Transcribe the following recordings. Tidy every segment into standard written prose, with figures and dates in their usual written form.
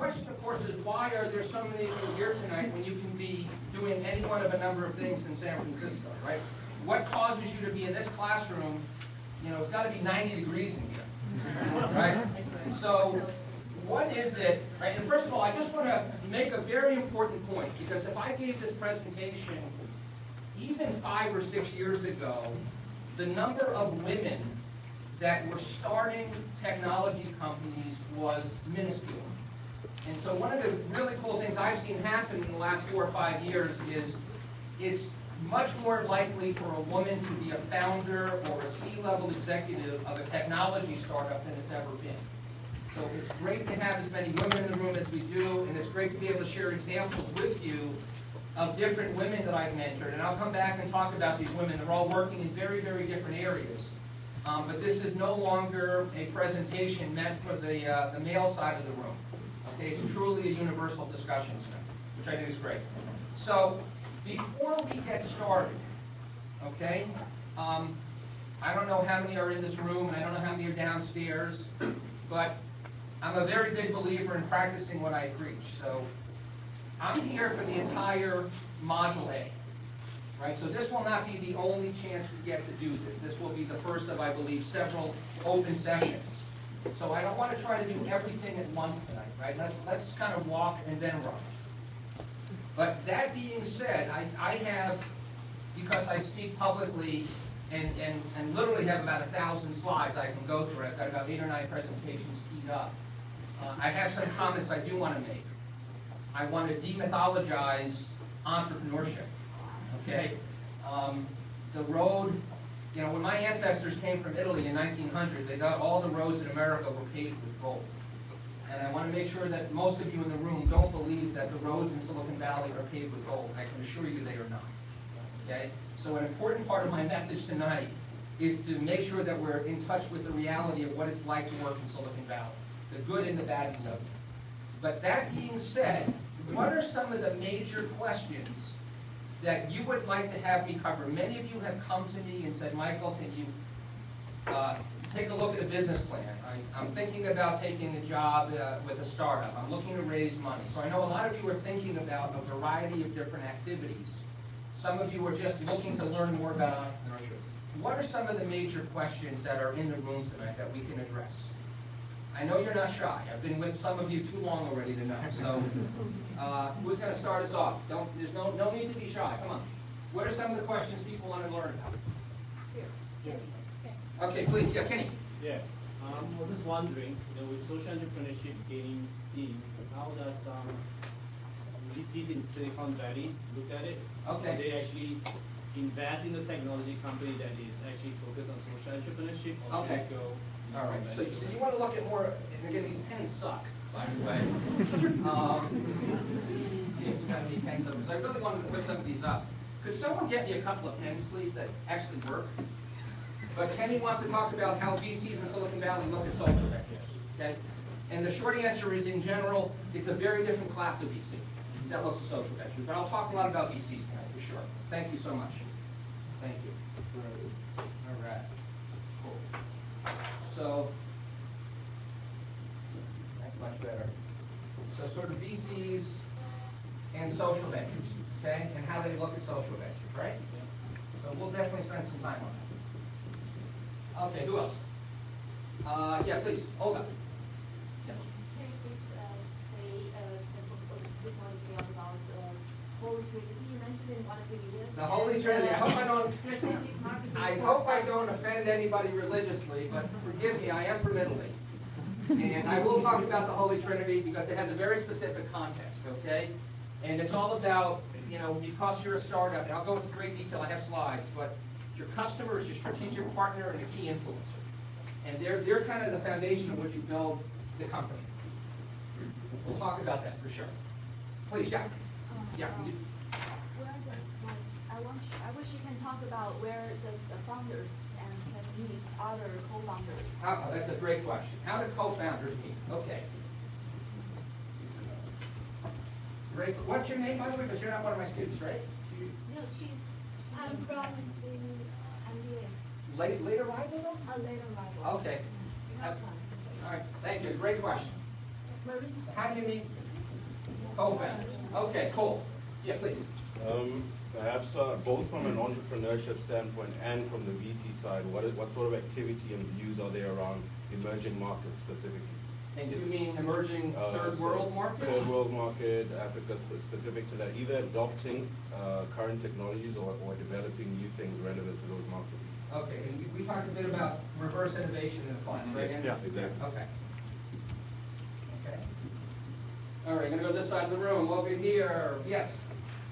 question, of course, is why are there so many of you here tonight when you can be doing any one of a number of things in San Francisco, right? What causes you to be in this classroom? You know, it's got to be 90 degrees in here, right? So what is it, right? And first of all, I just want to make a very important point, because if I gave this presentation even 5 or 6 years ago, the number of women that were starting technology companies was minuscule. And so one of the really cool things I've seen happen in the last 4 or 5 years is it's much more likely for a woman to be a founder or a C-level executive of a technology startup than it's ever been. So it's great to have as many women in the room as we do, and it's great to be able to share examples with you of different women that I've mentored. And I'll come back and talk about these women. They're all working in very, very different areas. But this is no longer a presentation meant for the male side of the room. Okay, it's truly a universal discussion, which I think is great. So before we get started, okay, I don't know how many are in this room, and I don't know how many are downstairs, but I'm a very big believer in practicing what I preach. So I'm here for the entire Module A, right? So this will not be the only chance we get to do this. This will be the first of, I believe, several open sessions. So I don't want to try to do everything at once tonight, right? Let's kind of walk and then run. But that being said, I have, because I speak publicly and literally have about 1,000 slides I can go through. I've got about 8 or 9 presentations teed up. I have some comments I do want to make. I want to demythologize entrepreneurship, okay? The road, you know, when my ancestors came from Italy in 1900, they thought all the roads in America were paved with gold. And I want to make sure that most of you in the room don't believe that the roads in Silicon Valley are paved with gold. I can assure you they are not, okay? So an important part of my message tonight is to make sure that we're in touch with the reality of what it's like to work in Silicon Valley, the good and the bad and the ugly. But that being said, what are some of the major questions that you would like to have me cover? Many of you have come to me and said, Michael, can you take a look at a business plan? I'm thinking about taking a job with a startup. I'm looking to raise money. So I know a lot of you are thinking about a variety of different activities. Some of you are just looking to learn more about entrepreneurship. What are some of the major questions that are in the room tonight that we can address? I know you're not shy. I've been with some of you too long already to know. So who's going to start us off? There's no need to be shy. Come on. What are some of the questions people want to learn about? Here. Okay, please. Yeah, Kenny. Yeah. I was just wondering, with social entrepreneurship gaining steam, how does VCs in Silicon Valley look at it? Okay. Do they actually invest in a technology company that is actually focused on social entrepreneurship, or should they go? All right. So you want to look at more, and again, these pens suck, by the way. See if you got any pens up, because I really wanted to put some of these up. Could someone get me a couple of pens, please, that actually work? But Kenny wants to talk about how VCs in Silicon Valley look at social ventures, okay? And the short answer is, in general, it's a very different class of VC that looks at social ventures. But I'll talk a lot about VCs tonight, for sure. Thank you so much. Thank you. All right. Cool. So, that's much better. So sort of VCs and social ventures, okay? And how they look at social ventures, right? So we'll definitely spend some time on that. Okay, who else? Yeah, please, Olga. Yeah. Can you please say a bit more detail about the Holy Trinity? You mentioned in one of the videos. The Holy Trinity. Strategic marketing. I hope I don't offend anybody religiously, but forgive me, I am from Italy. And I will talk about the Holy Trinity because it has a very specific context, okay? And it's all about, you know, because you're a startup, and I'll go into great detail, I have slides, but your customer is your strategic partner and a key influencer. And they're kind of the foundation on which you build the company. We'll talk about that for sure. Please, Jack. Yeah. Where does, I wish you can talk about where does the founders and can meet other co-founders? Oh, that's a great question. How do co-founders meet? Okay. Great. What's your name, by the way? Because you're not one of my students, right? No, I'm from the Late arrival, though? a later arrival. Okay. All right. Thank you. Great question. How do you meet co-founders? Okay, cool. Yeah, please. Perhaps both from an entrepreneurship standpoint and from the VC side, what sort of activity and views are there around emerging markets specifically? And do you mean emerging third world markets? Third world market, Africa specific to that, either adopting current technologies or developing new things relevant to those markets. Okay, and we talked a bit about reverse innovation in the class, right? Yeah, exactly. Okay. Okay. All right, I'm going to go this side of the room. Over here. Yes?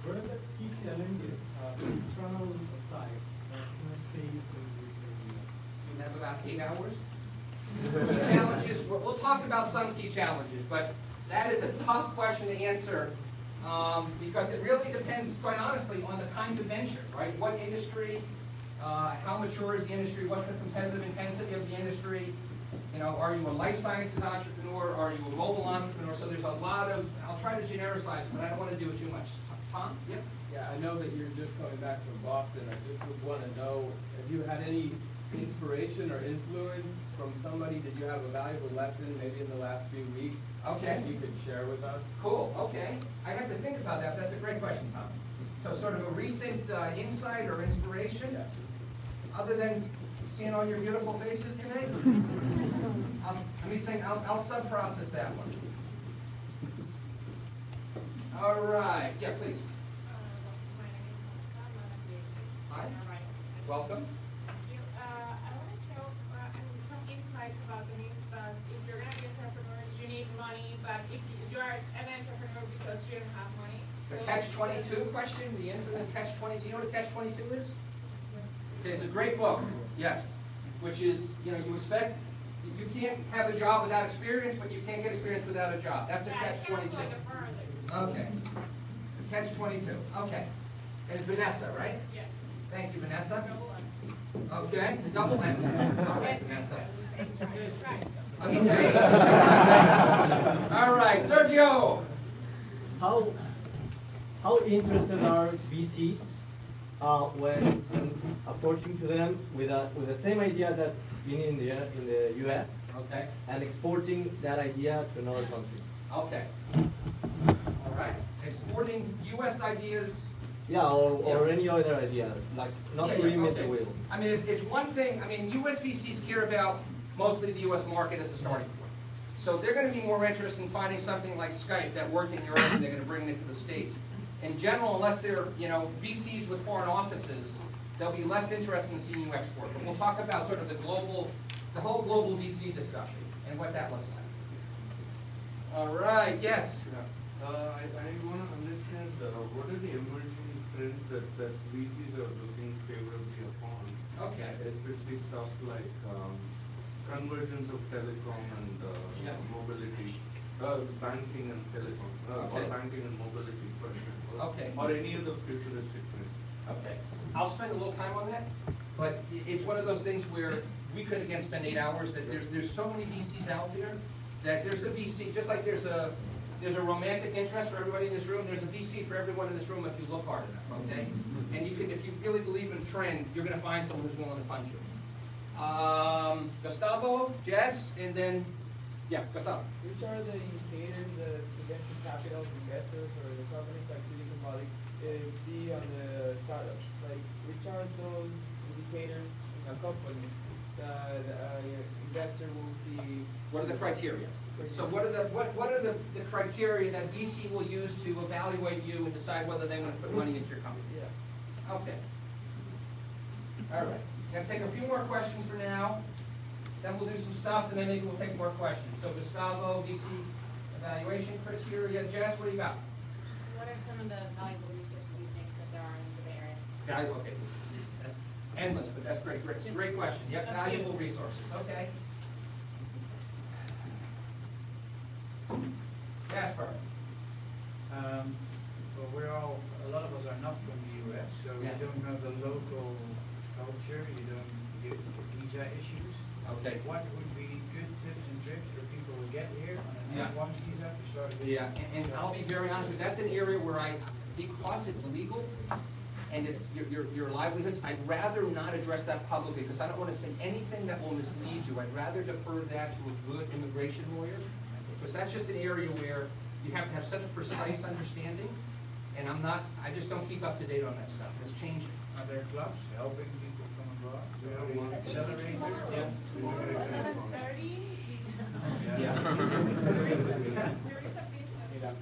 What are the key challenges from outside that face in this We have about 8 hours. Key challenges, we'll talk about some key challenges, but that is a tough question to answer because it really depends, quite honestly, on the kind of venture, right? What industry, how mature is the industry, what's the competitive intensity of the industry? You know, are you a life sciences entrepreneur? Are you a mobile entrepreneur? So there's a lot of, I'll try to genericize, but I don't want to do it too much. Tom? Yeah? Yeah, I know that you're just coming back from Boston. I just would want to know, have you had any inspiration or influence from somebody? Did you have a valuable lesson maybe in the last few weeks Okay. that you could share with us? Cool, okay. I have to think about that. That's a great question, Tom. So sort of a recent insight or inspiration, Yeah. other than seeing all your beautiful faces tonight? Let me think, I'll sub-process that one. All right, yeah, please. Hi. Welcome. I want to know some insights about if you're going to be an entrepreneur, you need money, but if you are an entrepreneur because you don't have money. The catch-22 question, the infamous catch-22. You know what a catch-22 is? It's a great book, yes, which is, you know, you expect, you can't have a job without experience, but you can't get experience without a job. That's a catch-22. Okay. Catch-22. Okay. And it's Vanessa, right? Yeah. Thank you, Vanessa. Okay. Double M. All right, Vanessa. Okay. All right, Sergio. How interested are VCs when approaching to them with the same idea that's been in the U.S. Okay. and exporting that idea to another country? Okay. All right. Exporting U.S. ideas. Yeah, or any other idea, like not Yeah, reinvent okay. the wheel. I mean, it's one thing. I mean, U.S. VCs care about mostly the U.S. market as a starting point. So they're going to be more interested in finding something like Skype that worked in Europe and they're going to bring it to the States. In general, unless they're, you know, VCs with foreign offices, they'll be less interested in seeing you export. But we'll talk about sort of the whole global VC discussion and what that looks like. All right, yes. I want to understand what are the emerging trends that VCs are looking favorably upon. Okay. Especially stuff like convergence of telecom and mobility, banking and telecom, or banking and mobility, for example. Okay. Or any other futuristic trends. Okay. I'll spend a little time on that, but it's one of those things where we could again spend 8 hours. That there's so many VCs out there that there's a VC, just like there's a romantic interest for everybody in this room. There's a VC for everyone in this room if you look hard enough. Okay. And you can, if you really believe in a trend, you're going to find someone who's willing to fund you. Gustavo, Jess, and then Gustavo. Which are the indicators that the venture capital investors or the companies like Silicon Valley see on the startups? Like, which are those indicators in a company that an investor will see? What are the criteria? So what are the criteria that VC will use to evaluate you and decide whether they want to put money into your company? Yeah. Okay. All right. Gonna take a few more questions for now. Then we'll do some stuff, and then maybe we'll take more questions. So Gustavo, VC evaluation criteria. Jess, what do you got? What are some of the valuable resources you think that there are in the Bay Area? Okay. That's endless, but that's great. Great question. Yep, valuable resources. Okay. Jasper. Well, a lot of us are not from the U.S., so we don't know the local culture, you don't get visa issues. Okay. What would be good tips and tricks for people to get here on an F1 visa to start a business? Yeah, and I'll be very honest with you, that's an area where because it's legal and it's your livelihoods, I'd rather not address that publicly because I don't want to say anything that will mislead you. I'd rather defer that to a good immigration lawyer Because that's just an area where you have to have such a precise understanding, and I just don't keep up to date on that stuff. It's changing. Are there clubs helping people come abroad? We have one accelerator. Yeah. 7:30. Yeah. There is a business.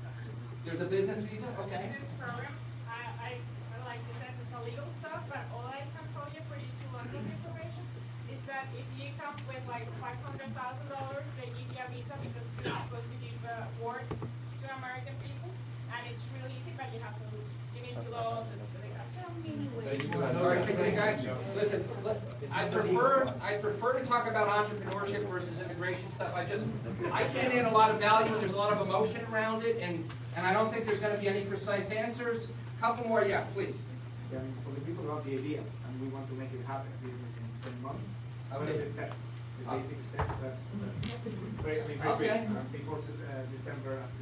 There's a business visa? Okay. Business program. I like the sense it's a legal stuff, but all I can tell you for you to London information is that if you come with like $500,000, they give you a visa because you're supposed to give work to American people, and it's really easy, but you need to log to the All right, hey guys, listen, I prefer to talk about entrepreneurship versus immigration stuff. I can't add a lot of value, and there's a lot of emotion around it, and I don't think there's going to be any precise answers. Couple more, yeah, please. Yeah, for the people who have the idea and we want to make it happen, business in 10 months, what are the steps? The basic steps, that's very quick. Okay. Before December, that's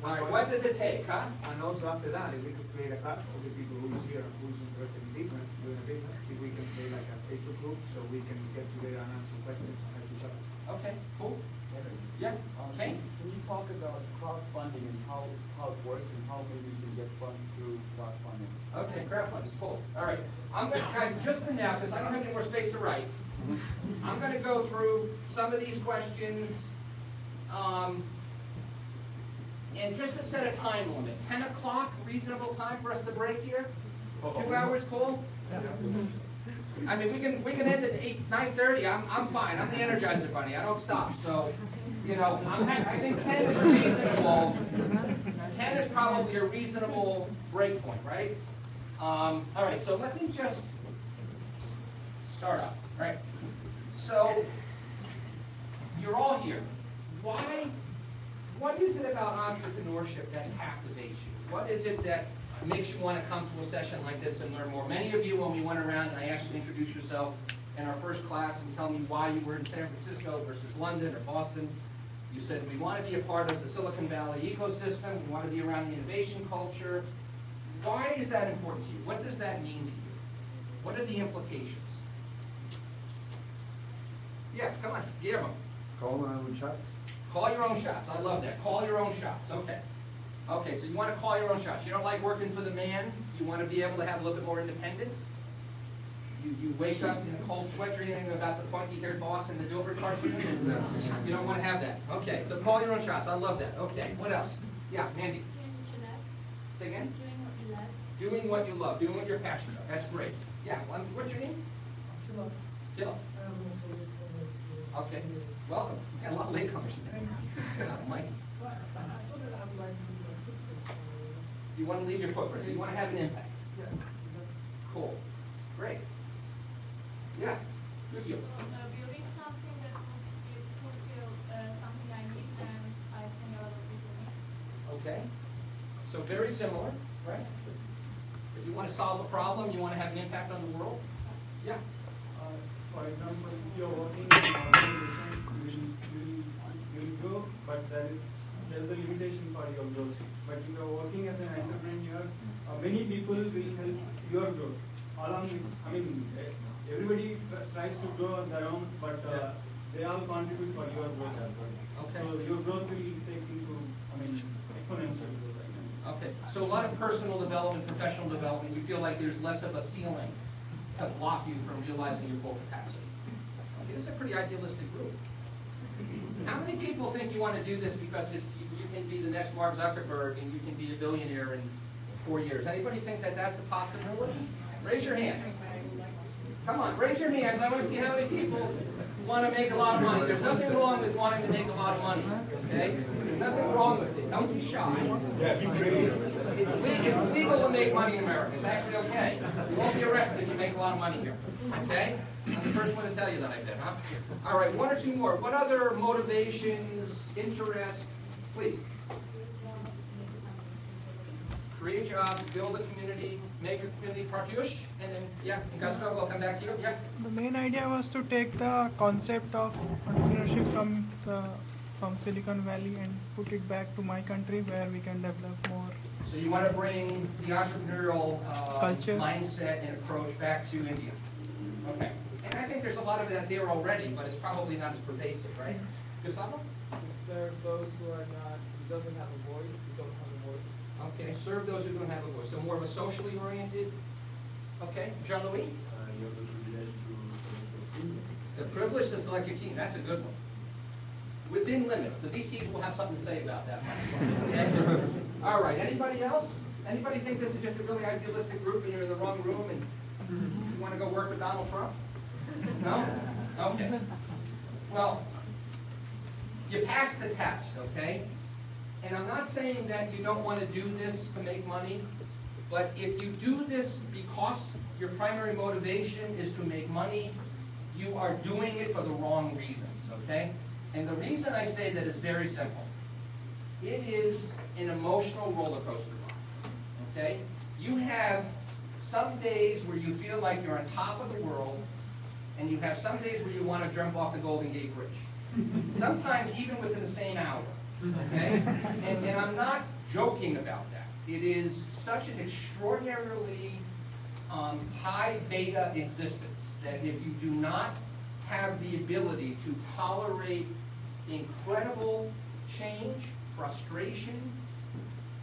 All right, what does it take, huh? And also after that, if we could create a platform for the people who's here, who's interested in business, doing a business, if we can create like a Facebook group so we can get together and answer questions and help each other. Okay, cool. Yeah, okay. Can you talk about crowdfunding and how it works and how maybe you can get funds through crowdfunding? Okay, crowdfunding, cool. All right, guys, just for now, because I don't have any more space to write, I'm going to go through some of these questions, and just to set a time limit. 10 o'clock, reasonable time for us to break here? 2 hours, cool? I mean, we can end at 9:30. I'm fine. I'm the Energizer Bunny. I don't stop. So, you know, I think 10 is reasonable. 10 is probably a reasonable break point, right? All right. So let me just start up. Right. So you're all here. Why? What is it about entrepreneurship that captivates you? What is it that makes you want to come to a session like this and learn more? Many of you, when we went around and I asked you to introduce yourself in our first class and tell me why you were in San Francisco versus London or Boston, you said, we want to be a part of the Silicon Valley ecosystem, we want to be around the innovation culture. Why is that important to you? What does that mean to you? What are the implications? Yeah, come on, Guillermo. Call my own shots. Call your own shots. I love that. Call your own shots. Okay. Okay, so you want to call your own shots. You don't like working for the man. You want to be able to have a little bit more independence. You wake up in a cold sweat dreaming about the pointy-haired boss in the Dilbert cartoon. And you don't want to have that. Okay, so call your own shots. I love that. Okay, what else? Yeah, Mandy. Say again? Doing what you love. Doing what you're passionate about. That's great. Yeah, what's your name? Killa. Okay, welcome. We got a lot of latecomers today. Mike? You want to leave your footprint, so you want to have an impact. Yes. Cool. Great. Yes. Good deal. Building something that would fulfill something I need and I think a lot of people need. Okay. So very similar, right? If you want to solve a problem, you want to have an impact on the world. Yeah. For example, you're working in an organization, you'll grow, but there's a limitation for your growth. But you are working as an entrepreneur, many people will help your growth. Along with, everybody tries to grow on their own, but they all contribute for your growth as well. Okay. So your growth will take into, exponential growth. Okay. So a lot of personal development, professional development, you feel like there's less of a ceiling to block you from realizing your full capacity. Okay, this is a pretty idealistic group. How many people think you want to do this because you can be the next Mark Zuckerberg and you can be a billionaire in 4 years? Anybody think that that's a possibility? Raise your hands. Come on, raise your hands. I want to see how many people want to make a lot of money. There's nothing wrong with wanting to make a lot of money, okay? There's nothing wrong with it. Don't be shy. Yeah, be creative. It's legal to make money in America. It's actually okay. You won't be arrested if you make a lot of money here, okay? I'm the first one to tell you that I did, huh? All right, one or two more. What other motivations, interests? Please. Create jobs, build a community, make a community. Pratyush, and then, yeah, Gustav, we'll come back to you. Yeah. The main idea was to take the concept of entrepreneurship from Silicon Valley and put it back to my country where we can develop more. So you want to bring the entrepreneurial culture, mindset and approach back to India. Okay. And I think there's a lot of that there already, but it's probably not as pervasive, right? Gustavo? serve those who doesn't have a voice, who don't have a voice. Okay, serve those who don't have a voice. So more of a socially oriented. Okay, Jean-Louis? You have the privilege to select your team. It's a privilege to select your team. That's a good one. Within limits. The VCs will have something to say about that. Okay? All right. Anybody else? Anybody think this is just a really idealistic group and you're in the wrong room and you want to go work with Donald Trump? No? Okay. Well, you passed the test, okay? And I'm not saying that you don't want to do this to make money, but if you do this because your primary motivation is to make money, you are doing it for the wrong reasons, okay? And the reason I say that is very simple. It is an emotional roller coaster ride, okay? You have some days where you feel like you're on top of the world, and you have some days where you want to jump off the Golden Gate Bridge. Sometimes even within the same hour, okay? And I'm not joking about that. It is such an extraordinarily high beta existence that if you do not have the ability to tolerate incredible change, frustration,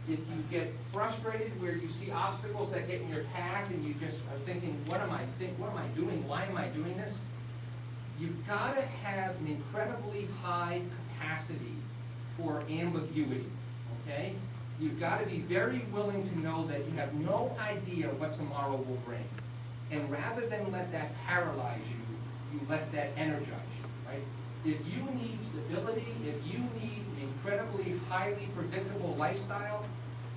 if you get frustrated where you see obstacles that get in your path and you just are thinking, what am I doing? Why am I doing this? You've got to have an incredibly high capacity for ambiguity, okay? You've got to be very willing to know that you have no idea what tomorrow will bring. And rather than let that paralyze you, you let that energize you, right? If you need stability, if you need an incredibly highly predictable lifestyle,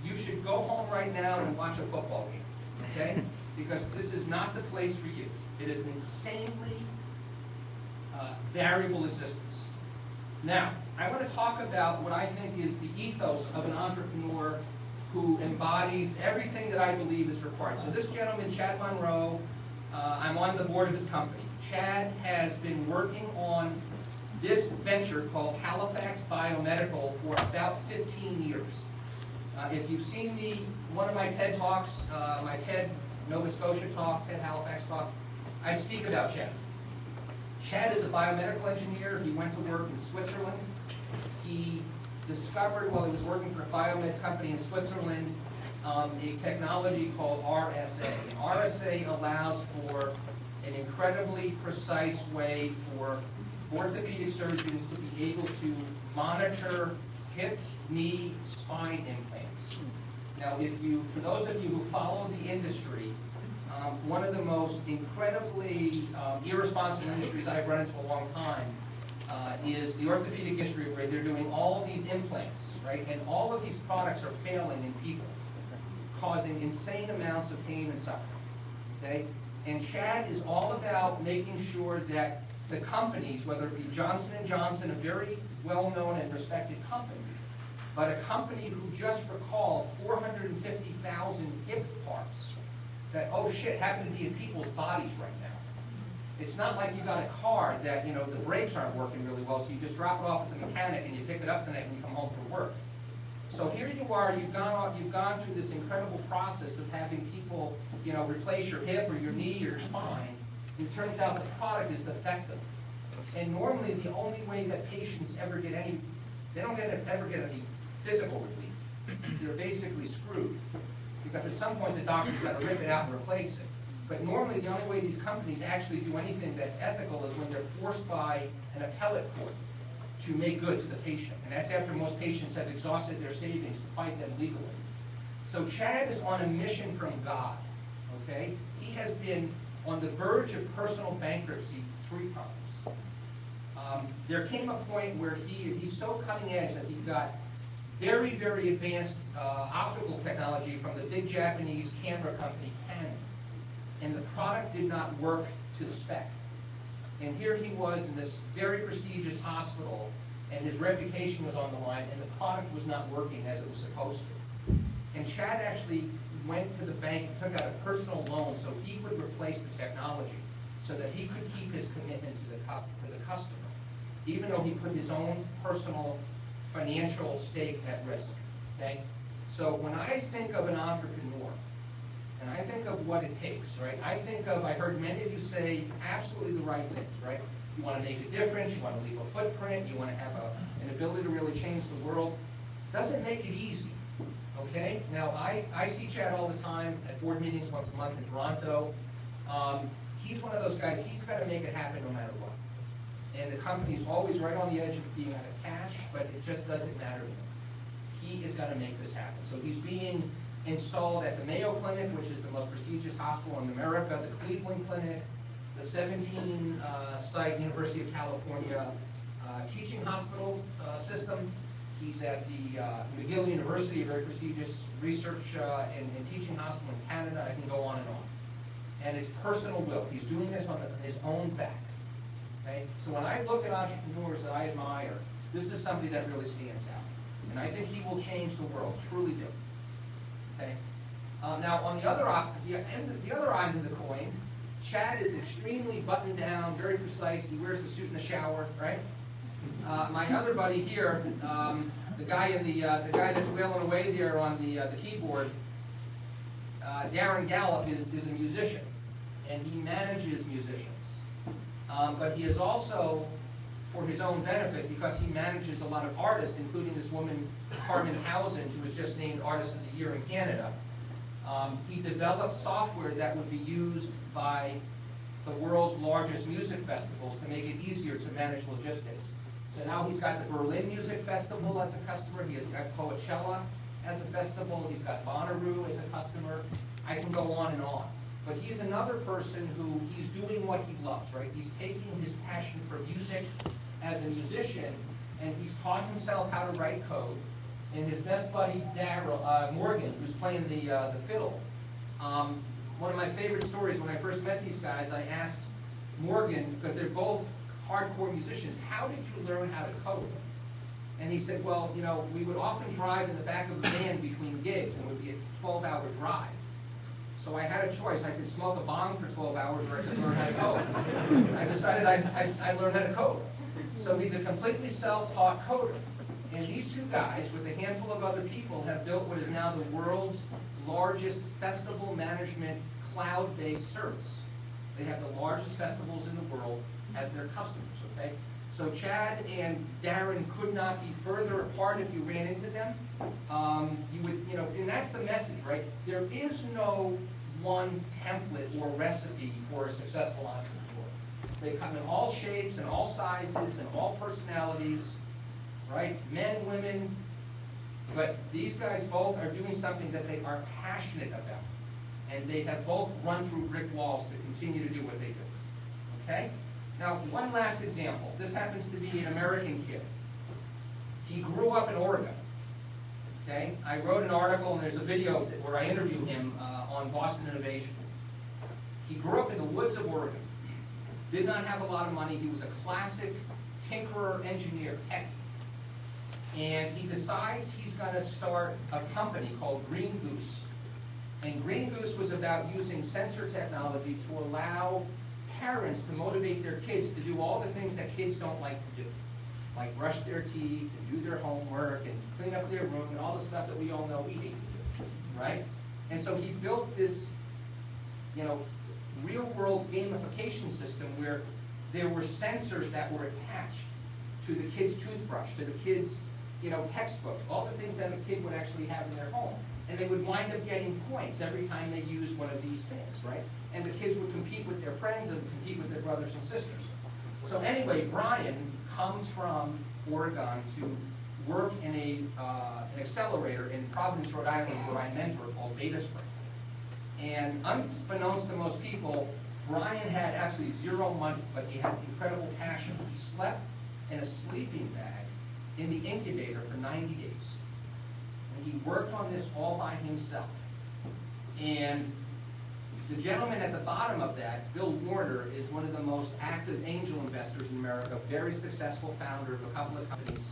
you should go home right now and watch a football game, okay? Because this is not the place for you. It is an insanely variable existence. Now, I want to talk about what I think is the ethos of an entrepreneur who embodies everything that I believe is required. So this gentleman, Chad Monroe, I'm on the board of his company. Chad has been working on this venture called Halifax Biomedical for about 15 years. If you've seen me, one of my TED Talks, my TED Nova Scotia talk, TED Halifax talk, I speak about Chad. Chad is a biomedical engineer. He went to work in Switzerland. He discovered while he was working for a biomed company in Switzerland a technology called RSA. And RSA allows for an incredibly precise way for orthopedic surgeons to be able to monitor hip, knee, spine implants. Now, for those of you who follow the industry, one of the most incredibly irresponsible industries I've run into a long time is the orthopedic industry, where they're doing all of these implants, right? And all of these products are failing in people, causing insane amounts of pain and suffering, okay? And Chad is all about making sure that the companies, whether it be Johnson & Johnson, a very well-known and respected company, but a company who just recalled 450,000 hip parts that, oh shit, happen to be in people's bodies right now. It's not like you got a car that, the brakes aren't working really well, so you just drop it off at the mechanic and you pick it up tonight when you come home from work. So here you are, you've gone through this incredible process of having people, replace your hip or your knee or your spine. And it turns out the product is defective. And normally the only way that patients ever get any, they don't ever get any physical relief. They're basically screwed. Because at some point the doctor's got to rip it out and replace it. But normally the only way these companies actually do anything that's ethical is when they're forced by an appellate court to make good to the patient. And that's after most patients have exhausted their savings to fight them legally. So Chad is on a mission from God, okay? He has been on the verge of personal bankruptcy 3 times. There came a point where he's so cutting edge that he got very, very advanced optical technology from the big Japanese camera company, Canon. And the product did not work to the spec. And here he was in this very prestigious hospital, and his reputation was on the line, and the product was not working as it was supposed to. And Chad actually went to the bank and took out a personal loan so he would replace the technology, so that he could keep his commitment to the customer, even though he put his own personal financial stake at risk, okay? So when I think of an entrepreneur, and I think of what it takes, right? I heard many of you say absolutely the right things, right? You want to make a difference, you want to leave a footprint, you want to have an ability to really change the world, doesn't make it easy. Okay? Now, I see Chad all the time at board meetings once a month in Toronto. He's one of those guys, he's got to make it happen no matter what. And the company's always right on the edge of being out of cash, but it just doesn't matter to him. He is going to make this happen. So he's being installed at the Mayo Clinic, which is the most prestigious hospital in America, the Cleveland Clinic, the 17-site University of California teaching hospital system. He's at the McGill University, a very prestigious research and teaching hospital in Canada. I can go on and on. And it's personal will. He's doing this on his own back. Okay? So when I look at entrepreneurs that I admire, this is somebody that really stands out. And I think he will change the world, truly do. Okay? Now, on the other end of the coin, Chad is extremely buttoned down, very precise. He wears the suit in the shower, right? My other buddy here, the guy that's wailing away there on the keyboard, Darren Gallup is a musician, and he manages musicians. But he is also, for his own benefit, because he manages a lot of artists, including this woman, Carmen Housen, who was just named Artist of the Year in Canada. He developed software that would be used by the world's largest music festivals to make it easier to manage logistics. So now he's got the Berlin Music Festival as a customer. He has got Coachella as a festival. He's got Bonnaroo as a customer. I can go on and on. But he's another person who he's doing what he loves, right? He's taking his passion for music as a musician, and he's taught himself how to write code. And his best buddy, Morgan, who's playing the fiddle. One of my favorite stories, when I first met these guys, I asked Morgan, because they're both hardcore musicians, how did you learn how to code? And he said, well, you know, we would often drive in the back of the van between gigs, and it would be a 12-hour drive. So I had a choice. I could smoke a bong for 12 hours, or I could learn how to code. I decided I'd learn how to code. So he's a completely self-taught coder. And these two guys, with a handful of other people, have built what is now the world's largest festival management cloud-based service. They have the largest festivals in the world as their customers, okay? So Chad and Darren could not be further apart if you ran into them. You would, you know, and that's the message, right? There is no one template or recipe for a successful entrepreneur. They come in all shapes and all sizes and all personalities, right? Men, women, but these guys both are doing something that they are passionate about. And they have both run through brick walls to continue to do what they do, okay? Now, one last example. This happens to be an American kid. He grew up in Oregon, okay? I wrote an article, and there's a video where I interview him on Boston Innovation. He grew up in the woods of Oregon, did not have a lot of money. He was a classic tinkerer, engineer, techie. And he decides he's going to start a company called Green Goose. And Green Goose was about using sensor technology to allow parents to motivate their kids to do all the things that kids don't like to do, like brush their teeth and do their homework and clean up their room and all the stuff that we all know we hate to do, right? And so he built this, you know, real-world gamification system where there were sensors that were attached to the kid's toothbrush, to the kid's, you know, textbook, all the things that a kid would actually have in their home. And they would wind up getting points every time they used one of these things, right? And the kids would compete with their friends and compete with their brothers and sisters. So anyway, Brian comes from Oregon to work in an accelerator in Providence, Rhode Island, where I mentor, called Beta Spring. And unbeknownst to most people, Brian had actually zero money, but he had incredible passion. He slept in a sleeping bag in the incubator for 90 days. And he worked on this all by himself. And the gentleman at the bottom of that, Bill Warner, is one of the most active angel investors in America, very successful founder of a couple of companies.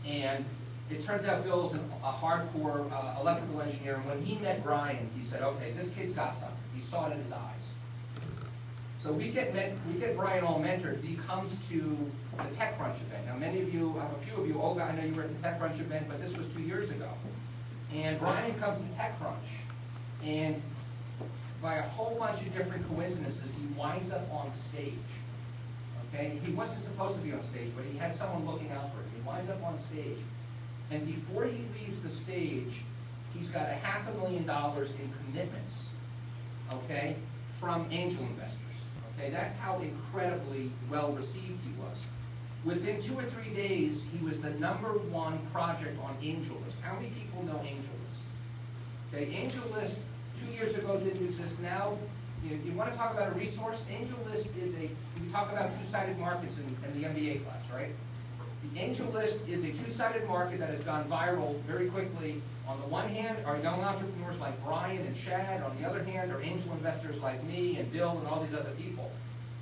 And it turns out Bill's a hardcore electrical engineer, and when he met Brian, he said, okay, this kid's got something. He saw it in his eyes. So we get Brian all mentored. He comes to the TechCrunch event. Now, many of you, a few of you, Olga, I know you were at the TechCrunch event, but this was 2 years ago. And Brian comes to TechCrunch, and by a whole bunch of different coincidences, he winds up on stage. Okay? He wasn't supposed to be on stage, but he had someone looking out for him. He winds up on stage, and before he leaves the stage, he's got $500,000 in commitments, okay, from angel investors. Okay, that's how incredibly well received he was. Within 2 or 3 days, he was the #1 project on AngelList. How many people know AngelList? Okay, AngelList 2 years ago didn't exist. Now, you want to talk about a resource? AngelList is we talk about two-sided markets in the MBA class, right? The AngelList is a two-sided market that has gone viral very quickly. On the one hand are young entrepreneurs like Brian and Chad. On the other hand are angel investors like me and Bill and all these other people.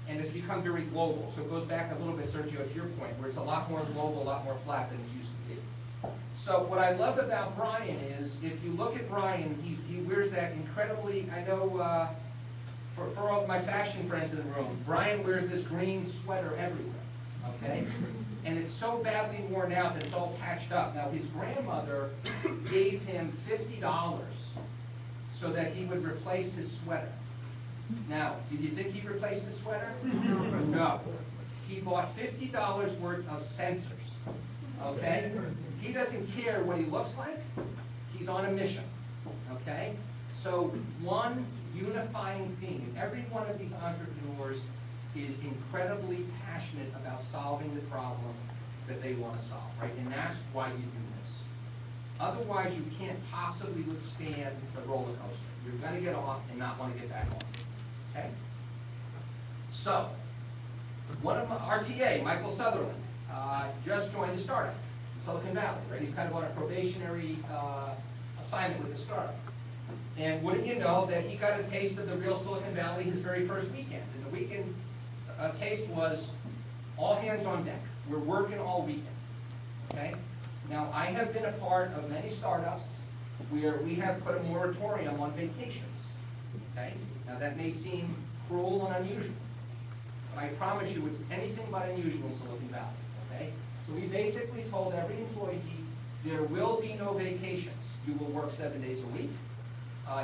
And it's become very global. So it goes back a little bit, Sergio, to your point, where it's a lot more global, a lot more flat than it used to be. So what I love about Brian is, if you look at Brian, he wears that incredibly, I know for all of my fashion friends in the room, Brian wears this green sweater everywhere, okay? And it's so badly worn out that it's all patched up. Now, his grandmother gave him $50 so that he would replace his sweater. Now, did you think he replaced the sweater? No. He bought $50 worth of sensors, okay? He doesn't care what he looks like. He's on a mission, okay? So one unifying theme. Every one of these entrepreneurs is incredibly passionate about solving the problem that they want to solve, right? And that's why you do this. Otherwise, you can't possibly withstand the roller coaster. You're going to get off and not want to get back on. Okay? So, one of our TA, Michael Sutherland, just joined a startup in Silicon Valley, right? He's kind of on a probationary assignment with the startup. And wouldn't you know that he got a taste of the real Silicon Valley his very first weekend. And the weekend taste was all hands on deck. We're working all weekend, okay? Now, I have been a part of many startups where we have put a moratorium on vacations, okay? Now, that may seem cruel and unusual, but I promise you it's anything but unusual in Silicon Valley, okay? So we basically told every employee, there will be no vacations. You will work 7 days a week.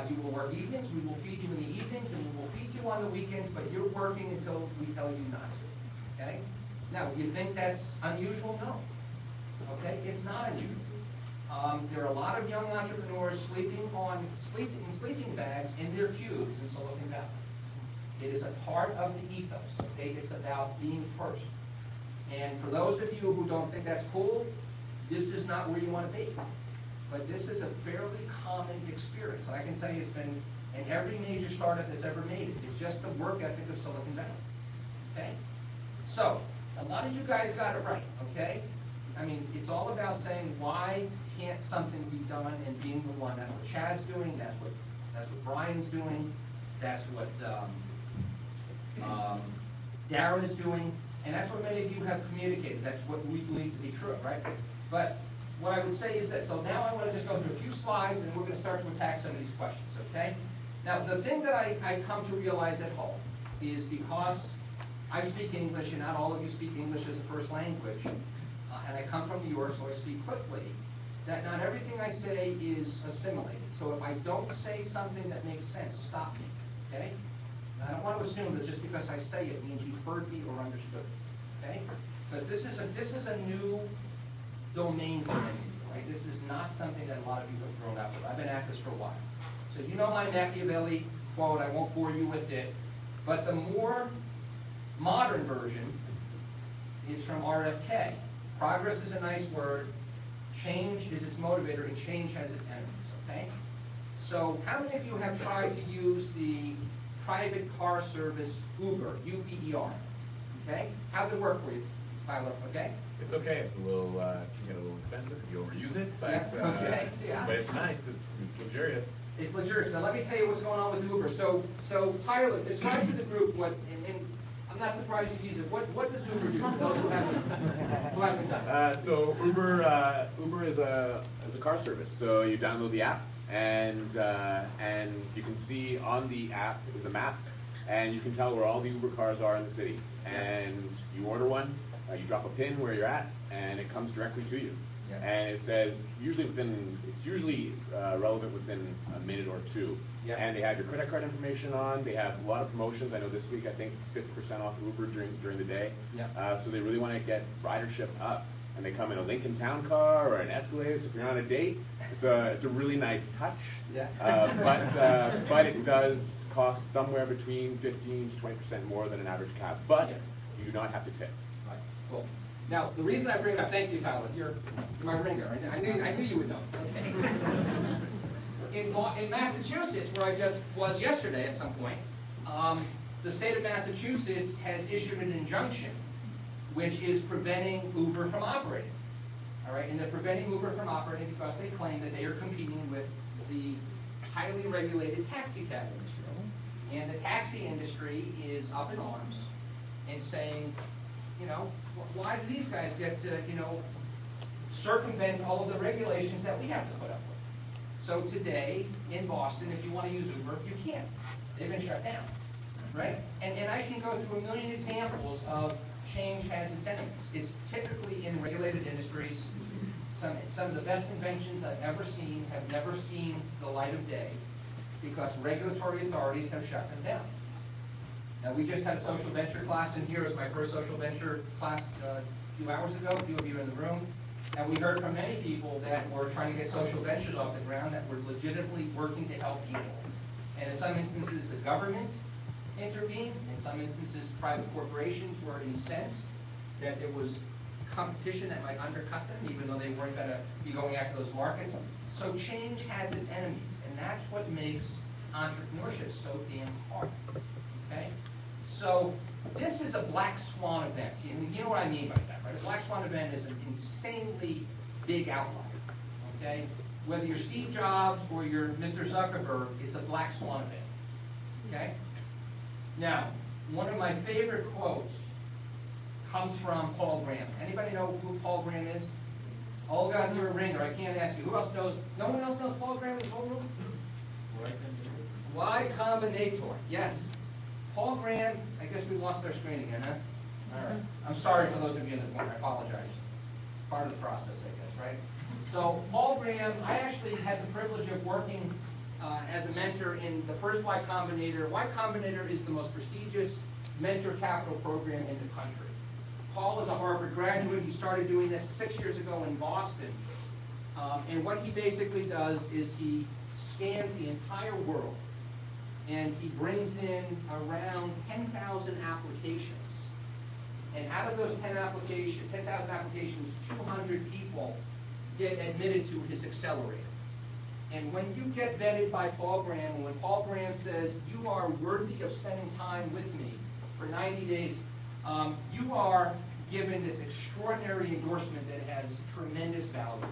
You will work evenings. We will feed you in the evenings, and we will feed you on the weekends, but you're working until we tell you not to, okay? Now, you think that's unusual? No. Okay? It's not unusual. There are a lot of young entrepreneurs sleeping in sleeping bags in their cubes in Silicon Valley. It is a part of the ethos, okay? It's about being first. And for those of you who don't think that's cool, this is not where you want to be. But this is a fairly common experience. And I can tell you it's been in every major startup that's ever made it. It's just the work ethic of Silicon Valley. Okay? So, a lot of you guys got it right, okay? I mean, it's all about saying, why can't something be done and being the one? That's what Chad's doing, that's what Brian's doing, that's what Darren is doing, and that's what many of you have communicated. That's what we believe to be true, right? But what I would say is that, so now I want to just go through a few slides and we're going to start to attack some of these questions, okay? Now, the thing that I come to realize at Hult is, because I speak English and not all of you speak English as a first language, and I come from New York, so I speak quickly, that not everything I say is assimilated. So if I don't say something that makes sense, stop me, okay? And I don't want to assume that just because I say it means you've heard me or understood it, okay? Because this is a new domain for many of you, right? This is not something that a lot of you have grown up with. I've been at this for a while. So you know my Machiavelli quote, I won't bore you with it, but the more modern version is from RFK. Progress is a nice word, change is its motivator, and change has its enemies, okay? So how many of you have tried to use the private car service Uber, U-B-E-R, okay? How's it work for you, Tyler, okay? It's okay. It's a little, can get a little expensive if you overuse it, but okay. But it's nice. It's luxurious. It's luxurious. Now let me tell you what's going on with Uber. So Tyler, describe to the group what, and I'm not surprised you use it. What does Uber do for those who haven't done it? So Uber is a car service. So you download the app, and you can see on the app is a map, and you can tell where all the Uber cars are in the city. And you order one. You drop a pin where you're at, and it comes directly to you. Yeah. And it says, it's usually relevant within a minute or two. Yeah. And they have your credit card information on. They have a lot of promotions. I know this week, I think 50% off Uber during the day. Yeah. So they really want to get ridership up. and they come in a Lincoln Town Car or an Escalade. So if you're on a date, it's a really nice touch. Yeah. But it does cost somewhere between 15 to 20% more than an average cab. But you do not have to tip. Right. Cool. Now, the reason I bring it up, thank you, Tyler. You're my ringer. I knew you would know. Okay. In Massachusetts, where I just was yesterday at some point, the state of Massachusetts has issued an injunction which is preventing Uber from operating. All right, and they're preventing Uber from operating because they claim that they are competing with the highly regulated taxi cab industry. And the taxi industry is up in arms and saying, you know, why do these guys get to, you know, circumvent all of the regulations that we have to put up with? So today in Boston, if you want to use Uber, you can't. They've been shut down, right? And I can go through a million examples of change has its enemies. It's typically in regulated industries. Some of the best inventions I've ever seen have never seen the light of day because regulatory authorities have shut them down. Now, we just had a social venture class in here. It was my first social venture class a few hours ago, a few of you in the room. And we heard from many people that were trying to get social ventures off the ground that were legitimately working to help people. And in some instances, the government intervened. In some instances, private corporations were incensed that there was competition that might undercut them, even though they weren't going to be going after those markets. So change has its enemies, and that's what makes entrepreneurship so damn hard. Okay? So this is a black swan event. You know what I mean by that, right? A black swan event is an insanely big outlier. Okay? Whether you're Steve Jobs or you're Mr. Zuckerberg, it's a black swan event. Okay? Now, one of my favorite quotes comes from Paul Graham. Anybody know who Paul Graham is? Olga, you're a ringer. I can't ask you. Who else knows? No one else knows Paul Graham in the whole room? Y Combinator. Yes. Paul Graham, I guess we lost our screen again, huh? All right. I'm sorry for those of you in the corner. I apologize. Part of the process, I guess, right? So Paul Graham, I actually had the privilege of working as a mentor in the first Y Combinator. Y Combinator is the most prestigious mentor capital program in the country. Paul is a Harvard graduate. He started doing this 6 years ago in Boston. And what he basically does is he scans the entire world and he brings in around 10,000 applications. And out of those 10,000 applications, 200 people get admitted to his accelerator. And when you get vetted by Paul Graham, and when Paul Graham says, you are worthy of spending time with me for 90 days, you are given this extraordinary endorsement that has tremendous value.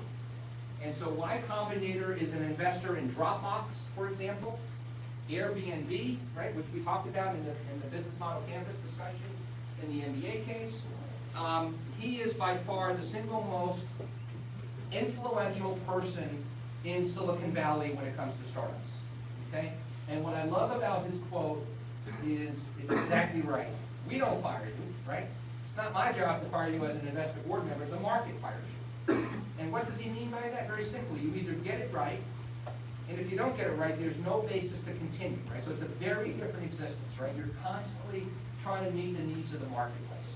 And so Y Combinator is an investor in Dropbox, for example, Airbnb, right, which we talked about in the business model canvas discussion in the MBA case. He is by far the single most influential person in Silicon Valley when it comes to startups. Okay? And what I love about his quote is it's exactly right. We don't fire you, right? It's not my job to fire you as an investment board member. The market fires you. And what does he mean by that? Very simply, you either get it right, and if you don't get it right, there's no basis to continue, right? So it's a very different existence, right? You're constantly trying to meet the needs of the marketplace.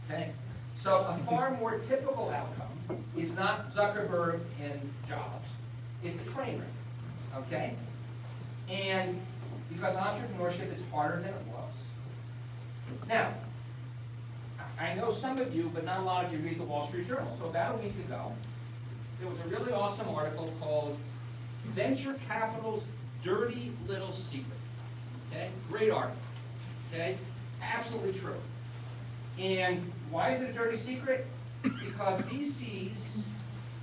Okay? So a far more typical outcome is not Zuckerberg and Jobs. It's a train wreck. Okay? And because entrepreneurship is harder than it was. Now, I know some of you, but not a lot of you read the Wall Street Journal. So about a week ago, there was a really awesome article called Venture Capital's Dirty Little Secret. Okay? Great article. Okay? Absolutely true. And why is it a dirty secret? Because VCs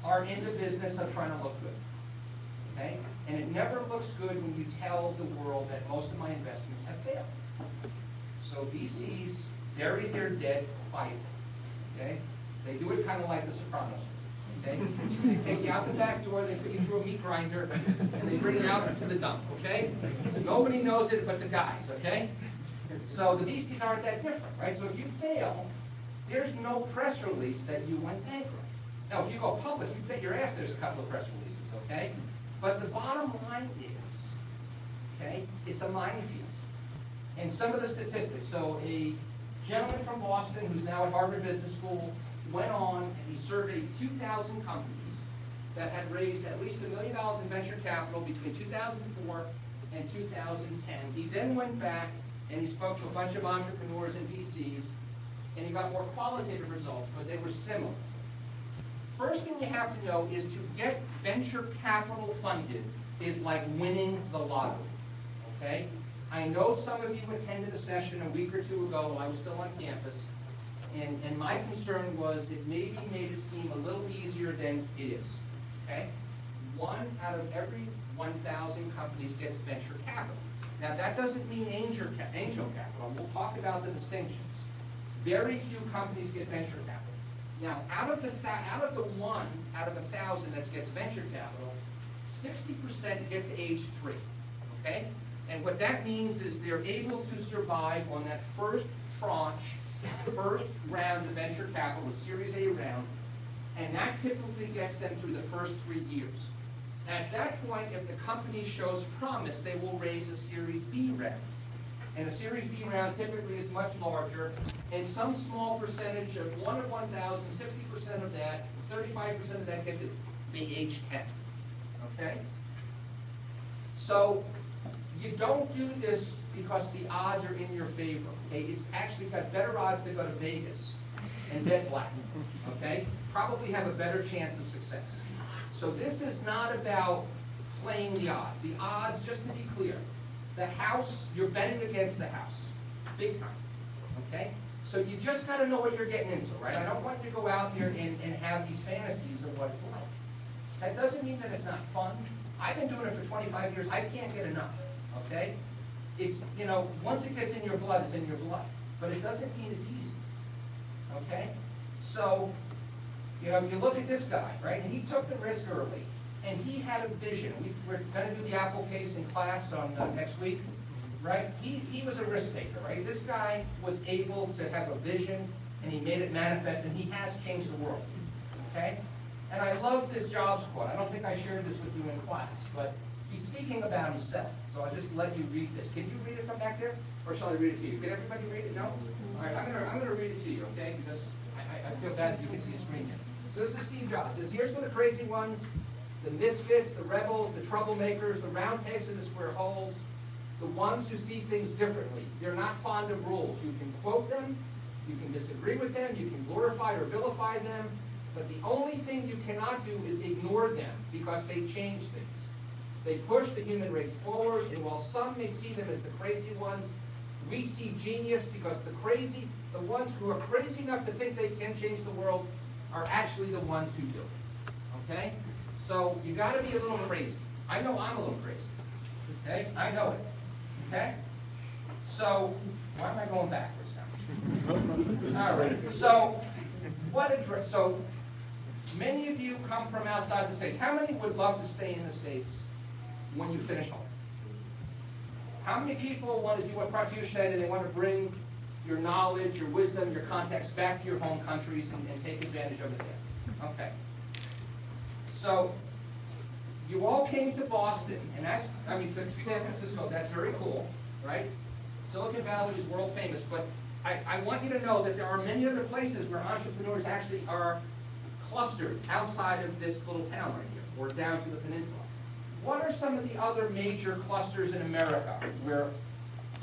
are in the business of trying to look good. Okay? And it never looks good when you tell the world that most of my investments have failed. So VCs bury their dead quietly. Okay? They do it kind of like the Sopranos. Okay? They take you out the back door, they put you through a meat grinder, and they bring you out into the dump. Okay? Nobody knows it but the guys. Okay? So the VCs aren't that different, right? So if you fail, there's no press release that you went bankrupt. Now, if you go public, you bet your ass there's a couple of press releases, okay? But the bottom line is, okay, it's a minefield. And some of the statistics, so a gentleman from Boston who's now at Harvard Business School went on and he surveyed 2,000 companies that had raised at least $1 million in venture capital between 2004 and 2010. He then went back and he spoke to a bunch of entrepreneurs and VCs, and he got more qualitative results, but they were similar. First thing you have to know is to get venture capital funded is like winning the lottery, okay? I know some of you attended a session a week or two ago while I was still on campus, and my concern was it maybe made it seem a little easier than it is, okay? 1 out of every 1,000 companies gets venture capital. Now that doesn't mean angel capital. We'll talk about the distinctions. Very few companies get venture capital. Now out of the 1 out of 1,000 that gets venture capital, 60% get to age 3, okay? And what that means is they're able to survive on that first tranche, first round of venture capital, a Series A round, and that typically gets them through the first 3 years. At that point, if the company shows promise, they will raise a Series B round. And a Series B round typically is much larger, and some small percentage of 1 of 1,000, 60% of that, 35% of that gets to be age 10. Okay? So you don't do this because the odds are in your favor. Okay? It's actually got better odds to go to Vegas and bet black. Okay? Probably have a better chance of success. So this is not about playing the odds. The odds, just to be clear, the house, you're betting against the house. Big time. Okay? So you just got to know what you're getting into, right? I don't want you to go out there and have these fantasies of what it's like. That doesn't mean that it's not fun. I've been doing it for 25 years. I can't get enough. Okay? It's, you know, once it gets in your blood, it's in your blood. But it doesn't mean it's easy. Okay? So, you know, you look at this guy, right? And he took the risk early, and he had a vision. We're going to do the Apple case in class on next week, right? He was a risk taker, right? This guy was able to have a vision, and he made it manifest, and he has changed the world, okay? And I love this job quote. I don't think I shared this with you in class, but he's speaking about himself. So I'll just let you read this. Can you read it from back there, or shall I read it to you? Can everybody read it? No? All right, I'm gonna read it to you, okay? Because I feel bad that you can see the screen here. So this is Steve Jobs. It says, here's to the crazy ones, the misfits, the rebels, the troublemakers, the round pegs in the square holes, the ones who see things differently. They're not fond of rules. You can quote them, you can disagree with them, you can glorify or vilify them, but the only thing you cannot do is ignore them because they change things. They push the human race forward, and while some may see them as the crazy ones, we see genius because the ones who are crazy enough to think they can change the world, are actually the ones who do it. Okay? So you got to be a little crazy. I know I'm a little crazy. Okay? I know it. Okay? So why am I going backwards now? All right. So so many of you come from outside the States. How many would love to stay in the States when you finish home? How many people want to do what Prof said, and they want to bring your knowledge, your wisdom, your context back to your home countries and take advantage of it there? Okay. So you all came to Boston, and to San Francisco, that's very cool, right? Silicon Valley is world famous, but I want you to know that there are many other places where entrepreneurs actually are clustered outside of this little town right here, or down to the peninsula. What are some of the other major clusters in America where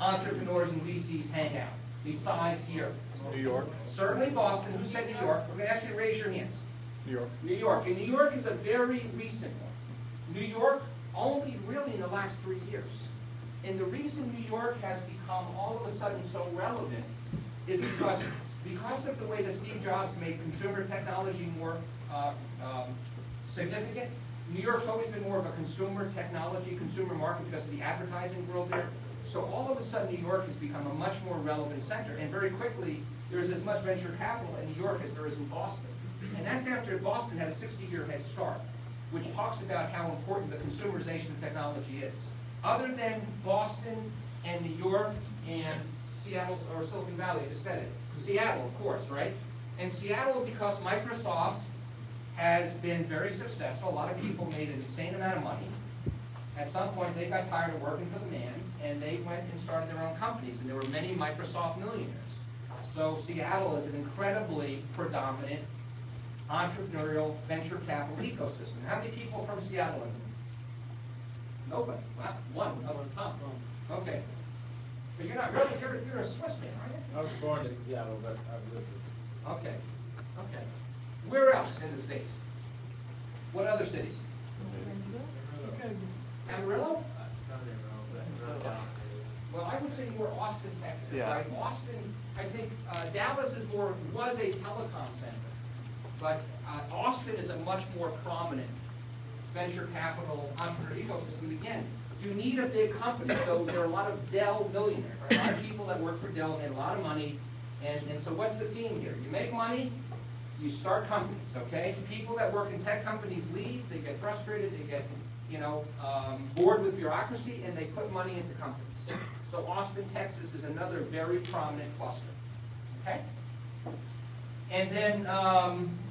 entrepreneurs and VCs hang out, besides here? New York. Certainly Boston. Who said New York? We're going to ask you to raise your hands. New York. New York. And New York is a very recent one. New York only really in the last 3 years. And the reason New York has become all of a sudden so relevant is because of the way that Steve Jobs made consumer technology more significant. New York's always been more of a consumer technology, consumer market because of the advertising world there. So all of a sudden, New York has become a much more relevant center. And very quickly, there's as much venture capital in New York as there is in Boston. And that's after Boston had a 60-year head start, which talks about how important the consumerization of technology is. Other than Boston and New York and Seattle, or Silicon Valley, I just said it. Seattle, of course, right? And Seattle, because Microsoft has been very successful. A lot of people made an insane amount of money. At some point, they got tired of working for the man, and they went and started their own companies, and there were many Microsoft millionaires. So Seattle is an incredibly predominant entrepreneurial venture capital ecosystem. How many people from Seattle in here? Nobody. Wow, one. Okay. But you're not really, you're a Swiss man, aren't you? I was born in Seattle, but I've lived it. Okay. Okay. Where else in the States? What other cities? Amarillo? Well, I would say more Austin, Texas, right? Austin, I think Dallas was a telecom center, but Austin is a much more prominent venture capital entrepreneur ecosystem. And again, you need a big company, so there are a lot of Dell millionaires, right? A lot of people that work for Dell made a lot of money, and so what's the theme here? You make money, you start companies, okay? People that work in tech companies leave, they get frustrated, they get, bored with bureaucracy, and they put money into companies. So Austin, Texas is another very prominent cluster, okay? And then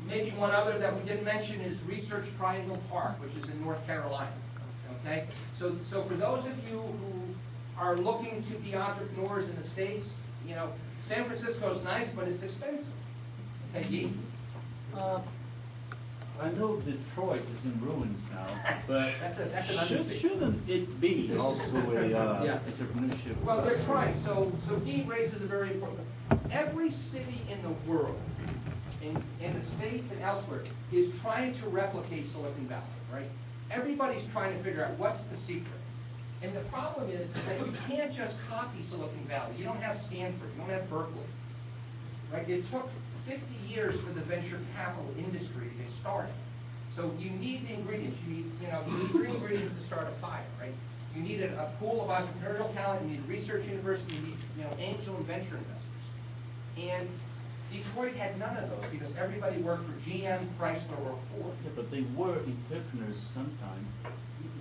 maybe one other that we didn't mention is Research Triangle Park, which is in North Carolina, okay? So for those of you who are looking to be entrepreneurs in the States, San Francisco is nice, but it's expensive. Okay, Guy? I know Detroit is in ruins now, but that's an understatement. shouldn't it be also a Yeah. entrepreneurship? Well, they're trying. So Guy raises a very important. Every city in the world, in the States and elsewhere, is trying to replicate Silicon Valley, right? Everybody's trying to figure out what's the secret. And the problem is that you can't just copy Silicon Valley. You don't have Stanford. You don't have Berkeley. Right? It took 50 years for the venture capital industry to get started. So you need the ingredients. You need 3 ingredients to start a fire, right? You need a pool of entrepreneurial talent. You need a research university. You need angel and venture investors. And Detroit had none of those because everybody worked for GM, Chrysler, or Ford. Yeah, but they were entrepreneurs sometime.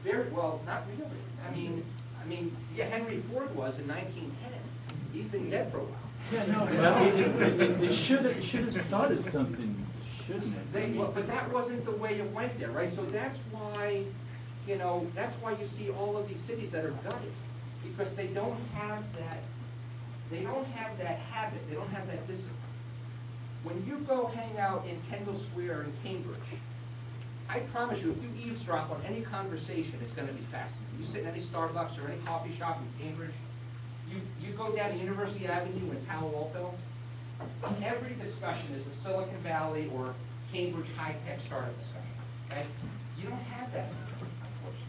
Very well, not really. I mean, yeah, Henry Ford was in 1910. He's been dead for a while. Yeah, no, but they should have started something, shouldn't it? But that wasn't the way it went there, right? So that's why, you see all of these cities that are gutted, because they don't have that habit, they don't have that discipline. When you go hang out in Kendall Square in Cambridge, I promise you, if you eavesdrop on any conversation, it's going to be fascinating. You sit in any Starbucks or any coffee shop in Cambridge, you go down to University Avenue in Palo Alto, every discussion is a Silicon Valley or Cambridge high-tech startup discussion, okay? You don't have that, unfortunately.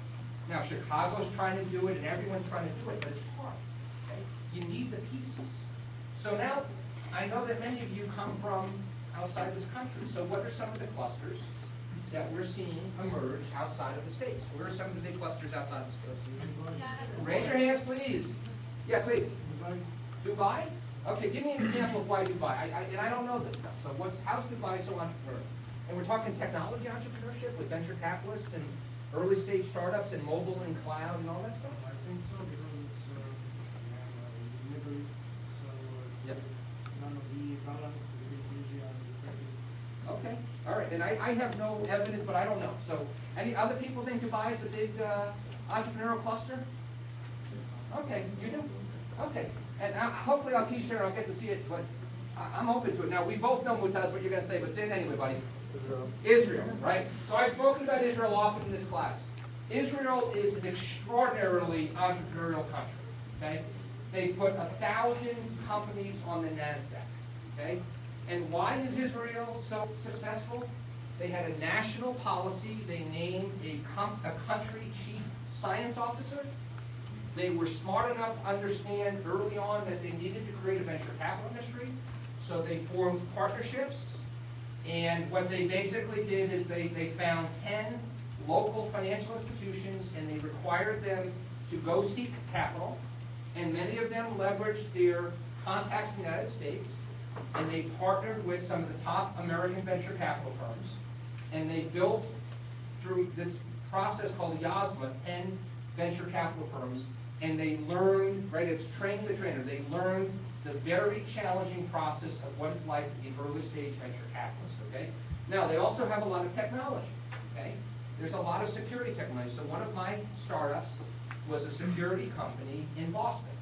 Now, Chicago's trying to do it, and everyone's trying to do it, but it's hard, okay? You need the pieces. So now, I know that many of you come from outside this country, so what are some of the clusters that we're seeing emerge outside of the States? Where are some of the big clusters outside of the States? Raise your hands, please. Yeah, please. Dubai? Okay, give me an example of why Dubai. And I don't know this stuff. So how's Dubai so entrepreneurial? And we're talking technology entrepreneurship with venture capitalists and early stage startups and mobile and cloud and all that stuff? I think so, because it's the Middle East, so it's none of the balance between Asia and the Turkey. Okay, all right. And I have no evidence, but I don't know. So any other people think Dubai is a big entrepreneurial cluster? Okay, you do? Okay. And hopefully I'll teach there and I'll get to see it, but I'm open to it. Now, we both know, Mutaz, what you're going to say, but say it anyway, buddy. Israel, right? So I've spoken about Israel often in this class. Israel is an extraordinarily entrepreneurial country, okay? They put 1,000 companies on the NASDAQ, okay? And why is Israel so successful? They had a national policy. They named a country chief science officer. They were smart enough to understand early on that they needed to create a venture capital industry, so they formed partnerships. And what they basically did is they found 10 local financial institutions, and they required them to go seek capital. And many of them leveraged their contacts in the United States, and they partnered with some of the top American venture capital firms. And they built, through this process called YASMA, 10 venture capital firms. And they learned, right, it's train the trainer. They learned the very challenging process of what it's like to be early stage venture capitalists, okay? Now, they also have a lot of technology, okay? There's a lot of security technology. So one of my startups was a security company in Boston,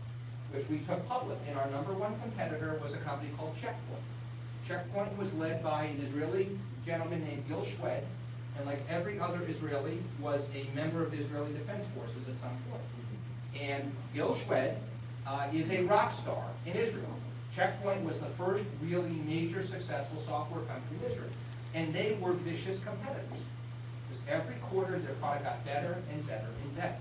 which we took public. And our #1 competitor was a company called Checkpoint. Checkpoint was led by an Israeli gentleman named Gil Shwed, and like every other Israeli, was a member of the Israeli Defense Forces at some point. And Gil Shwed is a rock star in Israel. Checkpoint was the first really major successful software company in Israel. And they were vicious competitors. Because every quarter their product got better and better and better.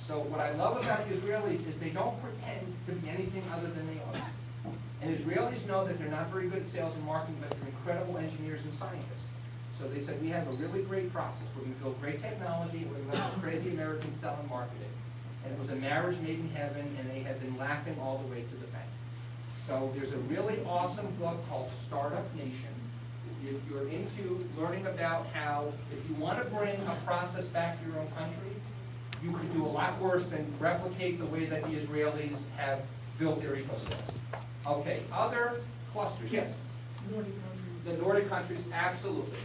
So what I love about the Israelis is they don't pretend to be anything other than they are. And Israelis know that they're not very good at sales and marketing, but they're incredible engineers and scientists. So they said, we have a really great process. We're going to build great technology. We're going to let those crazy Americans sell and market it. And it was a marriage made in heaven, and they have been laughing all the way to the bank. So there's a really awesome book called Startup Nation. If you're into learning about how, if you want to bring a process back to your own country, you could do a lot worse than replicate the way that the Israelis have built their ecosystem. Okay, other clusters, yes? The Nordic countries, absolutely.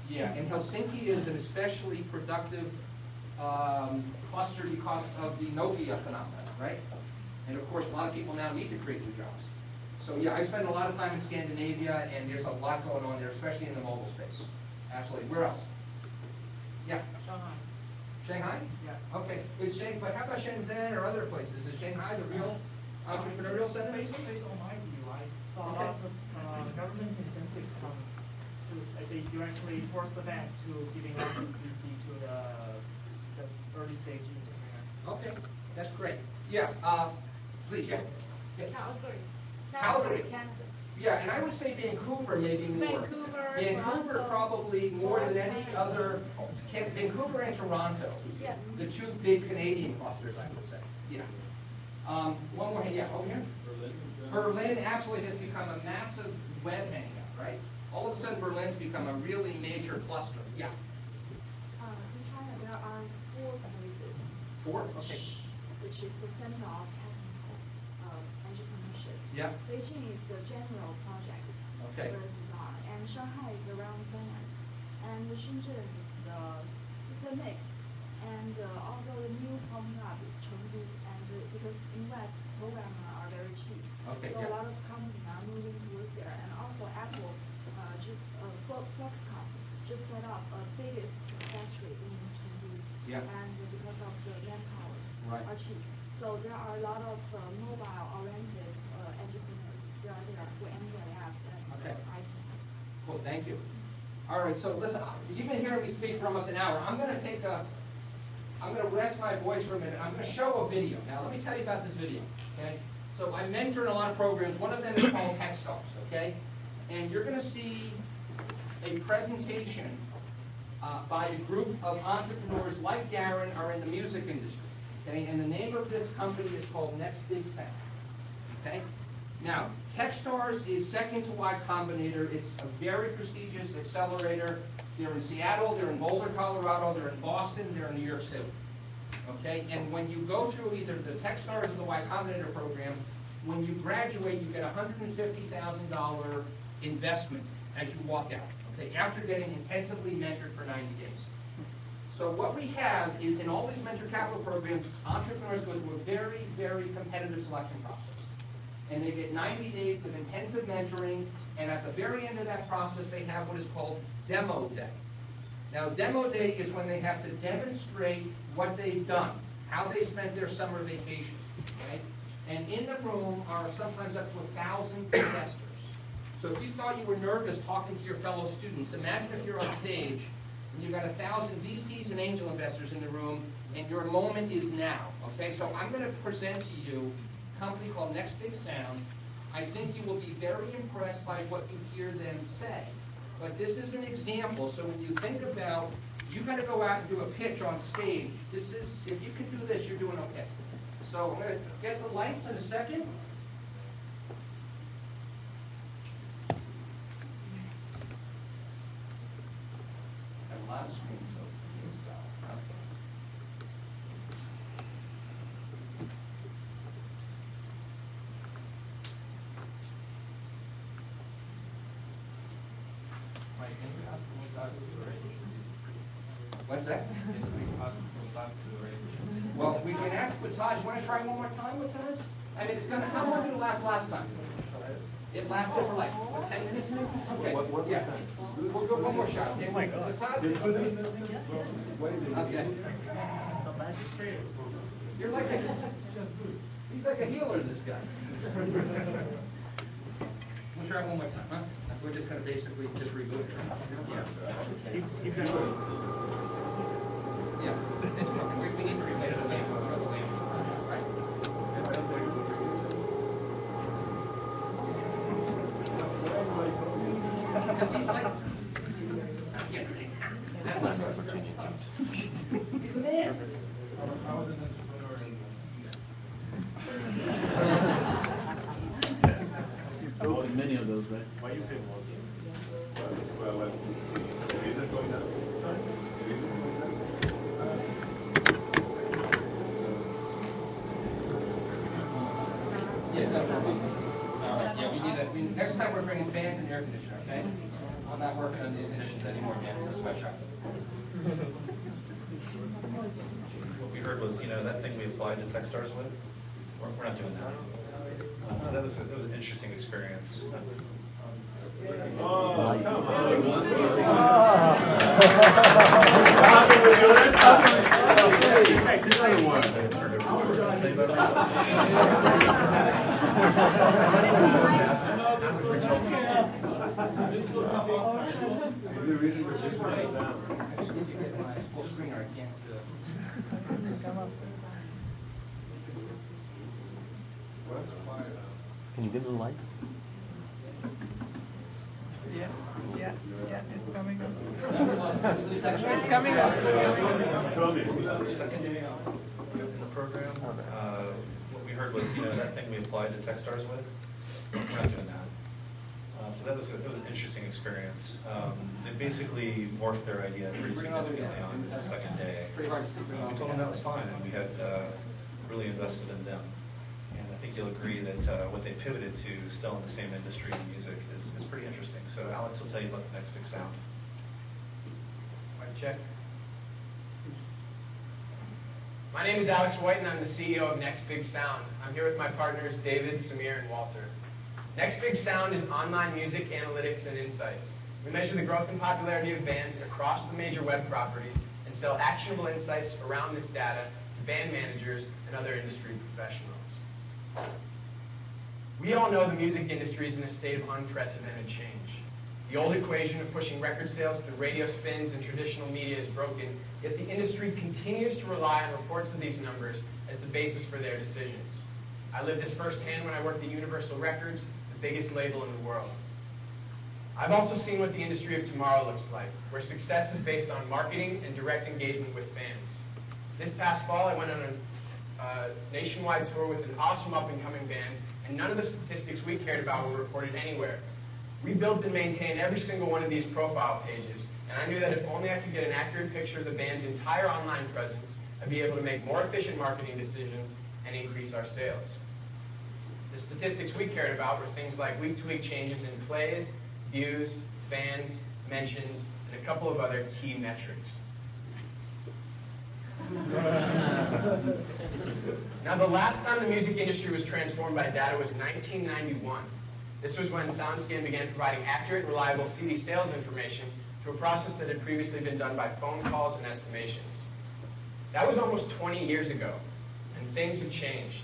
Yeah, and Helsinki is an especially productive cluster because of the Nokia phenomenon, right? And of course, a lot of people now need to create new jobs. So yeah, I spend a lot of time in Scandinavia, and there's a lot going on there, especially in the mobile space. Absolutely. Where else? Yeah. Shanghai. Shanghai? Yeah. Okay. But how about Shenzhen or other places? Is Shanghai the real entrepreneurial center? Based on my view, I thought Okay. a lot of government incentives come to, they directly force the bank to giving out VC to the early stage entrepreneur. Okay, that's great. Yeah, please, yeah. Yeah. Calgary, Canada. Yeah, and I would say Vancouver maybe more. Vancouver Toronto. probably more than any other. Vancouver and Toronto. Yes. The two big Canadian clusters, I would say. Yeah. One more, yeah, over here. Berlin absolutely has become a massive web hangout, right? All of a sudden, Berlin's become a really major cluster. Yeah. In China, there are 4 places. 4? Okay. Which is the center of technical entrepreneurship. Yeah. Beijing is the general projects. Okay. Where this are. And Shanghai is around finance. And Shenzhen is it's a mix. And also the new coming up is Chengdu. And because in West, programs are very cheap. Okay, So yeah. a lot of companies are moving towards there. And also Apple, Foxconn just set up a biggest factory in Chengdu. Yeah. And because of the manpower Right. are cheap. So there are a lot of mobile-oriented entrepreneurs. They are there for Android apps and Okay. iPhones. Cool, thank you. All right, so listen, you've been hearing me speak for almost an hour. I'm going to rest my voice for a minute. I'm going to show a video. Now, let me tell you about this video, okay? So I mentor in a lot of programs. One of them is called Techstars, okay? And you're going to see a presentation by a group of entrepreneurs like Darren are in the music industry, okay? And the name of this company is called Next Big Sound, okay? Now, Techstars is second to Y Combinator. It's a very prestigious accelerator. They're in Seattle, they're in Boulder, Colorado, they're in Boston, they're in New York City. Okay, and when you go through either the Techstars or the Y Combinator program, when you graduate, you get a $150,000 investment as you walk out. Okay, after getting intensively mentored for 90 days. So what we have is in all these mentor capital programs, entrepreneurs go through a very, very competitive selection process. And they get 90 days of intensive mentoring, and at the very end of that process, they have what is called Demo Day. Now, Demo Day is when they have to demonstrate what they've done, how they spent their summer vacation, okay? And in the room are sometimes up to 1,000 investors. So if you thought you were nervous talking to your fellow students, imagine if you're on stage and you've got 1,000 VCs and angel investors in the room, and your moment is now, okay? So I'm going to present to you a company called Next Big Sound. I think you will be very impressed by what you hear them say. But this is an example, so when you think about, you got to go out and do a pitch on stage. This is, if you can do this, you're doing okay. So I'm going to get the lights in a second. Got a lot of screens open. Okay. What's that? Well, we can ask Wataz. You want to try one more time, Wataz? I mean, it's gonna. How long did it last time? It lasted for like, what, 10 minutes maybe? Okay, yeah. We'll go one more shot. Okay? Oh my God. Okay. You're like a, he's like a healer, this guy. We'll try one more time, huh? We're just gonna basically just reboot it. Yeah. Yeah, it's working. We need to replace the name. We'll show the name. Right. Because he's like, I can't say. That's what he's the man. I was an entrepreneur in Broken many of those, right? Why you say was it? Well, the reason going down. Sorry? The reason going down? Yes, no problem. All right, yeah, we need that. Next time we're bringing fans and air conditioner, okay? I'm not working on these conditions anymore, man. It's a sweatshop. What we heard was, that thing we applied to Techstars with, we're not doing that. So that was an interesting experience. Can you dim the lights? Yeah, it's coming up. It's coming up. The second day in the program, what we heard was, that thing we applied to Techstars with, we're not doing that. So that was an interesting experience. They basically morphed their idea pretty significantly on the second day. We told them that was fine, and we had really invested in them. And I think you'll agree that what they pivoted to, still in the same industry in music, is pretty interesting. So Alex will tell you about the next big sound. Mic check. My name is Alex White, and I'm the CEO of Next Big Sound. I'm here with my partners David, Samir, and Walter. Next Big Sound is online music analytics and insights. We measure the growth and popularity of bands across the major web properties and sell actionable insights around this data to band managers and other industry professionals. We all know the music industry is in a state of unprecedented change. The old equation of pushing record sales through radio spins and traditional media is broken, yet the industry continues to rely on reports of these numbers as the basis for their decisions. I lived this firsthand when I worked at Universal Records, the biggest label in the world. I've also seen what the industry of tomorrow looks like, where success is based on marketing and direct engagement with fans. This past fall, I went on a nationwide tour with an awesome up-and-coming band, and none of the statistics we cared about were reported anywhere. We built and maintained every single one of these profile pages, and I knew that if only I could get an accurate picture of the band's entire online presence, I'd be able to make more efficient marketing decisions and increase our sales. The statistics we cared about were things like week-to-week changes in plays, views, fans, mentions, and a couple of other key metrics. Now, the last time the music industry was transformed by data was 1991. This was when SoundScan began providing accurate and reliable CD sales information to a process that had previously been done by phone calls and estimations. That was almost 20 years ago, and things have changed.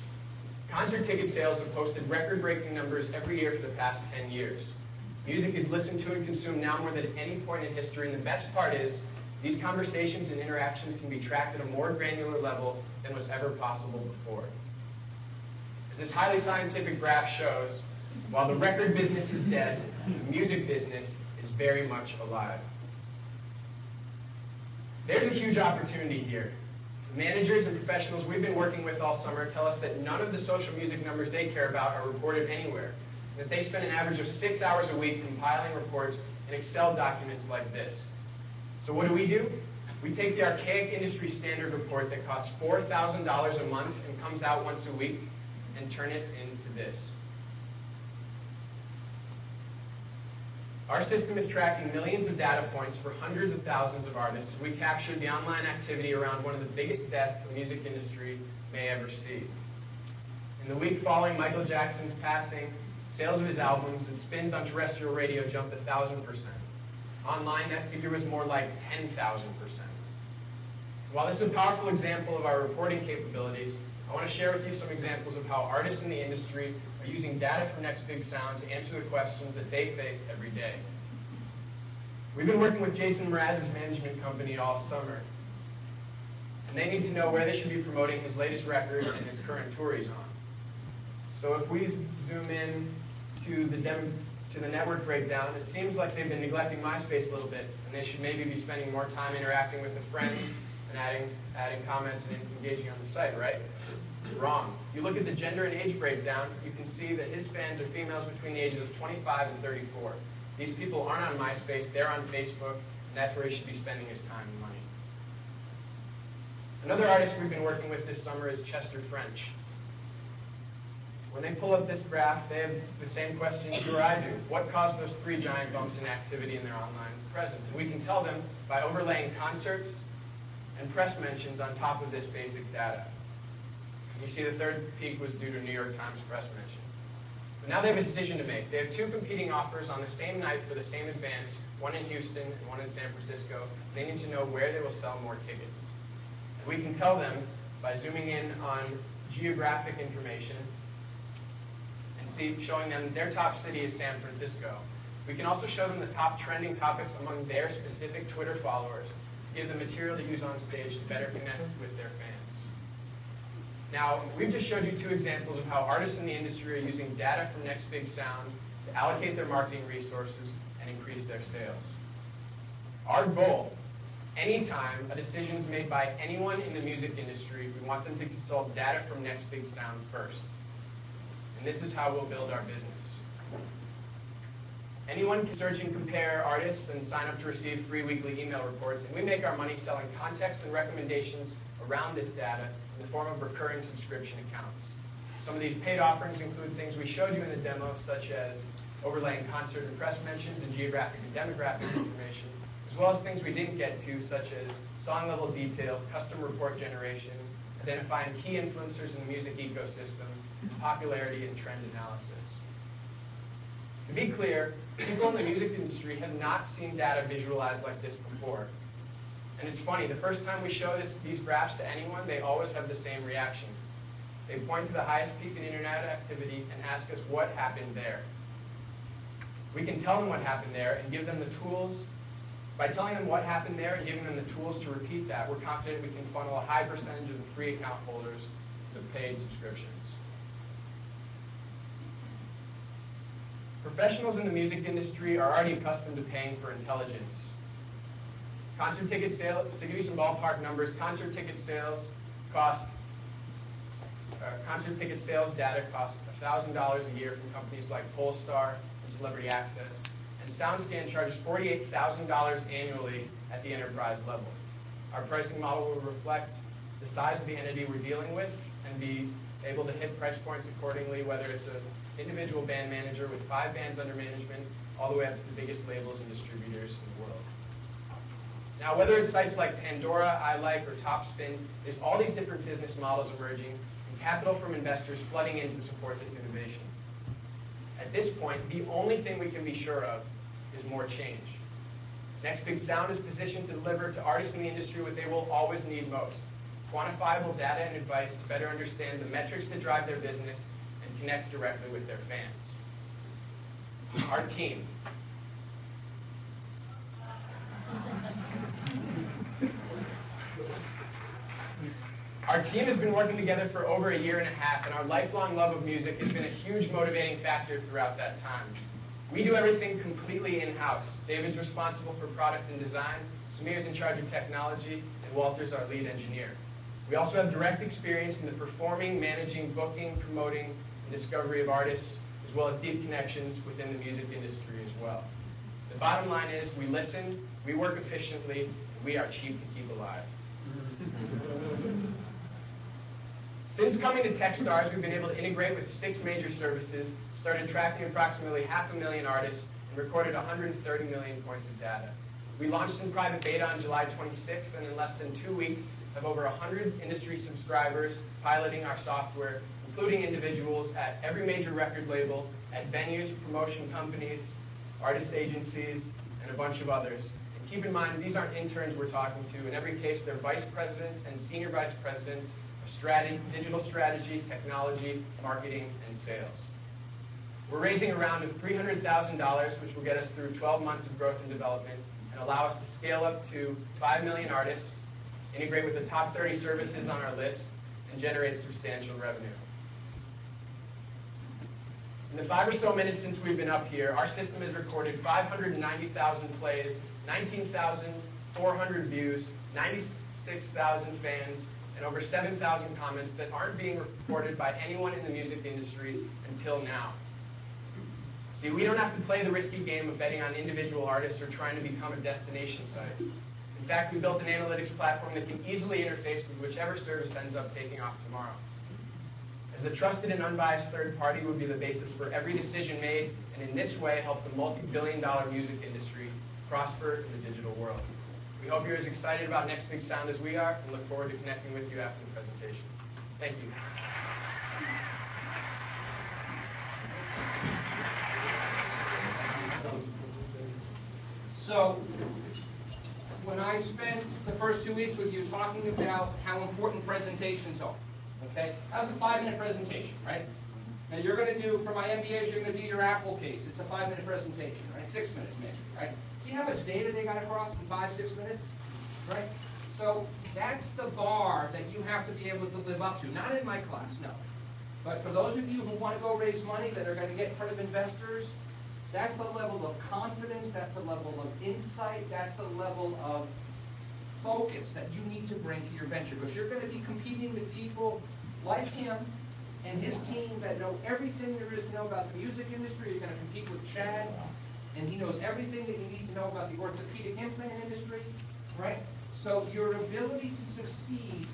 Concert ticket sales have posted record-breaking numbers every year for the past 10 years. Music is listened to and consumed now more than at any point in history, and the best part is, these conversations and interactions can be tracked at a more granular level than was ever possible before. As this highly scientific graph shows, while the record business is dead, the music business is very much alive. There's a huge opportunity here. The managers and professionals we've been working with all summer tell us that none of the social music numbers they care about are reported anywhere, and that they spend an average of 6 hours a week compiling reports in Excel documents like this. So what do? We take the archaic industry standard report that costs $4,000 a month and comes out once a week and turn it into this. Our system is tracking millions of data points for hundreds of thousands of artists. We captured the online activity around one of the biggest deaths the music industry may ever see. In the week following Michael Jackson's passing, Sales of his albums and spins on terrestrial radio jumped 1,000%. Online, that figure was more like 10,000%. While this is a powerful example of our reporting capabilities, I want to share with you some examples of how artists in the industry are using data from Next Big Sound to answer the questions that they face every day. We've been working with Jason Mraz's management company all summer, and they need to know where they should be promoting his latest record and his current tour he's on. So if we zoom in to the network breakdown, it seems like they've been neglecting MySpace a little bit, and they should maybe be spending more time interacting with the friends and adding comments and engaging on the site, right? Wrong. You look at the gender and age breakdown, you can see that his fans are females between the ages of 25 and 34. These people aren't on MySpace, they're on Facebook, and that's where he should be spending his time and money. Another artist we've been working with this summer is Chester French. When they pull up this graph, they have the same questions you or I do. What caused those 3 giant bumps in activity in their online presence? And we can tell them by overlaying concerts and press mentions on top of this basic data. You see the third peak was due to New York Times press mention. But now they have a decision to make. They have 2 competing offers on the same night for the same advance, one in Houston and one in San Francisco. They need to know where they will sell more tickets. And we can tell them by zooming in on geographic information and showing them their top city is San Francisco. We can also show them the top trending topics among their specific Twitter followers to give them material to use on stage to better connect with their fans. Now, we've just showed you 2 examples of how artists in the industry are using data from Next Big Sound to allocate their marketing resources and increase their sales. Our goal, anytime a decision is made by anyone in the music industry, we want them to consult data from Next Big Sound first. And this is how we'll build our business. Anyone can search and compare artists and sign up to receive free weekly email reports, and we make our money selling context and recommendations around this data in the form of recurring subscription accounts. Some of these paid offerings include things we showed you in the demo, such as overlaying concert and press mentions and geographic and demographic information, as well as things we didn't get to, such as song-level detail, custom report generation, identifying key influencers in the music ecosystem, popularity, and trend analysis. To be clear, people in the music industry have not seen data visualized like this before. And it's funny, the first time we show these graphs to anyone, they always have the same reaction. They point to the highest peak in internet activity and ask us what happened there. We can tell them what happened there and give them the tools. By telling them what happened there and giving them the tools to repeat that, we're confident we can funnel a high percentage of the free account holders to paid subscriptions. Professionals in the music industry are already accustomed to paying for intelligence. Concert ticket sales, to give you some ballpark numbers, concert ticket sales data cost $1,000 a year from companies like Polestar and Celebrity Access, and SoundScan charges $48,000 annually at the enterprise level. Our pricing model will reflect the size of the entity we're dealing with and be able to hit price points accordingly, whether it's an individual band manager with 5 bands under management, all the way up to the biggest labels and distributors in the world. Now, whether it's sites like Pandora, iLike, or Topspin, there's all these different business models emerging and capital from investors flooding in to support this innovation. At this point, the only thing we can be sure of is more change. Next Big Sound is positioned to deliver to artists in the industry what they will always need most: quantifiable data and advice to better understand the metrics that drive their business and connect directly with their fans. Our team. Our team has been working together for over 1.5 years, and our lifelong love of music has been a huge motivating factor throughout that time. We do everything completely in-house. David's responsible for product and design, Samir's in charge of technology, and Walter's our lead engineer. We also have direct experience in the performing, managing, booking, promoting, and discovery of artists, as well as deep connections within the music industry as well. The bottom line is we listen, we work efficiently, and we are cheap to keep alive. Since coming to Techstars, we've been able to integrate with 6 major services, started tracking approximately 500,000 artists, and recorded 130 million points of data. We launched in private beta on July 26th, and in less than 2 weeks have over 100 industry subscribers piloting our software, including individuals at every major record label, at venues, promotion companies, artist agencies, and a bunch of others. And keep in mind, these aren't interns we're talking to. In every case, they're vice presidents and senior vice presidents of strategy, digital strategy, technology, marketing, and sales. We're raising a round of $300,000, which will get us through 12 months of growth and development and allow us to scale up to 5 million artists, integrate with the top 30 services on our list, and generate substantial revenue. In the 5 or so minutes since we've been up here, our system has recorded 590,000 plays, 19,400 views, 96,000 fans, and over 7,000 comments that aren't being reported by anyone in the music industry until now. See, we don't have to play the risky game of betting on individual artists or trying to become a destination site. In fact, we built an analytics platform that can easily interface with whichever service ends up taking off tomorrow. As the trusted and unbiased third party will be the basis for every decision made, and in this way help the multi-billion-dollar music industry prosper in the digital world. We hope you're as excited about Next Big Sound as we are, and look forward to connecting with you after the presentation. Thank you. So, when I spent the first 2 weeks with you talking about how important presentations are, okay? That was a 5-minute presentation, right? Now you're going to do, for my MBAs, you're going to do your Apple case. It's a 5-minute presentation, right? 6 minutes maybe, right? See how much data they got across in 5-6 minutes, right? So that's the bar that you have to be able to live up to. Not in my class, no. But for those of you who want to go raise money that are going to get in front of investors, that's the level of confidence, that's the level of insight, that's the level of focus that you need to bring to your venture. Because you're going to be competing with people like him and his team that know everything there is to know about the music industry. You're going to compete with Chad, and he knows everything that you need to know about the orthopedic implant industry, right? So your ability to succeed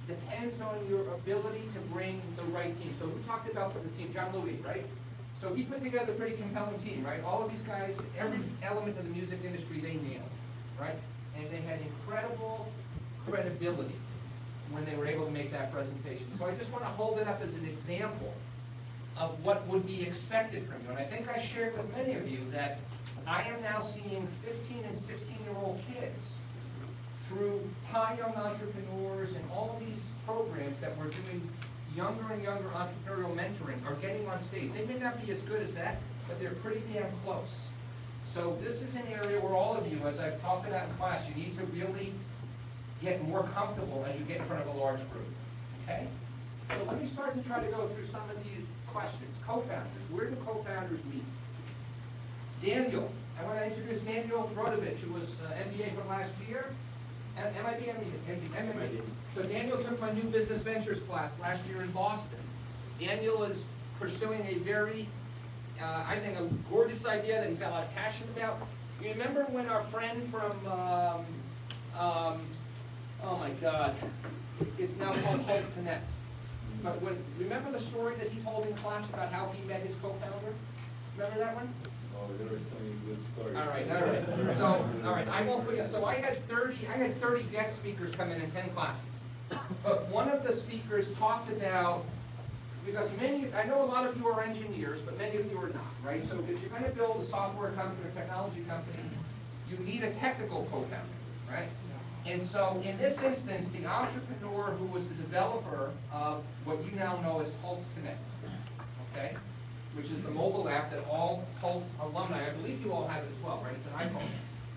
depends on your ability to bring the right team. So we talked about the team, John Louis, right? So he put together a pretty compelling team, right? All of these guys, every element of the music industry, they nailed, right? And they had incredible credibility when they were able to make that presentation. So I just want to hold it up as an example of what would be expected from you. And I think I shared with many of you that I am now seeing 15 and 16-year-old kids through high young entrepreneurs and all of these programs that we're doing younger and younger entrepreneurial mentoring are getting on stage. They may not be as good as that, but they're pretty damn close. So this is an area where all of you, as I've talked about in class, you need to really get more comfortable as you get in front of a large group. Okay? So let me start to try to go through some of these questions. Co-founders. Where do co-founders meet? Daniel. I want to introduce Daniel Brodovich, who was MBA from last year. MBA. So Daniel took my new business ventures class last year in Boston. Daniel is pursuing a very, I think, a gorgeous idea that he's got a lot of passion about. You remember when our friend from, oh my God, it's now called Hult Connect. But remember the story that he told in class about how he met his co-founder? Remember that one? Oh, there are so many good stories. All right. So, I won't put you. So I had 30 guest speakers come in 10 classes. But one of the speakers talked about, because I know a lot of you are engineers, but many of you are not, right? So if you're going to build a software company or technology company, you need a technical co-founder, right? And so in this instance, the entrepreneur who was the developer of what you now know as Hult Connect, okay, which is the mobile app that all Hult alumni, I believe you all have it as well, right? It's an iPhone.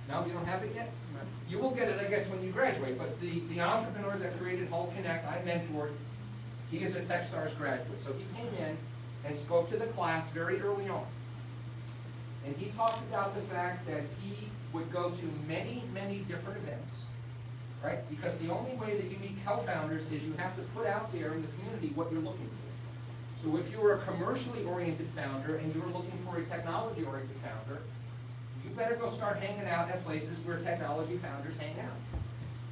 No, you don't have it yet? You will get it, I guess, when you graduate. But the entrepreneur that created Hult Connect, I mentored, he is a Techstars graduate. So he came in and spoke to the class very early on. And he talked about the fact that he would go to many, many different events, right? Because the only way that you meet co-founders is you have to put out there in the community what you're looking for. So if you're a commercially oriented founder and you're looking for a technology oriented founder, you better go start hanging out at places where technology founders hang out.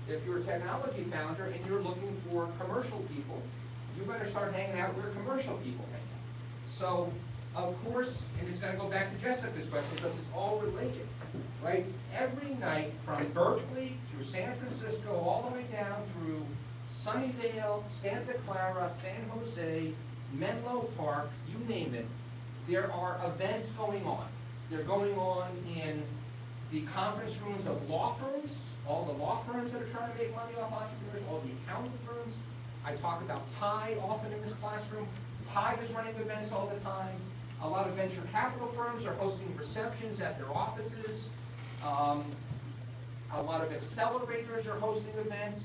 If you're a technology founder and you're looking for commercial people, you better start hanging out where commercial people hang out. So, of course, and it's going to go back to Jessica's question because it's all related, right? Every night from Berkeley through San Francisco all the way down through Sunnyvale, Santa Clara, San Jose, Menlo Park, you name it, there are events going on. They're going on in the conference rooms of law firms, all the law firms that are trying to make money off entrepreneurs, all the accounting firms. I talk about Tide often in this classroom. Tide is running events all the time. A lot of venture capital firms are hosting receptions at their offices. A lot of accelerators are hosting events.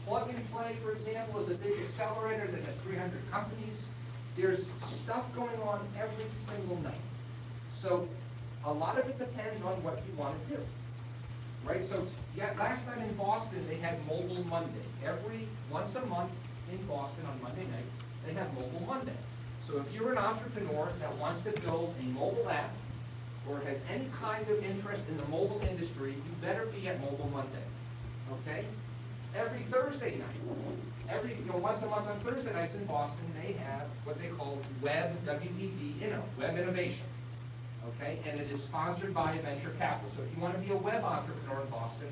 Plug and Play, for example, is a big accelerator that has 300 companies. There's stuff going on every single night. So a lot of it depends on what you want to do, right? So yeah, last night in Boston, they had Mobile Monday. Once a month in Boston on Monday night, they have Mobile Monday. So if you're an entrepreneur that wants to build a mobile app or has any kind of interest in the mobile industry, you better be at Mobile Monday, okay? Every Thursday night, once a month on Thursday nights in Boston, they have what they call Web, W-E-B, Web Innovation, okay? And it is sponsored by a venture capital. So if you want to be a web entrepreneur in Boston,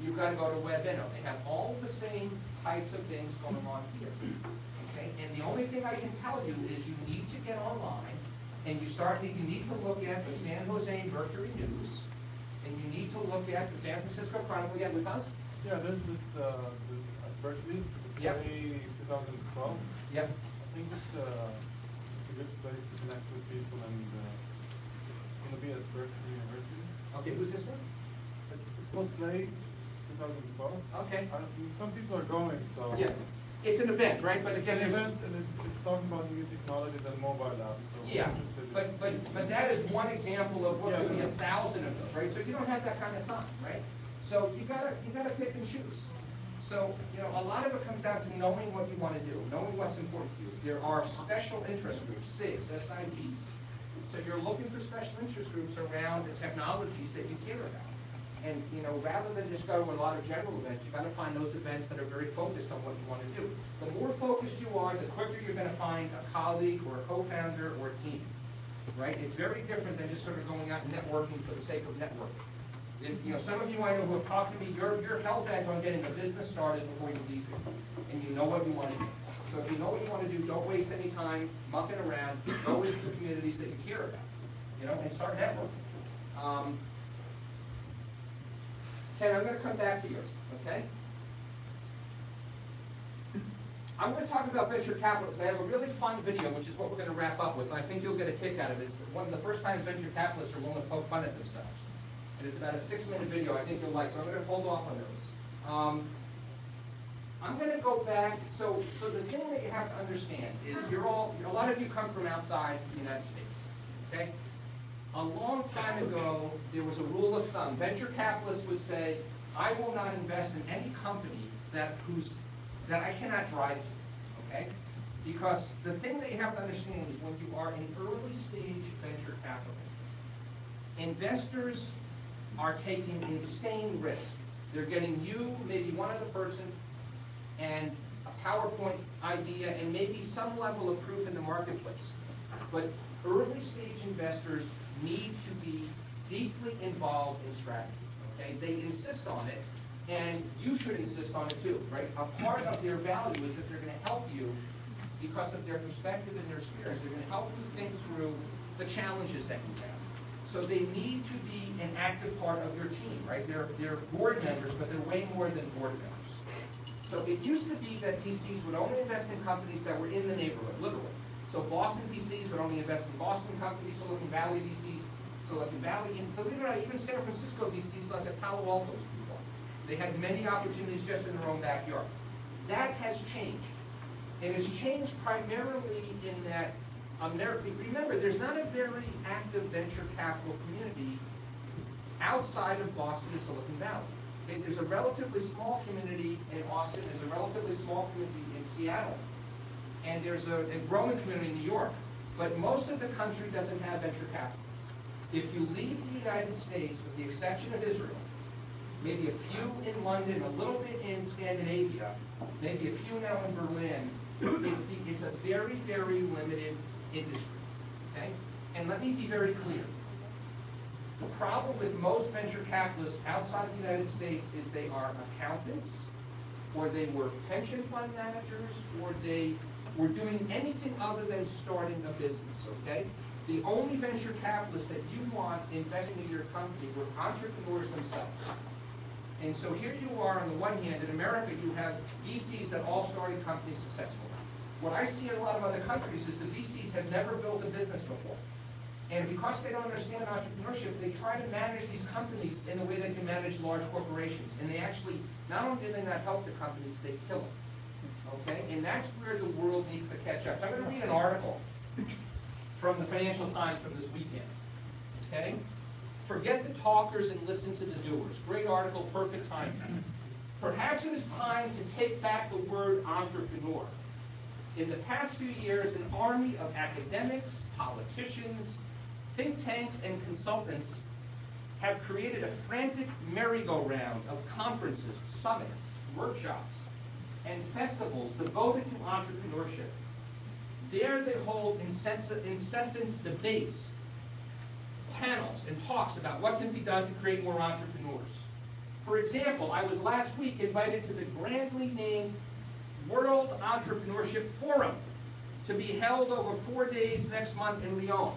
you've got to go to Web Inno. They have all the same types of things going on here, okay? And the only thing I can tell you is you need to get online, and you need to look at the San Jose Mercury News, and you need to look at the San Francisco Chronicle. Yeah, with us? Yeah, there's this Berkeley, Yep. 2012. Yep. I think it's a good place to connect with people, and it's going to be at Berkeley University. Okay, who's this one? It's called Play 2012. Okay. Some people are going, so. Yeah. It's an event, right? But it's again, an event, and it's talking about new technologies and mobile apps. So yeah, but that is one example of what could be 1,000 of those, right? So you don't have that kind of time, right? So you gotta pick and choose. So a lot of it comes down to knowing what you want to do, knowing what's important to you. There are special interest groups, SIGs, SIGs. So you're looking for special interest groups around the technologies that you care about. And rather than just go to a lot of general events, you've got to find those events that are very focused on what you want to do. The more focused you are, the quicker you're going to find a colleague or a co-founder or a team, right? It's very different than just sort of going out and networking for the sake of networking. Some of you I know who have talked to me, you're hell-bent on getting a business started before you leave here, and you know what you want to do. So if you know what you want to do, don't waste any time mucking around. Go into the communities that you care about, and start networking. Ken, I'm going to come back to yours, okay? I'm going to talk about venture capital because I have a really fun video, which is what we're going to wrap up with. And I think you'll get a kick out of it. It's one of the first times venture capitalists are willing to poke fun at themselves. And it's about a 6-minute video I think you'll like, so I'm going to hold off on those. I'm going to go back. So the thing that you have to understand is a lot of you come from outside the United States, okay? A long time ago, there was a rule of thumb. Venture capitalists would say, I will not invest in any company that I cannot drive to, okay? Because the thing that you have to understand is when you are in early stage venture capital, investors are taking insane risk. They're getting you, maybe one other person, and a PowerPoint idea, and maybe some level of proof in the marketplace. But early stage investors need to be deeply involved in strategy, okay? They insist on it, and you should insist on it too, right? A part of their value is that they're going to help you because of their perspective and their experience. They're going to help you think through the challenges that you have. So they need to be an active part of your team, right? They're board members, but they're way more than board members. So it used to be that VCs would only invest in companies that were in the neighborhood, literally. So Boston VCs would only invest in Boston companies, Silicon Valley VCs, Silicon Valley, and believe it or not, even San Francisco VCs like at Palo Alto's people. They had many opportunities just in their own backyard. That has changed. And it's changed primarily in that remember, there's not a very active venture capital community outside of Boston and Silicon Valley. Okay? There's a relatively small community in Austin, there's a relatively small community in Seattle, and there's a growing community in New York. But most of the country doesn't have venture capitalists. If you leave the United States, with the exception of Israel, maybe a few in London, a little bit in Scandinavia, maybe a few now in Berlin, it's a very, very limited industry, okay? And let me be very clear. The problem with most venture capitalists outside the United States is they are accountants, or they were pension fund managers, or they were doing anything other than starting a business, okay? The only venture capitalists that you want investing in your company were entrepreneurs themselves. And so here you are, on the one hand, in America, you have VCs that all started companies successfully. What I see in a lot of other countries is the VCs have never built a business before. And because they don't understand entrepreneurship, they try to manage these companies in the way they can manage large corporations. And they actually, not only do they not help the companies, they kill them. Okay? And that's where the world needs to catch up. So I'm going to read an article from the Financial Times from this weekend. Okay? Forget the talkers and listen to the doers. Great article, perfect timing. Perhaps it is time to take back the word entrepreneur. In the past few years, an army of academics, politicians, think tanks, and consultants have created a frantic merry-go-round of conferences, summits, workshops, and festivals devoted to entrepreneurship. There they hold incessant debates, panels, and talks about what can be done to create more entrepreneurs. For example, I was last week invited to the grandly named World Entrepreneurship Forum to be held over 4 days next month in Lyon.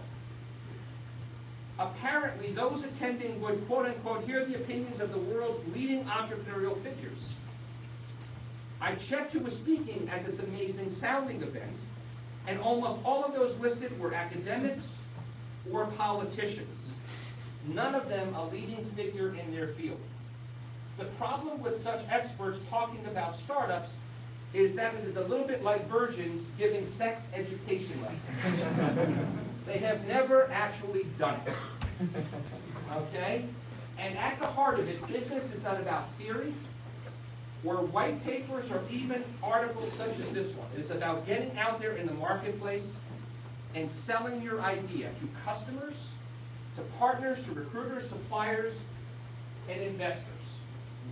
Apparently, those attending would, quote-unquote, hear the opinions of the world's leading entrepreneurial figures. I checked who was speaking at this amazing sounding event, and almost all of those listed were academics or politicians. None of them a leading figure in their field. The problem with such experts talking about startups is that it is a little bit like virgins giving sex education lessons. They have never actually done it. Okay? And at the heart of it, business is not about theory or white papers or even articles such as this one. It is about getting out there in the marketplace and selling your idea to customers, to partners, to recruiters, suppliers, and investors.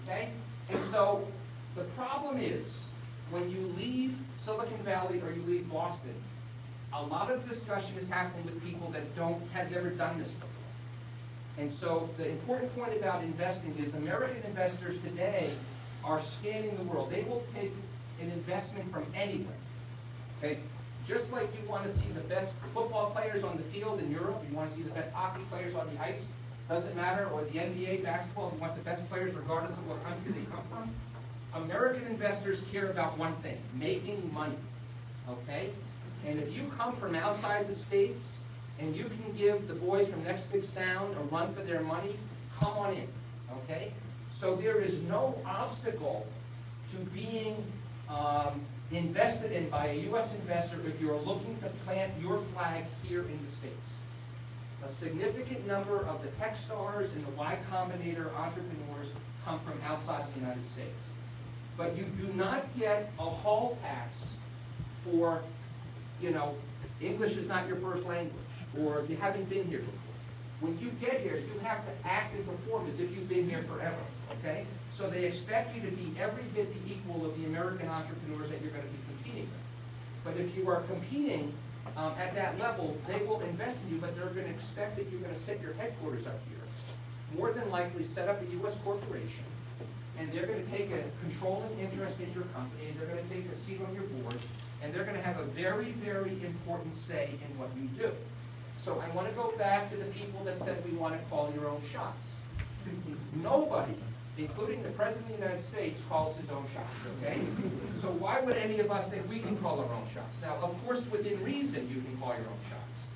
Okay? And so the problem is, when you leave Silicon Valley or you leave Boston, a lot of discussion is happening with people that have never done this before. And so the important point about investing is American investors today are scanning the world. They will take an investment from anywhere. Okay? Just like you want to see the best football players on the field in Europe, you want to see the best hockey players on the ice, doesn't matter, or the NBA basketball, you want the best players regardless of what country they come from. American investors care about one thing, making money, okay? And if you come from outside the States and you can give the boys from Next Big Sound a run for their money, come on in, okay? So there is no obstacle to being invested in by a U.S. investor if you're looking to plant your flag here in the States. A significant number of the tech stars and the Y Combinator entrepreneurs come from outside the United States. But you do not get a hall pass for, English is not your first language, or you haven't been here before. When you get here, you have to act and perform as if you've been here forever, okay? So they expect you to be every bit the equal of the American entrepreneurs that you're going to be competing with. But if you are competing at that level, they will invest in you, but they're going to expect that you're going to set your headquarters up here. More than likely set up a U.S. corporation, and they're going to take a controlling interest in your company, they're going to take a seat on your board, and they're going to have a very, very important say in what you do. So I want to go back to the people that said we want to call your own shots. Nobody, including the President of the United States, calls his own shots, okay? So why would any of us think we can call our own shots? Now, of course, within reason, you can call your own shots.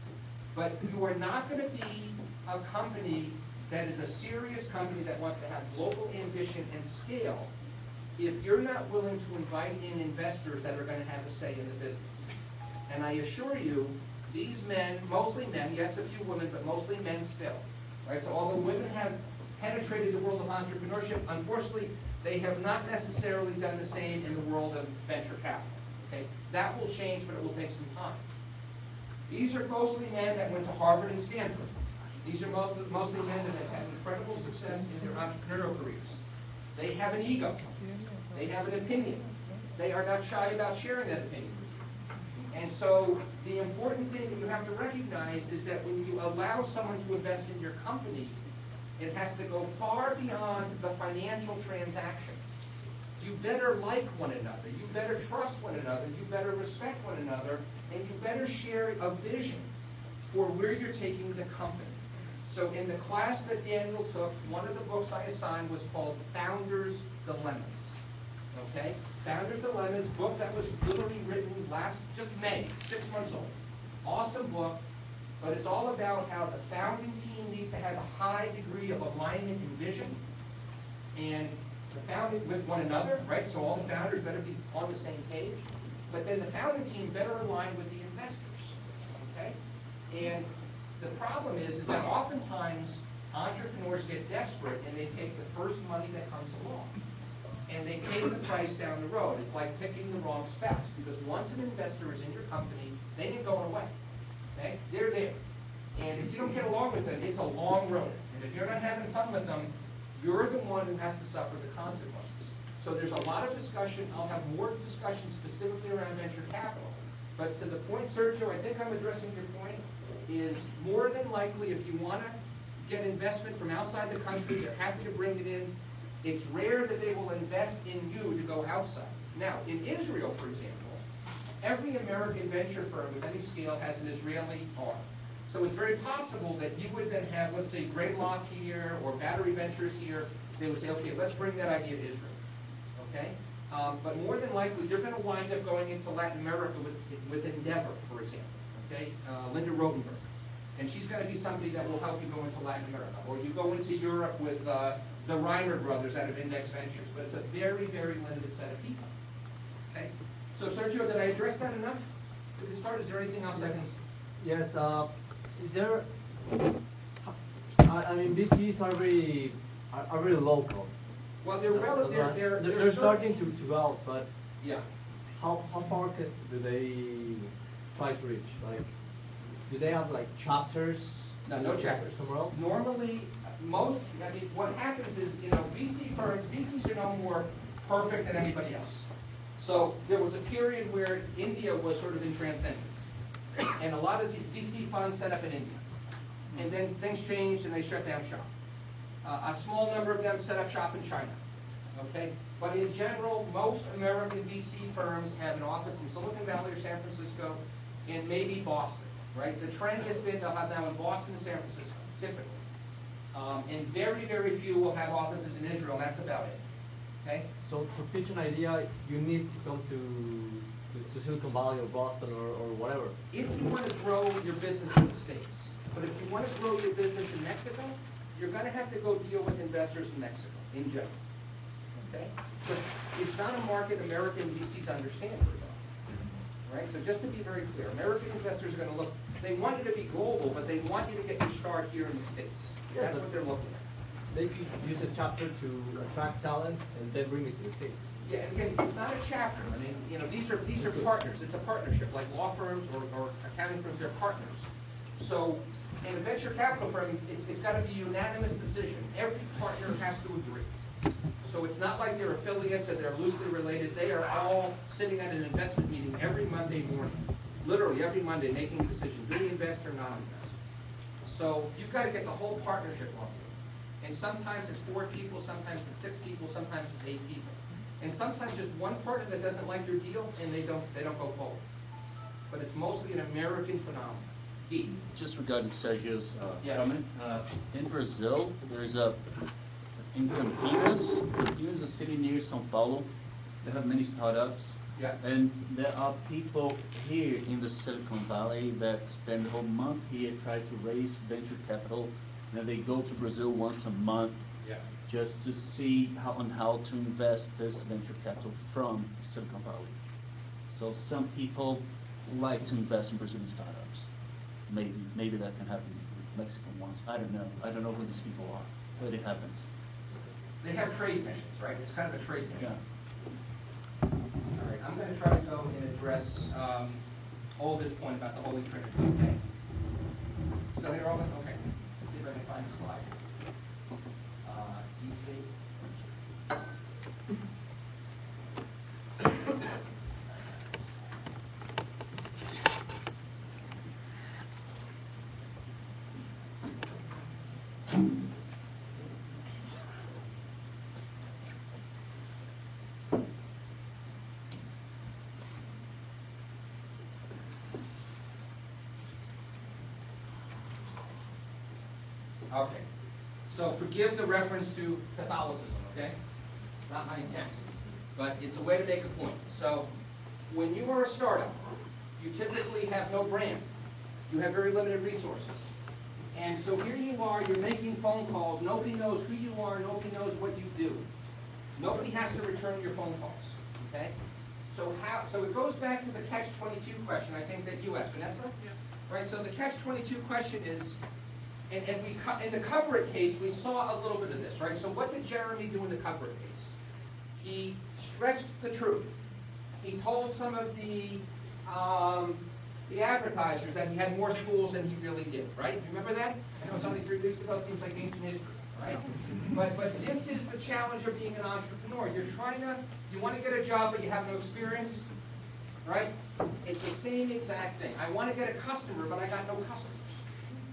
But you are not going to be a company that is a serious company that wants to have global ambition and scale if you're not willing to invite in investors that are going to have a say in the business. And I assure you, these men, mostly men, yes, a few women, but mostly men still, right? So although women have penetrated the world of entrepreneurship, unfortunately, they have not necessarily done the same in the world of venture capital, okay? That will change, but it will take some time. These are mostly men that went to Harvard and Stanford. These are mostly men that have had incredible success in their entrepreneurial careers. They have an ego. They have an opinion. They are not shy about sharing that opinion. And so the important thing that you have to recognize is that when you allow someone to invest in your company, it has to go far beyond the financial transaction. You better like one another. You better trust one another. You better respect one another. And you better share a vision for where you're taking the company. So in the class that Daniel took, one of the books I assigned was called Founders' Dilemmas. Okay? Founders' Dilemmas, book that was literally written just May, 6 months old. Awesome book, but it's all about how the founding team needs to have a high degree of alignment and vision, and the founding with one another, right? So all the founders better be on the same page, but then the founding team better align with the investors, okay? And the problem is that oftentimes entrepreneurs get desperate and they take the first money that comes along. And they take the price down the road. It's like picking the wrong spouse, because once an investor is in your company, they ain't going away. Okay? They're there. And if you don't get along with them, it's a long road. And if you're not having fun with them, you're the one who has to suffer the consequences. So there's a lot of discussion. I'll have more discussion specifically around venture capital. But to the point, Sergio, I think I'm addressing your point, is more than likely if you want to get investment from outside the country, they're happy to bring it in. It's rare that they will invest in you to go outside. Now, in Israel, for example, every American venture firm of any scale has an Israeli arm. So it's very possible that you would then have, let's say, Greylock here or Battery Ventures here. They would say, okay, let's bring that idea to Israel. Okay? But more than likely, you're going to wind up going into Latin America with Endeavor, for example. Okay? Linda Rotenberg. And she's going to be somebody that will help you go into Latin America. Or you go into Europe with the Reimer brothers out of Index Ventures. But it's a very, very limited set of people. Okay? So, Sergio, did I address that enough? To start, is there anything else I can... Yes, is there... I mean, VCs are very local. Well, they're starting to develop, but yeah. How far do they try to reach? Like, do they have like chapters? No chapters somewhere else. Normally, what happens is, VCs are no more perfect than anybody else. So there was a period where India was sort of in transcendence, and a lot of VC funds set up in India, and then things changed and they shut down shop. A small number of them set up shop in China. Okay, but in general, most American VC firms have an office in Silicon Valley or San Francisco, and maybe Boston. Right, the trend has been they'll have now in Boston and San Francisco, typically, and very, very few will have offices in Israel. And that's about it. Okay. So to pitch an idea, you need to come to Silicon Valley or Boston or whatever. If you want to grow your business in the States, but if you want to grow your business in Mexico, you're going to have to go deal with investors in Mexico in general. Okay? Because it's not a market American VCs understand very well. Right? So just to be very clear, American investors are going to look, they want you to be global, but they want you to get your start here in the States. That's what they're looking at. They could use a chapter to attract talent and then bring it to the States. Yeah, and again, it's not a chapter. I mean, these are partners. It's a partnership, like law firms or accounting firms, they're partners. So in a venture capital firm, it's got to be a unanimous decision. Every partner has to agree. So it's not like they're affiliates or they're loosely related. They are all sitting at an investment meeting every Monday morning, literally every Monday, making a decision, do we invest or not invest? So you've got to get the whole partnership on board. And sometimes it's 4 people, sometimes it's 6 people, sometimes it's 8 people. And sometimes just one partner that doesn't like your deal and they don't go forward. But it's mostly an American phenomenon. Just regarding Sergio's comment, in Brazil, there's in Campinas. Campinas is a city near São Paulo. They have many startups. Yeah. And there are people here in the Silicon Valley that spend the whole month here trying to raise venture capital. And they go to Brazil once a month just to see how to invest this venture capital from Silicon Valley. So some people like to invest in Brazilian startups. Maybe that can happen with Mexican ones. I don't know. I don't know who these people are, but it happens. They have trade missions, right? It's kind of a trade mission. Yeah. All right, I'm going to try to go and address all this point about the Holy Trinity. Okay. Still here, all this? Okay. Let's see if I can find the slide. DC. Okay. So forgive the reference to Catholicism, okay? Not my intent. But it's a way to make a point. So when you are a startup, you typically have no brand. You have very limited resources. And so here you are, you're making phone calls. Nobody knows who you are. Nobody knows what you do. Nobody has to return your phone calls, okay? So it goes back to the catch-22 question, I think, that you asked, Vanessa? Yeah. Right, so the catch-22 question is, and in the Cover It case, we saw a little bit of this, right? So what did Jeremy do in the Cover It case? He stretched the truth. He told some of the advertisers that he had more schools than he really did, right? You remember that? I know it's only 3 weeks ago, it seems like ancient history, right? But this is the challenge of being an entrepreneur. You want to get a job, but you have no experience, right? It's the same exact thing. I want to get a customer, but I got no customers.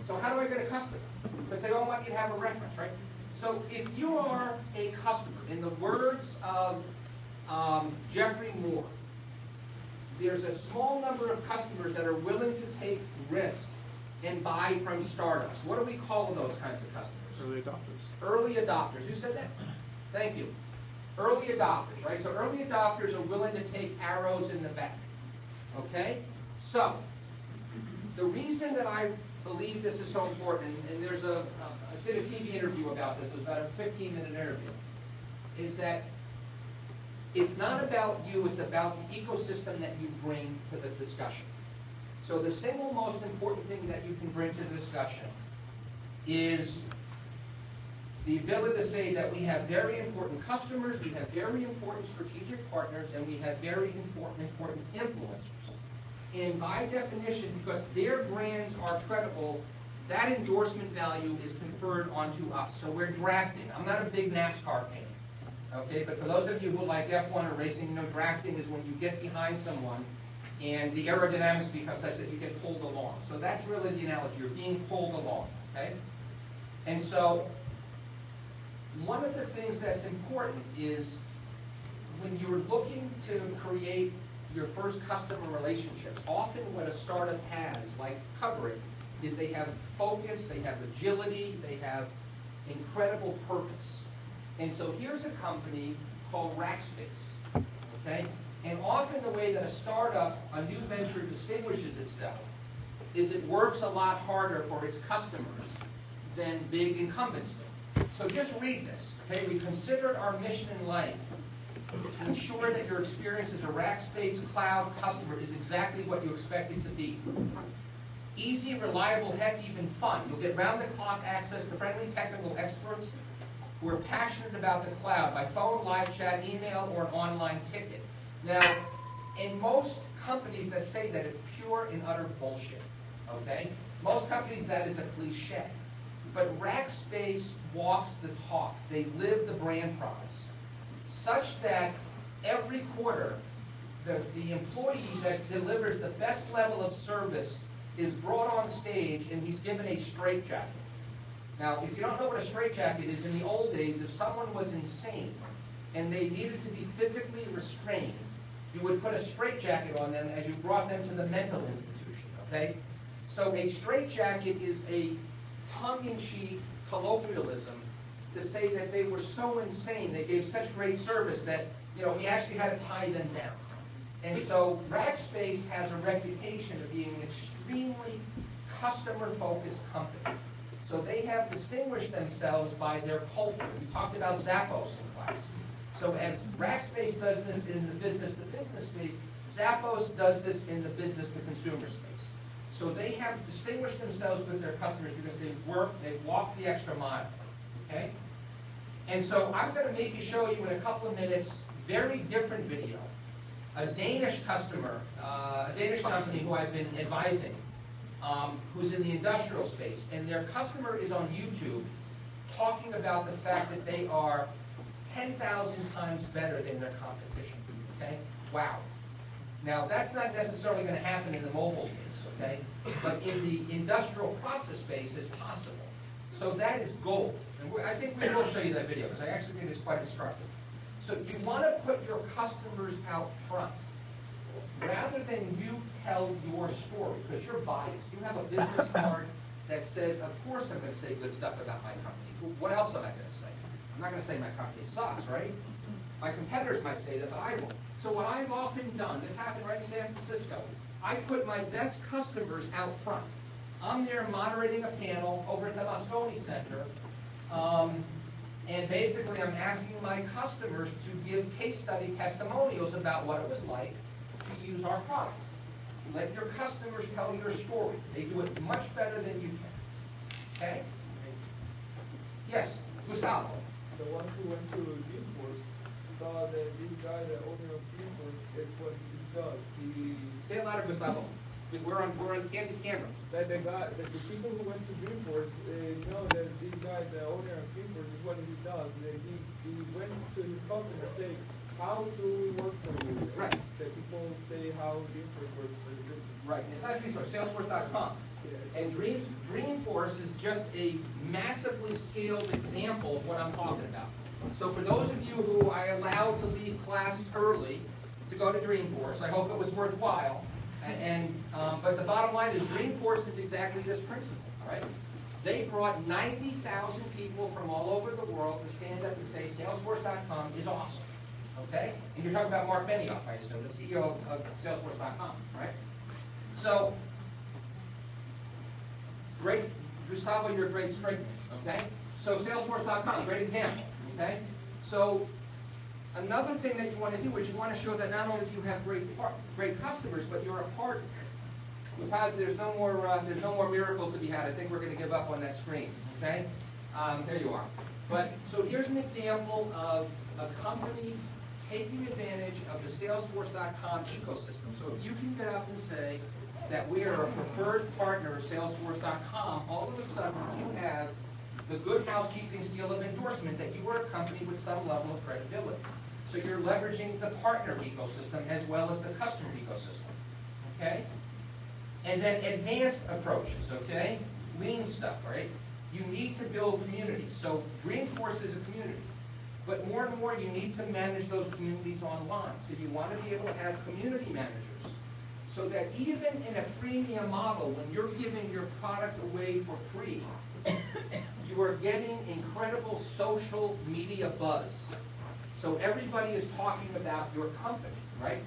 So how do I get a customer? Because they don't want you to have a reference, right? So if you are a customer, in the words of Jeffrey Moore, there's a small number of customers that are willing to take risk and buy from startups. What do we call those kinds of customers? Early adopters. Early adopters. Who said that? Thank you. Early adopters, right? So early adopters are willing to take arrows in the back. Okay? So, the reason that I believe this is so important, and I did a TV interview about this, it was about a 15-minute interview, is that it's not about you, it's about the ecosystem that you bring to the discussion. So the single most important thing that you can bring to the discussion is the ability to say that we have very important customers, we have very important strategic partners, and we have very important influencers. And by definition, because their brands are credible, that endorsement value is conferred onto us. So we're drafting. I'm not a big NASCAR fan. Okay, but for those of you who like F1 or racing, drafting is when you get behind someone and the aerodynamics become such that you get pulled along. So that's really the analogy. You're being pulled along, okay? And so one of the things that's important is when you're looking to create your first customer relationships, often what a startup has, like Cover It, is they have focus, they have agility, they have incredible purpose. And so here's a company called Rackspace, okay? And often the way that a startup, a new venture distinguishes itself is it works a lot harder for its customers than big incumbents do. So just read this, okay? We considered our mission in life to ensure that your experience as a Rackspace cloud customer is exactly what you expect it to be. Easy, reliable, heck, even fun. You'll get round-the-clock access to friendly technical experts who are passionate about the cloud by phone, live chat, email, or an online ticket. Now, in most companies that say that, it's pure and utter bullshit, okay? Most companies, that is a cliche. But Rackspace walks the talk. They live the brand promise, such that every quarter, the employee that delivers the best level of service is brought on stage and he's given a straitjacket. Now, if you don't know what a straitjacket is, in the old days, if someone was insane and they needed to be physically restrained, you would put a straitjacket on them as you brought them to the mental institution, okay? So a straitjacket is a tongue-in-cheek colloquialism to say that they were so insane, they gave such great service that, we actually had to tie them down. And so Rackspace has a reputation of being an extremely customer-focused company. So they have distinguished themselves by their culture. We talked about Zappos in class. So as Rackspace does this in the business-to-business space, Zappos does this in the business-to-consumer space. So they have distinguished themselves with their customers because they've walked the extra mile, okay? And so I'm going to maybe show you in a couple of minutes very different video. A Danish customer, a Danish company who I've been advising, who's in the industrial space, and their customer is on YouTube talking about the fact that they are 10,000 times better than their competition, okay? Wow. Now, that's not necessarily going to happen in the mobile space, okay? But in the industrial process space, it's possible. So that is gold. And I think we will show you that video, because I actually think it's quite instructive. So you want to put your customers out front. Rather than you tell your story, because you're biased. You have a business card, that says, of course I'm going to say good stuff about my company. What else am I going to say? I'm not going to say my company sucks, right? My competitors might say that, but I won't. So what I've often done, this happened right in San Francisco, I put my best customers out front. I'm there moderating a panel over at the Moscone Center, and basically I'm asking my customers to give case study testimonials about what it was like to use our product. Let your customers tell your story. They do it much better than you can. Okay? Yes, Gustavo. The ones who went to Dreamforce saw that this guy, the owner of Dreamforce, is what he does. Say it louder, Gustavo. We're on camera. The people who went to Dreamforce know that this guy, the owner of Dreamforce, is what he does. He went to his customer and said, how do we work for you? Right. That people say how Dreamforce works for the business. Right. It's not Dreamforce, Salesforce.com. And Dreamforce is just a massively scaled example of what I'm talking about. So for those of you who I allowed to leave class early to go to Dreamforce, I hope it was worthwhile. But the bottom line is Dreamforce is exactly this principle. All right? They brought 90,000 people from all over the world to stand up and say Salesforce.com is awesome. Okay? And you're talking about Mark Benioff, I assume, the CEO of Salesforce.com, right? So, great, Gustavo, you're a great strength, okay? So Salesforce.com, great example, okay? So, another thing that you want to do is you want to show that not only do you have great customers, but you're a partner. Because there's no more miracles to be had. I think we're going to give up on that screen, okay? There you are. But, so here's an example of a company taking advantage of the Salesforce.com ecosystem. So if you can get up and say that we are a preferred partner of Salesforce.com, all of a sudden you have the good housekeeping seal of endorsement that you are a company with some level of credibility. So you're leveraging the partner ecosystem as well as the customer ecosystem, okay? And then advanced approaches, okay? Lean stuff, right? You need to build communities. So Dreamforce is a community. But more and more, you need to manage those communities online. So you want to be able to have community managers so that even in a freemium model, when you're giving your product away for free, you are getting incredible social media buzz. So everybody is talking about your company, right?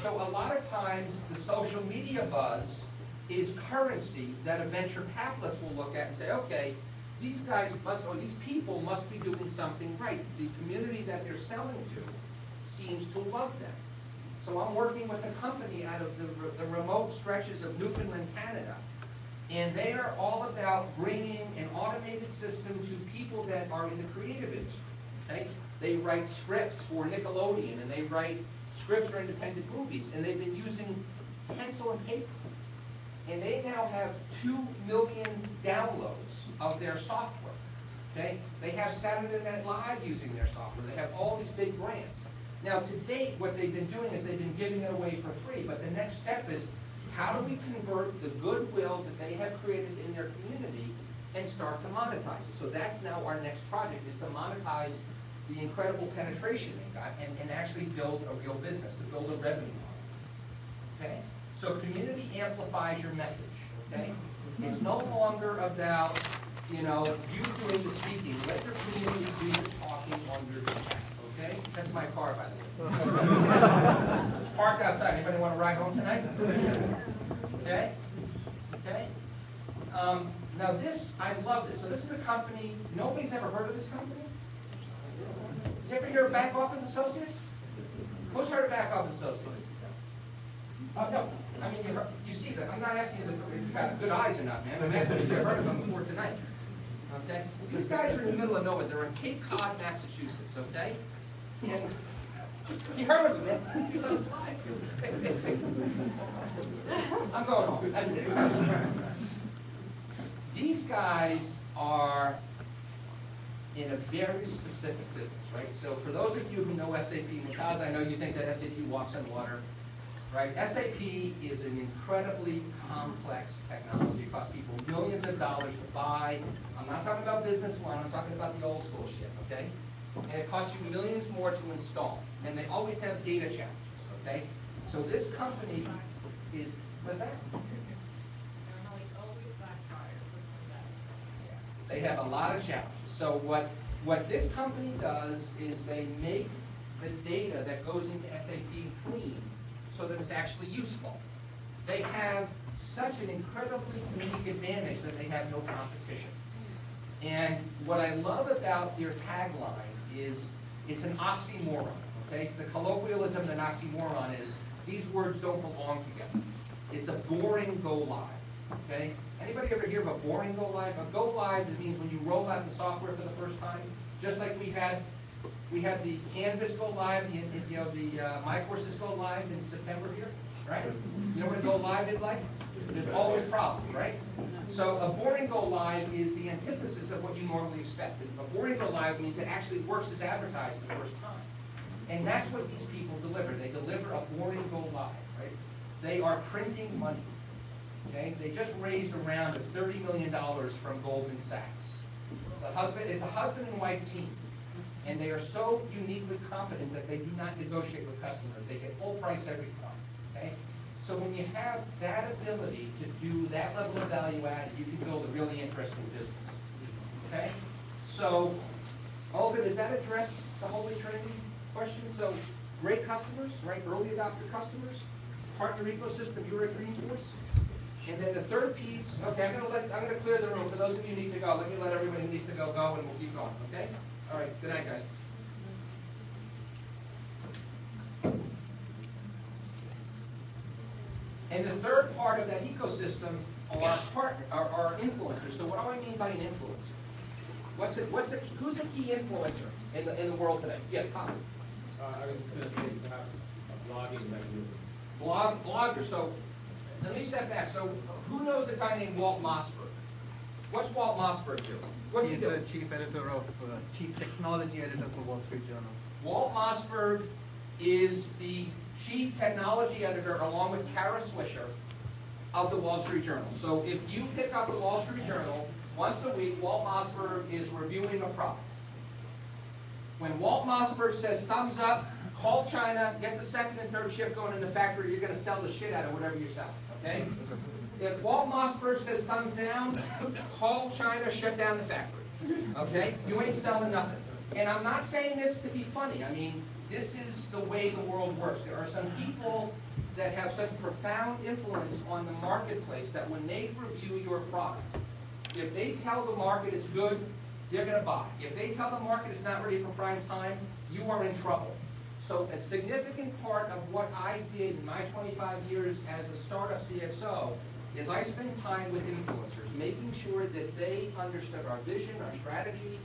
So a lot of times, the social media buzz is currency that a venture capitalist will look at and say, okay, these guys must, or these people must be doing something right. The community that they're selling to seems to love them. So I'm working with a company out of the remote stretches of Newfoundland, Canada, and they are all about bringing an automated system to people that are in the creative industry. Okay? They write scripts for Nickelodeon, and they write scripts for independent movies, and they've been using pencil and paper. And they now have 2 million downloads of their software. Okay? They have Saturday Night Live using their software. They have all these big brands. Now, to date, what they've been doing is they've been giving it away for free. But the next step is, how do we convert the goodwill that they have created in their community and start to monetize it? So that's now our next project, is to monetize the incredible penetration they got and actually build a real business, to build a revenue model. Okay? So community amplifies your message. Okay? It's no longer about, you doing the speaking. Let your community do the talking on your behalf. Okay? That's my car, by the way. Parked outside. Anybody want to ride home tonight? Okay? Okay? Now this, I love this. So this is a company, nobody's ever heard of this company? You ever hear of Back Office Associates? Who's heard of Back Office Associates? Oh, no. I mean, you see that. I'm not asking you if you got good eyes or not, man. I'm asking if you've heard of them before tonight. Okay? These guys are in the middle of nowhere. They're in Cape Cod, Massachusetts, okay? And you heard of them, man. So slides. I'm going home. That's it. These guys are in a very specific business, right? So for those of you who know SAP, because I know you think that SAP walks on water, right? SAP is an incredibly complex technology. It costs people millions of dollars to buy. I'm not talking about business one, I'm talking about the old school shit, okay? And it costs you millions more to install. And they always have data challenges, okay? So this company is, what's that? They have a lot of challenges. So what this company does is they make the data that goes into SAP clean so that it's actually useful. They have such an incredibly unique advantage that they have no competition. And what I love about their tagline is it's an oxymoron, okay? The colloquialism of an oxymoron is these words don't belong together. It's a boring go live, okay? Anybody ever hear of a boring go live? A go live means when you roll out the software for the first time, just like we had the Canvas go live, the My Courses go live in September here, right? You know what a go live is like? There's always problems, right? So a boring go live is the antithesis of what you normally expect. A boring go live means it actually works as advertised the first time. And that's what these people deliver. They deliver a boring go live, right? They are printing money. Okay? They just raised a round of $30 million from Goldman Sachs. It's a husband and wife team. And they are so uniquely competent that they do not negotiate with customers. They get full price every time. Okay? So when you have that ability to do that level of value added, you can build a really interesting business. Okay? So, Olga, does that address the Holy Trinity question? So, great customers, right? Early adopter customers, partner ecosystem, you're a Dreamforce. And then the third piece, okay, I'm gonna clear the room. For those of you who need to go, let me let everybody who needs to go, and we'll keep going, okay? All right, good night, guys. And the third part of that ecosystem are influencers. So what do I mean by an influencer? Who's a key influencer in the world today? Yes, Tom. I was just going to say perhaps a blogging mechanism. Blogger. So let me step back. So who knows a guy named Walt Mossberg? What's Walt Mossberg do? What's he do? He's the chief editor of chief technology editor for Wall Street Journal. Walt Mossberg is the chief technology editor, along with Kara Swisher, of the Wall Street Journal. So if you pick up the Wall Street Journal, once a week, Walt Mossberg is reviewing a product. When Walt Mossberg says thumbs up, call China, get the second and third shift going in the factory, you're going to sell the shit out of whatever you sell, okay? If Walt Mossberg says thumbs down, call China, shut down the factory, okay? You ain't selling nothing. And I'm not saying this to be funny. I mean, this is the way the world works. There are some people that have such profound influence on the marketplace that when they review your product, if they tell the market it's good, they're going to buy. If they tell the market it's not ready for prime time, you are in trouble. So a significant part of what I did in my 25 years as a startup CXO is I spend time with influencers, making sure that they understood our vision, our strategy.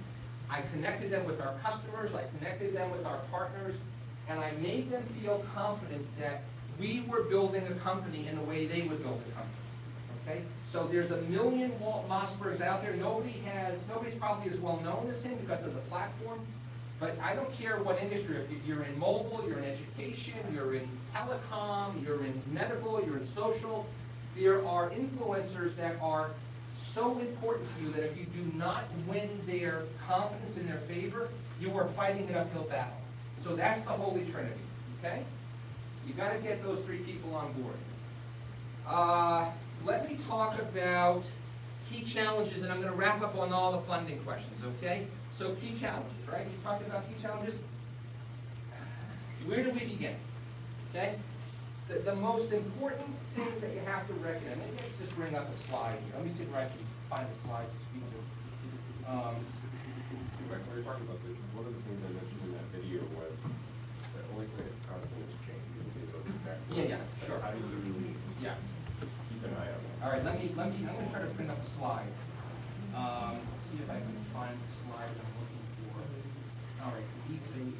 I connected them with our customers, I connected them with our partners, and I made them feel confident that we were building a company in the way they would build a company. Okay? So there's a million Walt Mossbergs out there. Nobody's probably as well known as him because of the platform. But I don't care what industry. If you're in mobile, you're in education, you're in telecom, you're in medical, you're in social, there are influencers that are so important to you that if you do not win their confidence in their favor, you are fighting an uphill battle. So that's the Holy Trinity, okay? You got to get those three people on board. Let me talk about key challenges, and I'm going to wrap up on all the funding questions, okay? So key challenges, right? He's talking about key challenges. Where do we begin? Okay? The most important thing that you have to recognize, maybe I should just bring up a slide here. Let me see if I can find a slide to speak to. When you're talking about this, one of the things I mentioned in that video was the only thing that's constant is change. Yeah, sure. How do you keep an eye on that? All right, I'm going to try to bring up a slide. See if I can find the slide I'm looking for. All right, deeply.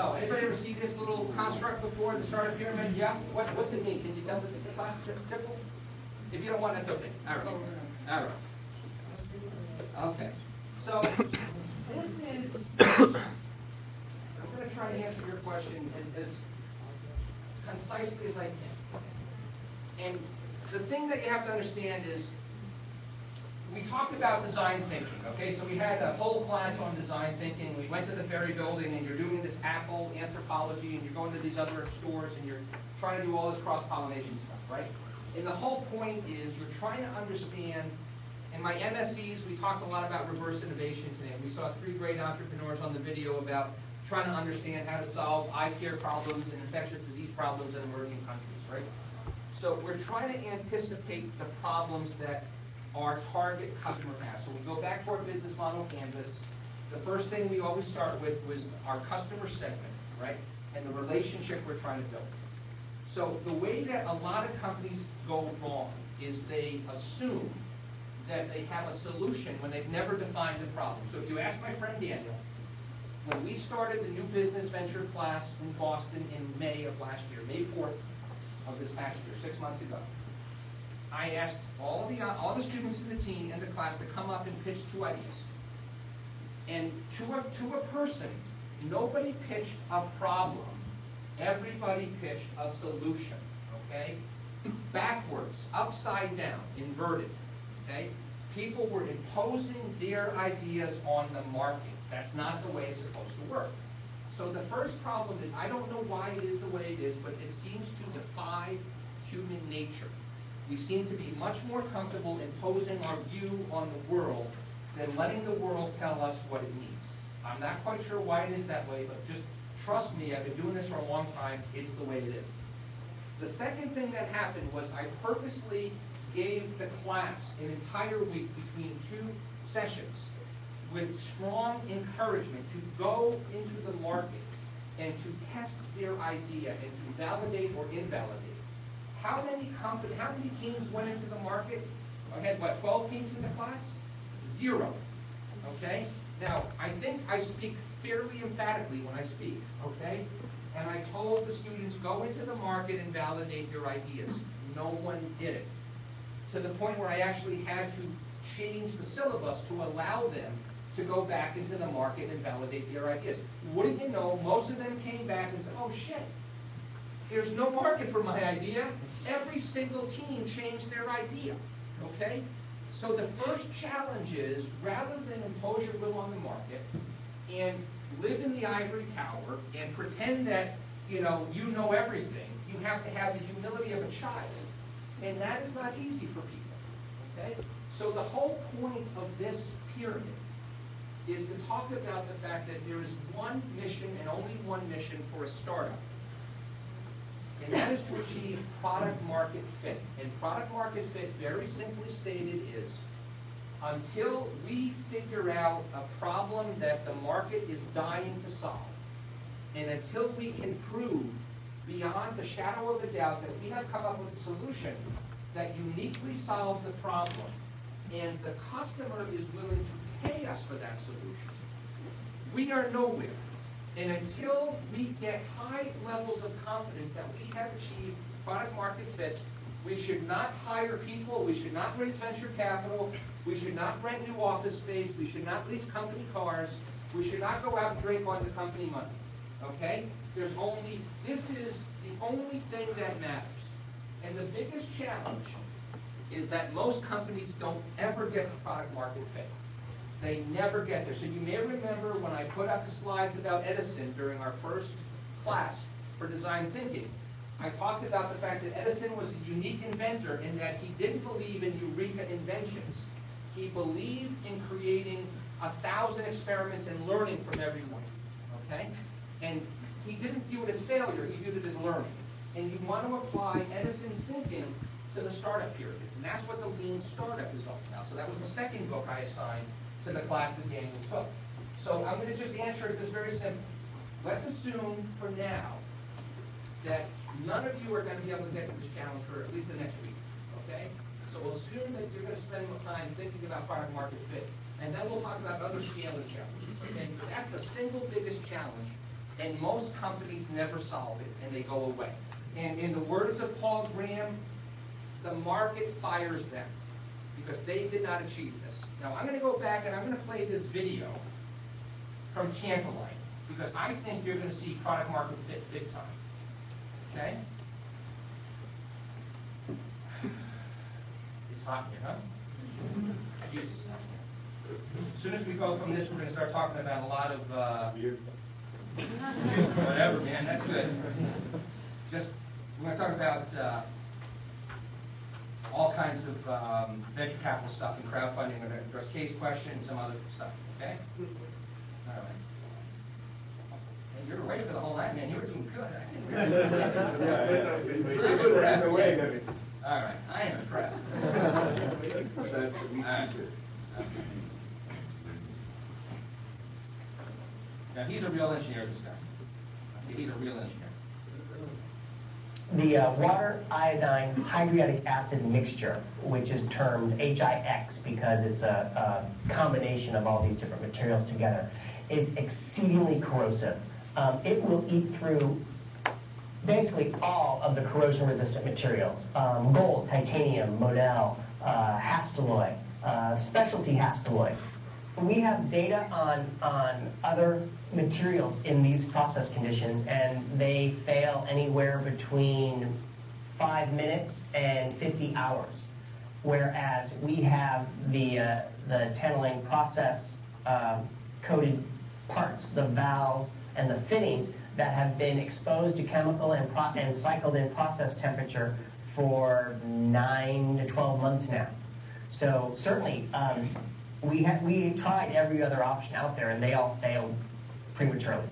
So, anybody ever see this little construct before, the startup pyramid? Yeah? What's it mean? Can you tell the class triple? If you don't want, that's okay. All right. All right. Okay. So, this is, I'm going to try to answer your question as concisely as I can. And the thing that you have to understand is, we talked about design thinking, okay? So we had a whole class on design thinking. We went to the Ferry Building, and you're doing this Apple anthropology, and you're going to these other stores, and you're trying to do all this cross-pollination stuff, right? And the whole point is you're trying to understand. In my MSCs, we talked a lot about reverse innovation today. We saw 3 great entrepreneurs on the video about trying to understand how to solve eye care problems and infectious disease problems in emerging countries, right? So we're trying to anticipate the problems that our target customer has. So we go back to our business model canvas. The first thing we always start with was our customer segment, right? And the relationship we're trying to build. So the way that a lot of companies go wrong is they assume that they have a solution when they've never defined the problem. So if you ask my friend Daniel, when we started the new business venture class in Boston in May of last year, May 4th of this past year, 6 months ago, I asked all the students in the team and the class to come up and pitch 2 ideas. And to a person, nobody pitched a problem. Everybody pitched a solution, okay? Backwards, upside down, inverted, okay? People were imposing their ideas on the market. That's not the way it's supposed to work. So the first problem is, I don't know why it is the way it is, but it seems to defy human nature. We seem to be much more comfortable imposing our view on the world than letting the world tell us what it needs. I'm not quite sure why it is that way, but just trust me, I've been doing this for a long time, it's the way it is. The second thing that happened was I purposely gave the class an entire week between 2 sessions with strong encouragement to go into the market and to test their idea and to validate or invalidate. How many teams went into the market? I had, 12 teams in the class? 0. Okay? Now, I think I speak fairly emphatically when I speak, okay? And I told the students, go into the market and validate your ideas. No one did it. To the point where I actually had to change the syllabus to allow them to go back into the market and validate their ideas. Wouldn't you know, most of them came back and said, oh shit, there's no market for my idea. Every single team changed their idea, okay? So the first challenge is, rather than impose your will on the market and live in the ivory tower and pretend that, you know everything, you have to have the humility of a child. And that is not easy for people, okay? So the whole point of this pyramid is to talk about the fact that there is one mission and only one mission for a startup. And that is to achieve product market fit. And product market fit, very simply stated, is until we figure out a problem that the market is dying to solve, and until we can prove beyond the shadow of a doubt that we have come up with a solution that uniquely solves the problem, and the customer is willing to pay us for that solution, we are nowhere. And until we get high levels of confidence that we have achieved product market fit, we should not hire people, we should not raise venture capital, we should not rent new office space, we should not lease company cars, we should not go out and drink on the company money. Okay? This is the only thing that matters. And the biggest challenge is that most companies don't ever get to product market fit. They never get there. So you may remember when I put up the slides about Edison during our first class for design thinking, I talked about the fact that Edison was a unique inventor in that he didn't believe in eureka inventions. He believed in creating 1,000 experiments and learning from every one. Okay? And he didn't view it as failure, he viewed it as learning. And you want to apply Edison's thinking to the startup period. And that's what the lean startup is all about. So that was the second book I assigned to the class that Daniel took. So I'm going to just answer it this very simple. Let's assume for now that none of you are going to be able to get to this challenge for at least the next week. Okay? So we'll assume that you're going to spend more time thinking about product market fit. And then we'll talk about other scaling challenges. Okay? That's the single biggest challenge And most companies never solve it, and they go away. And in the words of Paul Graham, the market fires them because they did not achieve this. Now, I'm going to go back and I'm going to play this video from Tantalite because I think you're going to see product market fit big time. Okay? It's hot here, huh? Jesus, it's hot here. As soon as we go from this, we're going to start talking about a lot of whatever, man. That's good. Just we're going to talk about all kinds of venture capital stuff and crowdfunding, and address case questions and some other stuff. Okay? All right. And you're ready for the whole night, man. You were doing good. I didn't really. All right. I am impressed. All right. Now he's a real engineer, this guy. He's a real engineer. The water iodine hydriodic acid mixture, which is termed HIX because it's a combination of all these different materials together, is exceedingly corrosive. It will eat through basically all of the corrosion-resistant materials. Gold, titanium, modal, hastelloy, specialty hastelloys. We have data on other materials in these process conditions, and they fail anywhere between 5 minutes and 50 hours. Whereas we have the tantalum process coated parts, the valves and the fittings that have been exposed to chemical and cycled in process temperature for 9 to 12 months now. So certainly, we tried every other option out there, and they all failed prematurely.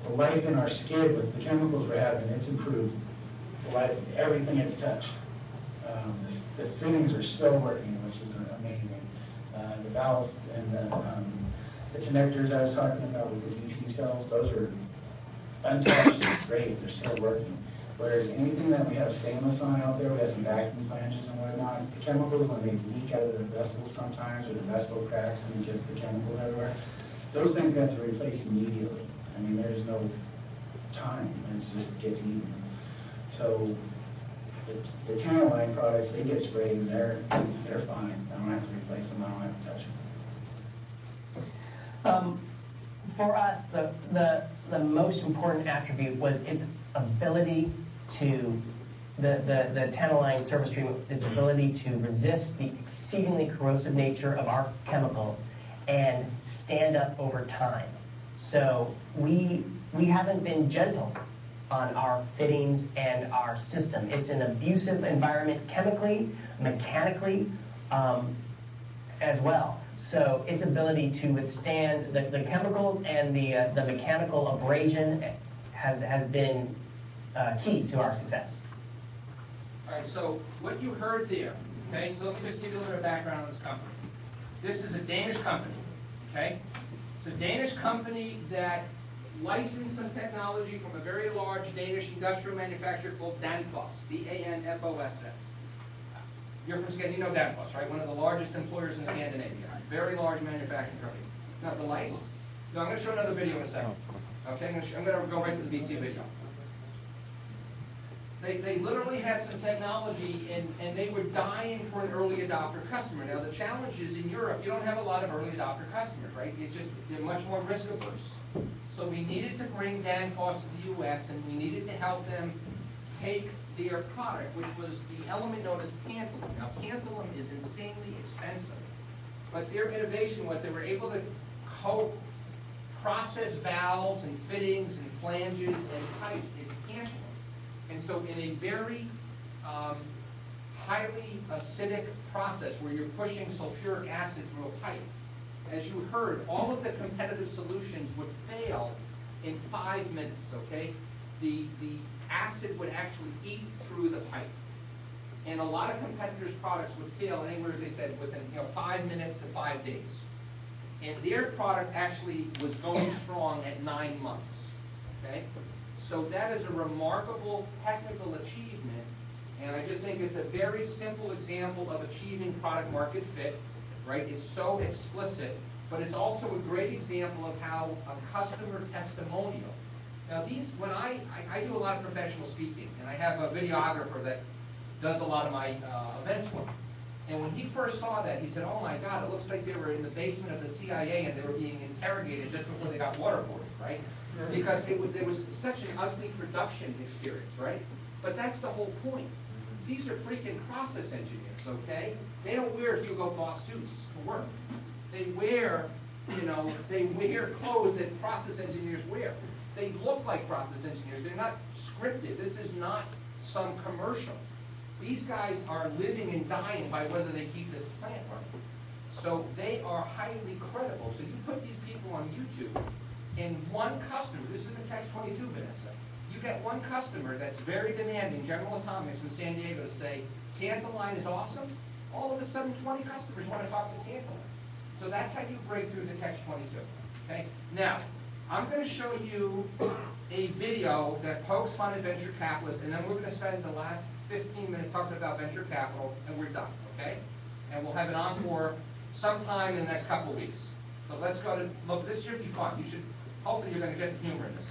The life in our skid with the chemicals we're having, it's improved. The life of everything it's touched. The fittings are still working, which is amazing. The valves and the connectors I was talking about with the DP cells, those are untouched, great, they're still working. Whereas anything that we have stainless on out there, we have some vacuum flanges and whatnot, the chemicals, when they leak out of the vessels sometimes, or the vessel cracks and it gets the chemicals everywhere, those things we have to replace immediately. I mean, there's no time, it just gets eaten. So the tantalite products, they get sprayed and they're fine. I don't have to replace them, I don't have to touch them. For us, the most important attribute was its ability to, the tantalum surface treatment, its ability to resist the exceedingly corrosive nature of our chemicals and stand up over time. So we haven't been gentle on our fittings and our system. It's an abusive environment chemically, mechanically, as well. So its ability to withstand the chemicals and the mechanical abrasion has been key to our success. All right, so what you heard there, okay, so let me just give you a little bit of background on this company. This is a Danish company, okay? It's a Danish company that licensed some technology from a very large Danish industrial manufacturer called Danfoss, Danfoss. You're from Scandinavia, you know Danfoss, right? One of the largest employers in Scandinavia. Very large manufacturing company. Now the lights, no, I'm going to show another video in a second. Okay, I'm going to go right to the BC video. They literally had some technology and they were dying for an early adopter customer. Now the challenge is in Europe, you don't have a lot of early adopter customers, right? They're much more risk averse. So we needed to bring Danfoss to the US and we needed to help them take their product, which was the element known as tantalum. Now tantalum is insanely expensive. But their innovation was they were able to coat process valves and fittings and flanges and pipes in tantalum. And so in a very highly acidic process where you're pushing sulfuric acid through a pipe, as you heard, all of the competitive solutions would fail in 5 minutes, okay? The acid would actually eat through the pipe. And a lot of competitors' products would fail anywhere, as they said, within 5 minutes to 5 days. And their product actually was going strong at 9 months. Okay? So that is a remarkable technical achievement, and I just think it's a very simple example of achieving product market fit, right? It's so explicit, but it's also a great example of how a customer testimonial. Now these, when I do a lot of professional speaking, and I have a videographer that does a lot of my events for me. And when he first saw that, he said, oh my God, it looks like they were in the basement of the CIA and they were being interrogated just before they got waterboarded, right? Because there was such an ugly production experience, right? But that's the whole point. These are freaking process engineers, okay? They don't wear Hugo Boss suits to work. They wear, they wear clothes that process engineers wear. They look like process engineers. They're not scripted. This is not some commercial. These guys are living and dying by whether they keep this plant running. So they are highly credible. So you put these people on YouTube, and one customer, this is the Catch-22, Vanessa, you get one customer that's very demanding, General Atomics in San Diego, to say, Tantaline is awesome. All of a sudden, 20 customers want to talk to Tantaline. So that's how you break through the Catch-22. Okay? Now, I'm going to show you a video that pokes fun at venture capitalists, and then we're going to spend the last 15 minutes talking about venture capital, and we're done, okay? And we'll have an encore sometime in the next couple of weeks. So let's go to, look, this should be fun. You should, hopefully you're going to get the humor in this.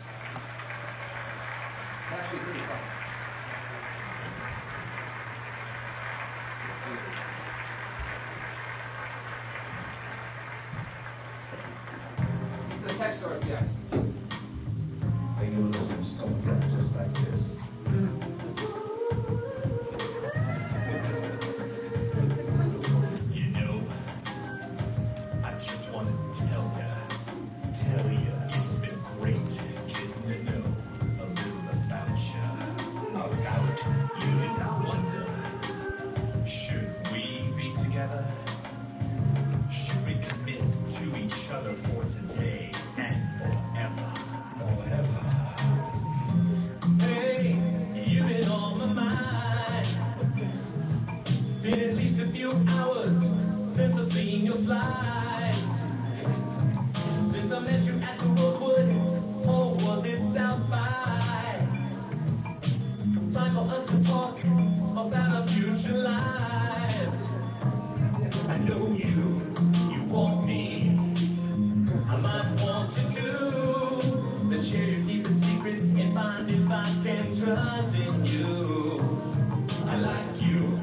It's actually pretty fun. The tech stores, yes. They give us some stomach just like this. You know, I just wanted to tell you, it's been great getting to know a little about you and I wonder, should we be together? Should we commit to each other for today and forever? Hey, you've been on my mind. Been at least a few hours since I've seen your slides. Since I met you at the Rosewood, or was it South by? Time for us to talk about our future lives. I know you want me. I might want you too. Let's share your deepest secrets and find if I can trust in you. I like you,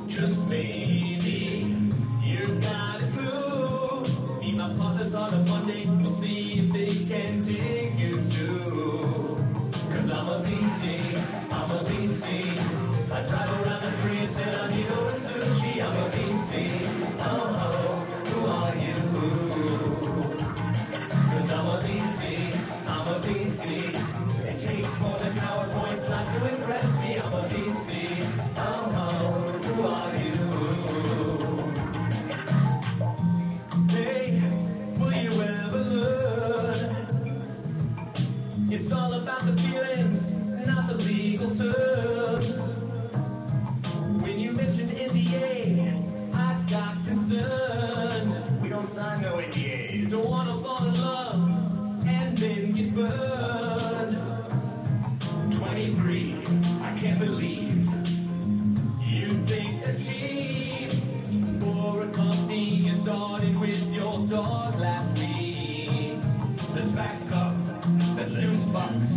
just maybe. You've got a clue. Be my partners on a Monday. We'll see if they can dig you too. Cause I'm a VC, I'm a VC. I drive around the streets and I need a sushi. I'm a VC. Oh, who are you? Cause I'm a VC, I'm a VC. It takes more than PowerPoint slides to impress me. I'm a VC. Oh, who are you? Hey, will you ever learn? It's all about the feelings, not the legal terms. When you mentioned NDA, I got concerned. We don't sign no NDAs. Don't wanna fall in love and then get burned. 23, I can't believe you think that's cheap. For a company you started with your dog last week. Let's back up, let's use bucks.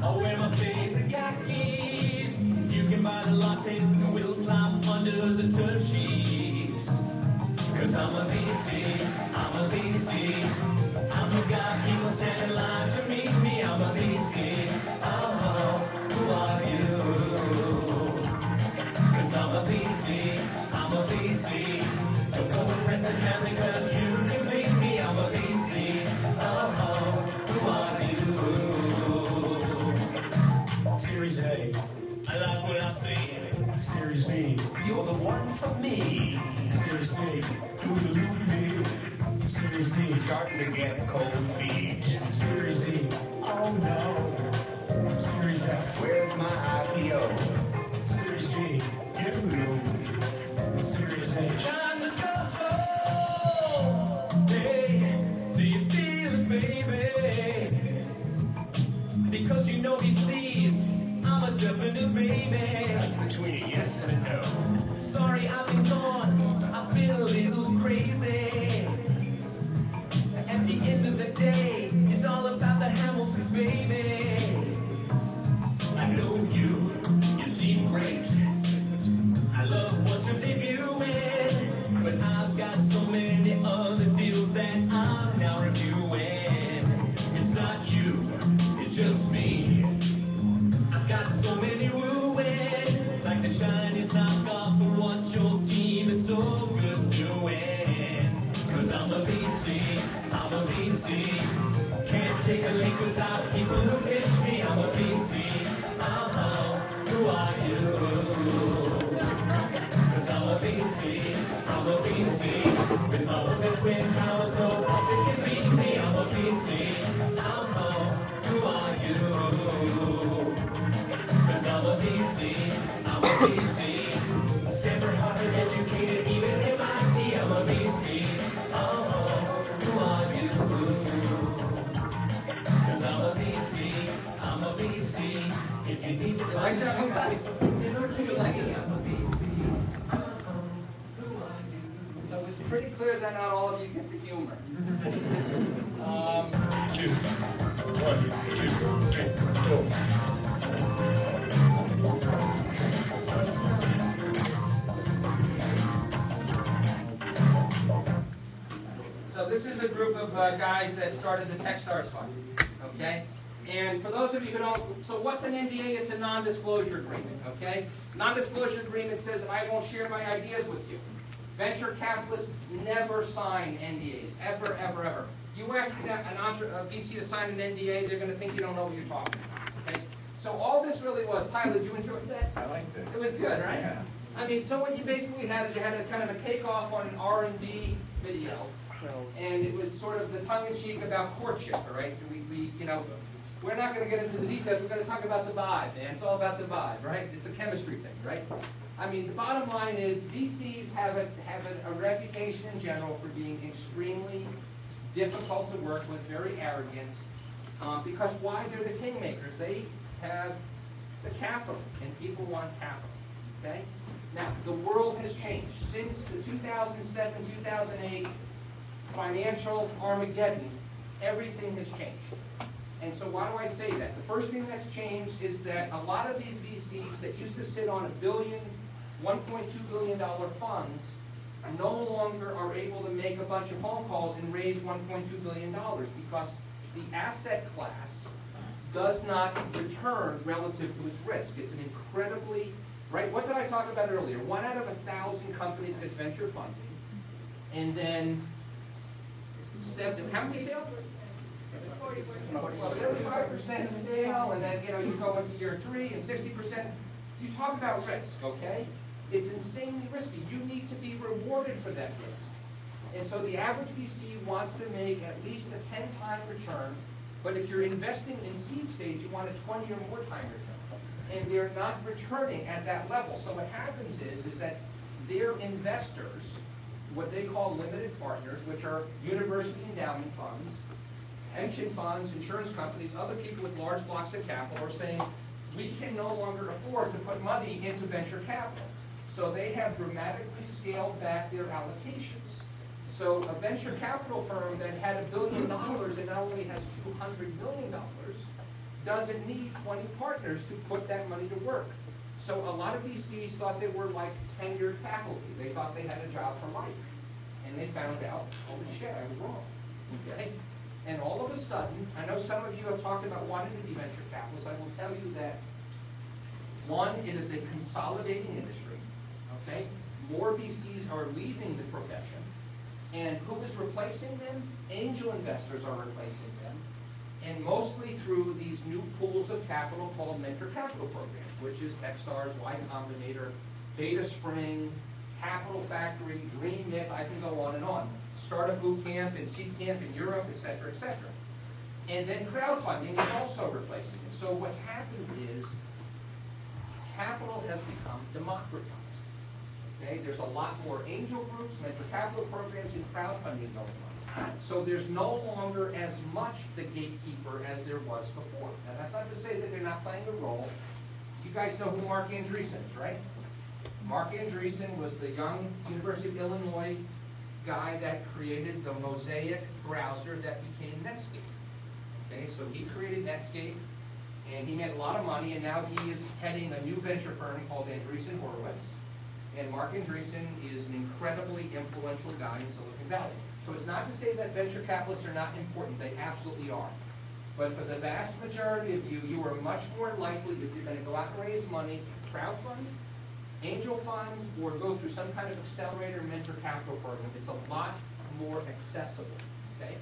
I'll wear my favorite khakis. You can buy the lattes and we'll climb under the turf sheets. Cause I'm a VC, I'm a VC. I'm the guy people stand in line to meet me. I'm a VC. Oh, who are you? Cause I'm a VC, I'm a VC. Don't go with friends and family cause you complete me. I'm a VC. Oh, who are you? Series A, I like what I see. Series B, you're the one for me. Series C, Series D, starting to get cold feet. Series E, oh no. Series F, where's my IPO? Series G, you. Series H, time to go. Hey, do you feel it, baby? Because you know these C's, I'm a definite baby. That's between a yes and a no. Sorry, I've been gone. I've been a little crazy. end of the day, it's all about the Hamiltons, baby. I know you seem great. I love what you're debuting, but I've got so many other deals that I'm now reviewing. It's not you, it's just me. I've got so many wooing, like the Chinese knockoff, but what your team is so good doing. Cause I'm a VC, I'm a VC. Can't take a leak without people who pitch me. I'm a VC, who are you? Cause I'm a VC, I'm a VC. With my open twin powers, no puppet can beat me. I'm a VC, who are you? Cause I'm a VC, I'm a VC. Stanford, Harvard, educated, even MIT. I'm a VC, who are you? Cause I'm a VC, I'm a VC. If you need to Like that one, guys? You like it? So it's pretty clear that not all of you get the humor. 2, 1, 2, 3, go. So this is a group of guys that started the Techstars Fund, okay? And for those of you who don't, so what's an NDA? It's a non-disclosure agreement, okay? Non-disclosure agreement says that I won't share my ideas with you. Venture capitalists never sign NDAs, ever, ever, ever. You ask a VC to sign an NDA, they're going to think you don't know what you're talking about, okay? So all this really was, Tyler, did you enjoy that? I liked it. It was good, right? Yeah. I mean, so what you basically had is you had a kind of a takeoff on an R&D video, and it was sort of the tongue-in-cheek about courtship, all right? We you know, we're not going to get into the details. We're going to talk about the vibe, man. It's all about the vibe, right? It's a chemistry thing, right? I mean, the bottom line is VCs have a reputation in general for being extremely difficult to work with, very arrogant, because why? They're the kingmakers. They have the capital, and people want capital, okay? Now, the world has changed. Since the 2007-2008 financial Armageddon, everything has changed. And so why do I say that? The first thing that's changed is that a lot of these VCs that used to sit on $1.2 billion funds no longer are able to make a bunch of phone calls and raise $1.2 billion because the asset class does not return relative to its risk. It's an incredibly, right? What did I talk about earlier? 1 out of 1,000 companies gets venture funding, and then how many fail? 75% fail, and then you go into year 3, and 60%. You talk about risk, okay? It's insanely risky. You need to be rewarded for that risk. And so the average VC wants to make at least a 10-time return, but if you're investing in seed stage, you want a 20 or more time return. And they're not returning at that level. So what happens is that their investors, what they call limited partners, which are university endowment funds, pension funds, insurance companies, other people with large blocks of capital are saying, we can no longer afford to put money into venture capital. So they have dramatically scaled back their allocations. So a venture capital firm that had $1 billion and now only has $200 million doesn't need 20 partners to put that money to work. So a lot of VCs thought they were like tenured faculty. They thought they had a job for life. And they found out, holy shit, I was wrong. Okay? And all of a sudden, I know some of you have talked about wanting to be venture capitalists. I will tell you that, one, it is a consolidating industry. Okay? More VCs are leaving the profession. And who is replacing them? Angel investors are replacing them. And mostly through these new pools of capital called venture capital programs, which is Techstars, Y Combinator, Beta Spring, Capital Factory, Dream It, I can go on and on. Startup Boot Camp and Seed Camp in Europe, et cetera, et cetera. And then crowdfunding is also replacing it. So what's happened is capital has become democratized. Okay? There's a lot more angel groups, venture capital programs, and crowdfunding going on. So there's no longer as much the gatekeeper as there was before. Now that's not to say that they're not playing a role. You guys know who Mark Andreessen is, right? Mark Andreessen was the young University of Illinois guy that created the Mosaic browser that became Netscape. Okay, so he created Netscape, and he made a lot of money, and now he is heading a new venture firm called Andreessen Horowitz. And Mark Andreessen is an incredibly influential guy in Silicon Valley. So it's not to say that venture capitalists are not important. They absolutely are. But for the vast majority of you, you are much more likely, if you're going to go out and raise money, crowdfund, angel fund, or go through some kind of accelerator mentor capital program. It's a lot more accessible. Okay?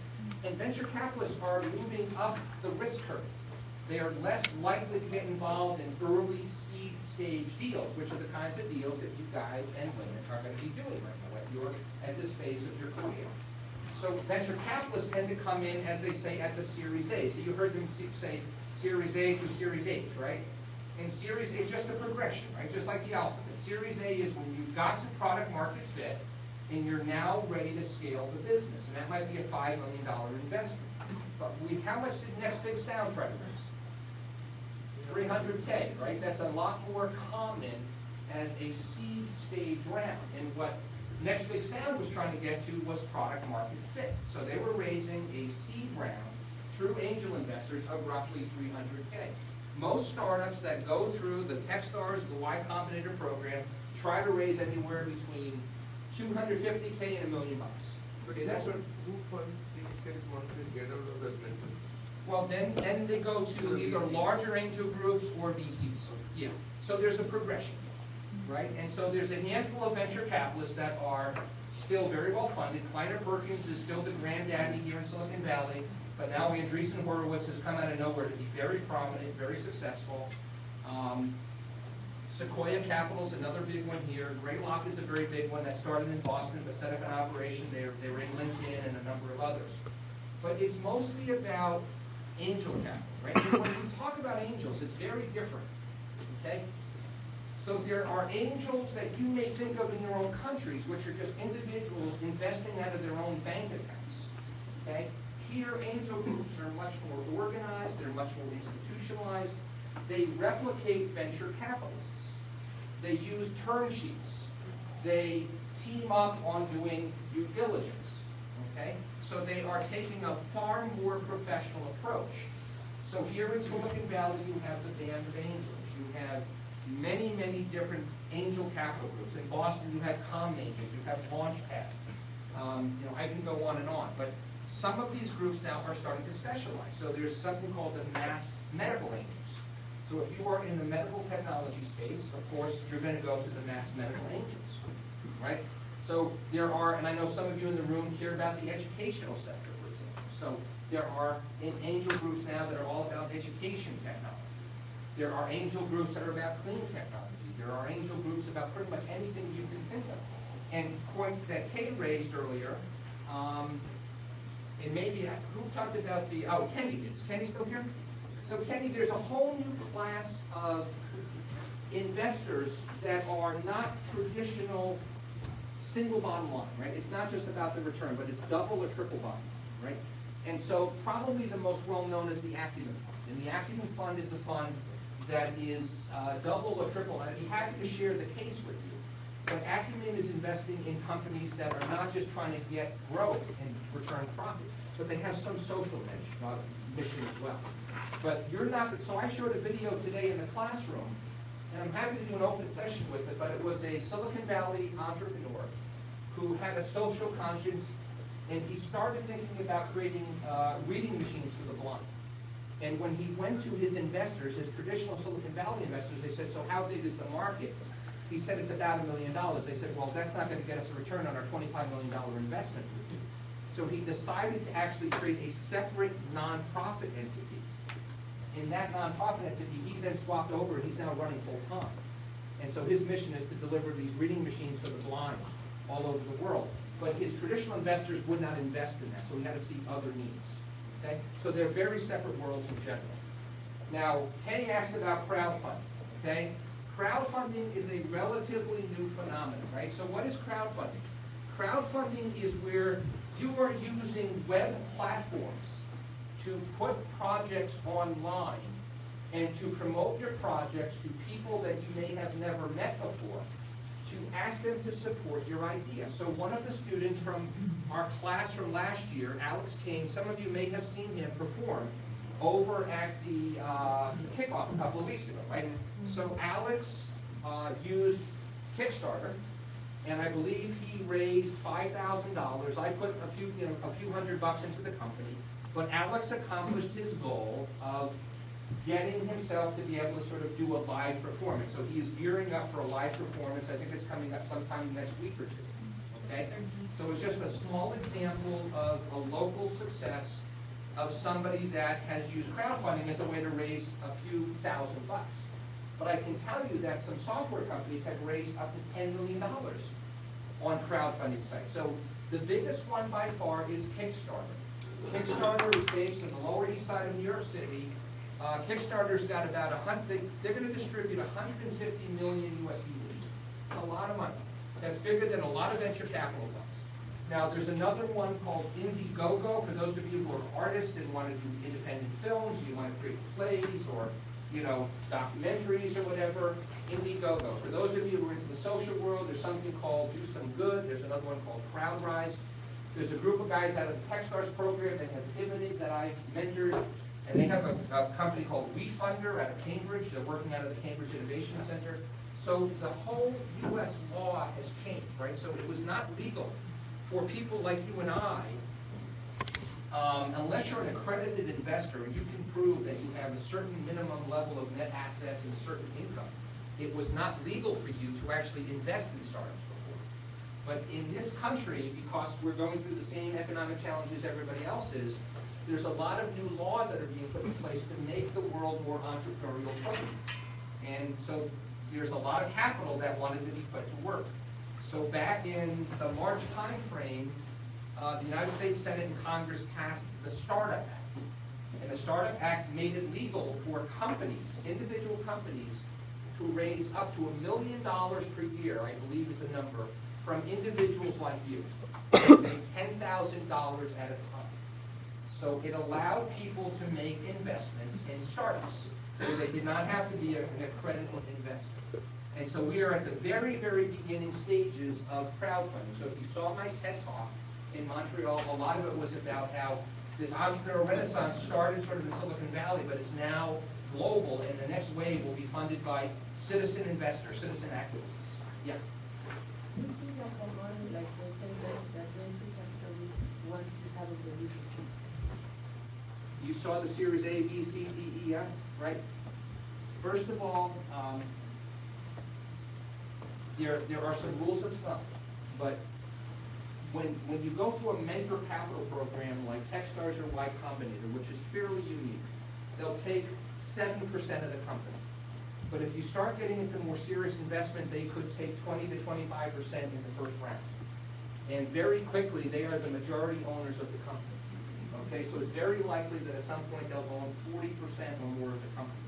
And venture capitalists are moving up the risk curve. They are less likely to get involved in early seed stage deals, which are the kinds of deals that you guys and women are going to be doing right now at this phase of your career. So venture capitalists tend to come in, as they say, at the Series A. So you heard them say Series A through Series H, right? And Series A is just a progression, right? Just like the alphabet. Series A is when you've got the product market fit and you're now ready to scale the business. And that might be a $5 million investment. But how much did Next Big Sound try to raise? 300K, right? That's a lot more common as a seed stage round. And what Next Big Sound was trying to get to was product market fit. So they were raising a seed round through angel investors of roughly 300K. Most startups that go through the Techstars, the Y Combinator program, try to raise anywhere between 250K and $1 million. Okay, that's what. Who funds these guys once they get out of that venture? Well, then they go to either larger angel groups or VCs. Yeah. So there's a progression, right? And so there's a handful of venture capitalists that are still very well funded. Kleiner Perkins is still the granddaddy here in Silicon Valley, but now Andreessen Horowitz has come out of nowhere to be very prominent, very successful. Sequoia Capital is another big one here. Greylock is a very big one that started in Boston but set up an operation. They were in LinkedIn and a number of others. But it's mostly about angel capital, right? And when we talk about angels, it's very different, okay? So there are angels that you may think of in your own countries, which are just individuals investing out of their own bank accounts, okay? Here, angel groups are much more organized, they're much more institutionalized. They replicate venture capitalists. They use term sheets. They team up on doing due diligence, okay? So they are taking a far more professional approach. So here in Silicon Valley, you have the Band of Angels. You have many, many different angel capital groups. In Boston, you have ComAngel, you have Launchpad. I can go on and on. But some of these groups now are starting to specialize. So there's something called the mass medical angels. So if you are in the medical technology space, of course, you're going to go to the mass medical angels, right? So there are, and I know some of you in the room care about the educational sector, for example. So there are angel groups now that are all about education technology. There are angel groups that are about clean technology. There are angel groups about pretty much anything you can think of. And point that Kay raised earlier, and maybe, who talked about the, Kenny did. Is Kenny still here? So Kenny, there's a whole new class of investors that are not traditional single bottom line, right? It's not just about the return, but it's double or triple bottom line, right? And so probably the most well-known is the Acumen Fund. And the Acumen Fund is a fund that is double or triple. And I'd be happy to share the case with you. But Acumen is investing in companies that are not just trying to get growth and return profit, but they have some social mission as well. But you're not, so I showed a video today in the classroom, and I'm happy to do an open session with it, but it was a Silicon Valley entrepreneur who had a social conscience, and he started thinking about creating reading machines for the blind. And when he went to his investors, his traditional Silicon Valley investors, they said, so how big is the market? He said, it's about $1 million. They said, well, that's not going to get us a return on our $25 million investment. So he decided to actually create a separate nonprofit entity. In that nonprofit entity, he then swapped over, and he's now running full time. And so his mission is to deliver these reading machines for the blind all over the world. But his traditional investors would not invest in that, so he had to seek other needs. Okay? So they're very separate worlds in general. Now, Kay asked about crowdfunding. Okay? Crowdfunding is a relatively new phenomenon, right? So what is crowdfunding? Crowdfunding is where you are using web platforms to put projects online and to promote your projects to people that you may have never met before, to ask them to support your idea. So one of the students from our class from last year, Alex King, some of you may have seen him perform over at the kickoff a couple of weeks ago, right? So Alex used Kickstarter, and I believe he raised $5,000. I put a few $100 into the company, but Alex accomplished his goal of getting himself to be able to sort of do a live performance. So he's gearing up for a live performance. I think it's coming up sometime next week or two. Okay? So it's just a small example of a local success of somebody that has used crowdfunding as a way to raise a few $1,000 bucks. But I can tell you that some software companies have raised up to $10 million on crowdfunding sites. So the biggest one by far is Kickstarter. Kickstarter is based on the Lower East Side of New York City. Kickstarter's got about they're going to distribute 150 million US dollars. A lot of money. That's bigger than a lot of venture capital funds. Now, there's another one called Indiegogo. For those of you who are artists and want to do independent films, you want to create plays or, documentaries or whatever, Indiegogo. For those of you who are into the social world, there's something called Do Some Good. There's another one called CrowdRise. There's a group of guys out of the TechStars program that have pivoted that I've mentored. And they have a company called WeFunder out of Cambridge. They're working out of the Cambridge Innovation Center. So the whole U.S. law has changed, right? So it was not legal for people like you and I, unless you're an accredited investor and you can prove that you have a certain minimum level of net assets and a certain income, it was not legal for you to actually invest in startups before. But in this country, because we're going through the same economic challenges everybody else is, there's a lot of new laws that are being put in place to make the world more entrepreneurial friendly. And so there's a lot of capital that wanted to be put to work. So back in the March timeframe, the United States Senate and Congress passed the Startup Act. And the Startup Act made it legal for companies, individual companies, to raise up to $1 million per year, I believe is the number, from individuals like you. $10,000 at a time. So it allowed people to make investments in startups. So they did not have to be an accredited investor. And so we are at the very, very beginning stages of crowdfunding. So if you saw my TED Talk in Montreal, a lot of it was about how this entrepreneurial renaissance started sort of in Silicon Valley, but it's now global, and the next wave will be funded by citizen investors, citizen activists. Yeah? You saw the series A, B, C, D, E, F, right? First of all, there are some rules of thumb, but when you go through a mentor capital program like Techstars or Y Combinator, which is fairly unique, they'll take 7% of the company. But if you start getting into more serious investment, they could take 20 to 25% in the first round. And very quickly, they are the majority owners of the company. Okay, so it's very likely that at some point they'll own 40% or more of the company.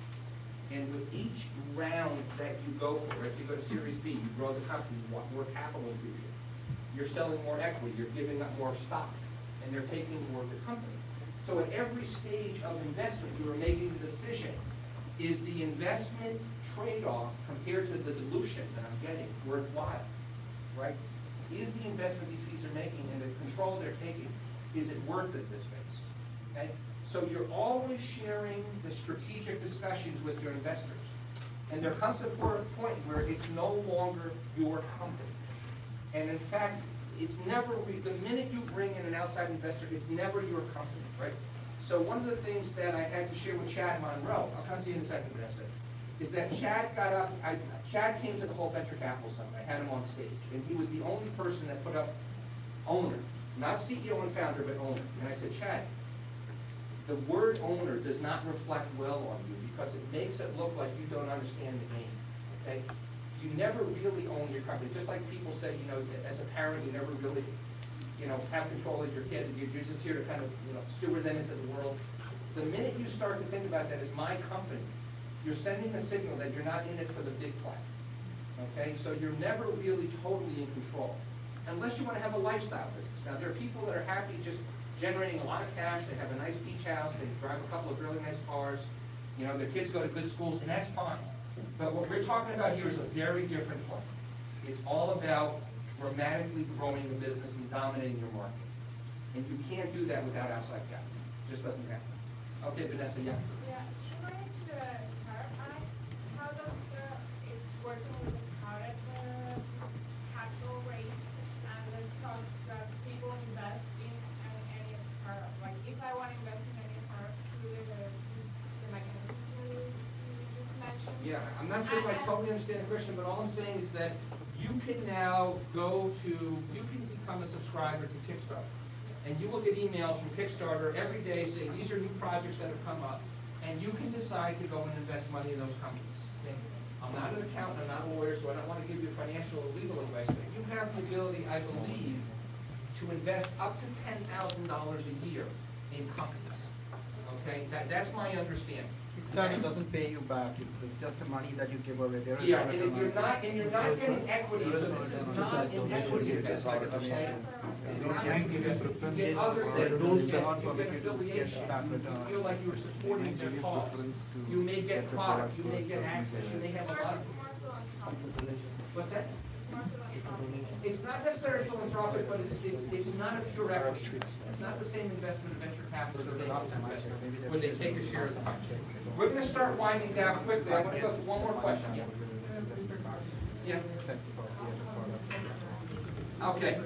And with each round that you go for, if you go to Series B, you grow the company, you want more capital infusion. You're selling more equity, you're giving up more stock, and they're taking more of the company. So at every stage of investment, you are making the decision, is the investment trade-off compared to the dilution that I'm getting worthwhile, right? Is the investment these guys are making and the control they're taking, is it worth it this phase? Okay? So you're always sharing the strategic discussions with your investors. And there comes a point where it's no longer your company. And in fact, it's never, the minute you bring in an outside investor, it's never your company, right? So one of the things that I had to share with Chad Monroe, I'll come to you in a second, Vanessa, is that Chad got up, Chad came to the whole venture capital summit. I had him on stage, and he was the only person that put up owner, not CEO and founder, but owner. And I said, Chad, the word owner does not reflect well on you because it makes it look like you don't understand the game, okay? You never really own your company. Just like people say, as a parent, you never really, have control of your kid. You're just here to kind of, steward them into the world. The minute you start to think about that as my company, you're sending a signal that you're not in it for the big play, okay? So you're never really totally in control, unless you want to have a lifestyle business. Now, there are people that are happy just generating a lot of cash. They have a nice beach house. They drive a couple of really nice cars. Their kids go to good schools, and that's fine. But what we're talking about here is a very different play. It's all about dramatically growing the business and dominating your market. And you can't do that without outside capital. It just doesn't happen. Okay, Vanessa, yeah? Yeah, trying to clarify, how does it's working with the current capital raise and the stock that people invest in any startup? Like, if I want to invest in any startup through the mechanism you just mentioned? Yeah, I'm not sure if I totally understand the question, but all I'm saying is that you can now you can become a subscriber to Kickstarter. And you will get emails from Kickstarter every day saying these are new projects that have come up, and you can decide to go and invest money in those companies. Okay? I'm not an accountant, I'm not a lawyer, so I don't want to give you financial or legal advice, but you have the ability, I believe, to invest up to $10,000 a year in companies. Okay, that's my understanding. Kickstarter doesn't pay you back. It's just the money that you give away. There is Yeah, and you're not getting equity, so this is not an equity investment. Okay? It's not an investment. You get other things. You get affiliation. You feel like you're supporting their cause. You may get product. You may get access. You may have a lot of. What's that? It's not necessarily philanthropic, but it's not a pure equity. It's not the same investment of venture capital or investment where they take a share of the pie. We're going to start winding down quickly. I want to go to one more question. Yeah. Okay.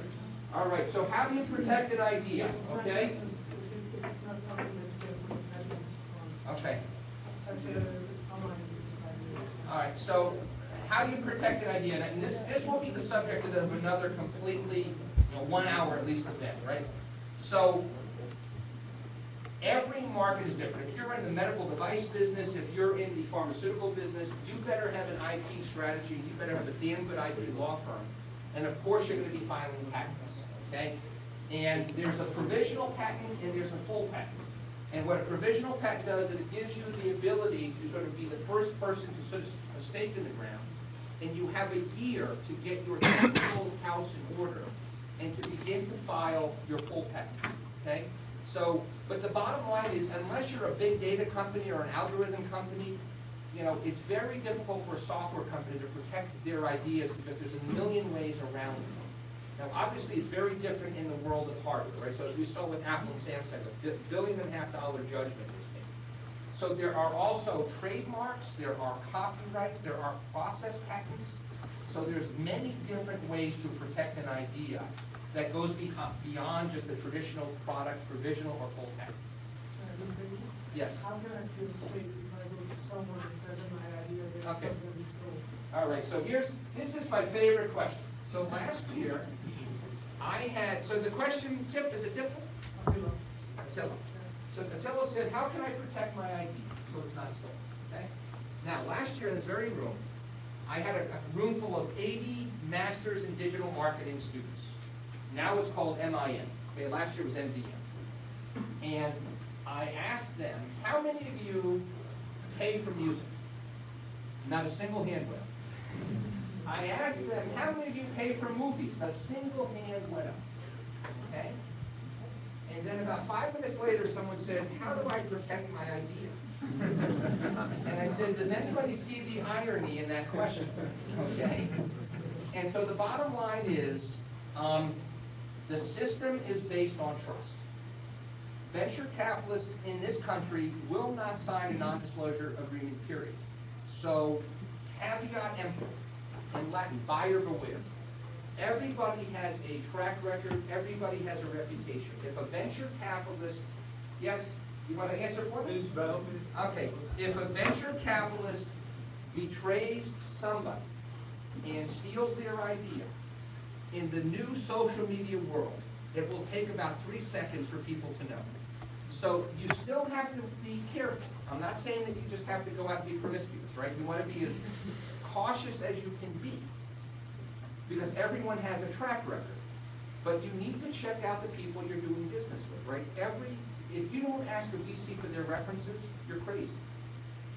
All right. So how do you protect an idea? Okay. Okay. All right. So how do you protect an idea? And this will be the subject of another completely, 1 hour at least event, right? So every market is different. If you're in the medical device business, if you're in the pharmaceutical business, you better have an IP strategy. You better have a damn good IP law firm. And of course, you're going to be filing patents, okay? And there's a provisional patent and there's a full patent. And what a provisional patent does is it gives you the ability to sort of be the first person to sort of a stake in the ground. And you have a year to get your technical house in order and to begin to file your full patent, okay? So, but the bottom line is, unless you're a big data company or an algorithm company, it's very difficult for a software company to protect their ideas because there's a million ways around it. Now, obviously, it's very different in the world of hardware, right? So as we saw with Apple and Samsung, $1.5 billion judgment was made. So there are also trademarks, there are copyrights, there are process patents. So there's many different ways to protect an idea that goes beyond just the traditional product, provisional or full patent. Yes? How can I feel safe if I go to someone and tell them my idea that Okay. it's going to be stolen? All right, so this is my favorite question. So last year, I had, so the question, is it Tip? Attila. So Attila said, how can I protect my ID so it's not stolen? Okay? Now, last year in this very room, I had a room full of 80 masters in digital marketing students. Now it's called MIN. Okay, last year was MDM. And I asked them, how many of you pay for music? Not a single hand went up. I asked them, how many of you pay for movies? A single hand went up. Okay? And then about 5 minutes later, someone said, how do I protect my idea? And I said, does anybody see the irony in that question? Okay? And so the bottom line is, the system is based on trust. Venture capitalists in this country will not sign a non-disclosure agreement, period. So, caveat emptor, in Latin, buyer beware. Everybody has a track record, everybody has a reputation. If a venture capitalist, yes, you want to answer for me? Okay, if a venture capitalist betrays somebody and steals their idea, in the new social media world, it will take about 3 seconds for people to know. So you still have to be careful. I'm not saying that you just have to go out and be promiscuous, right? You want to be as cautious as you can be because everyone has a track record. But you need to check out the people you're doing business with, right? If you don't ask a VC for their references, you're crazy.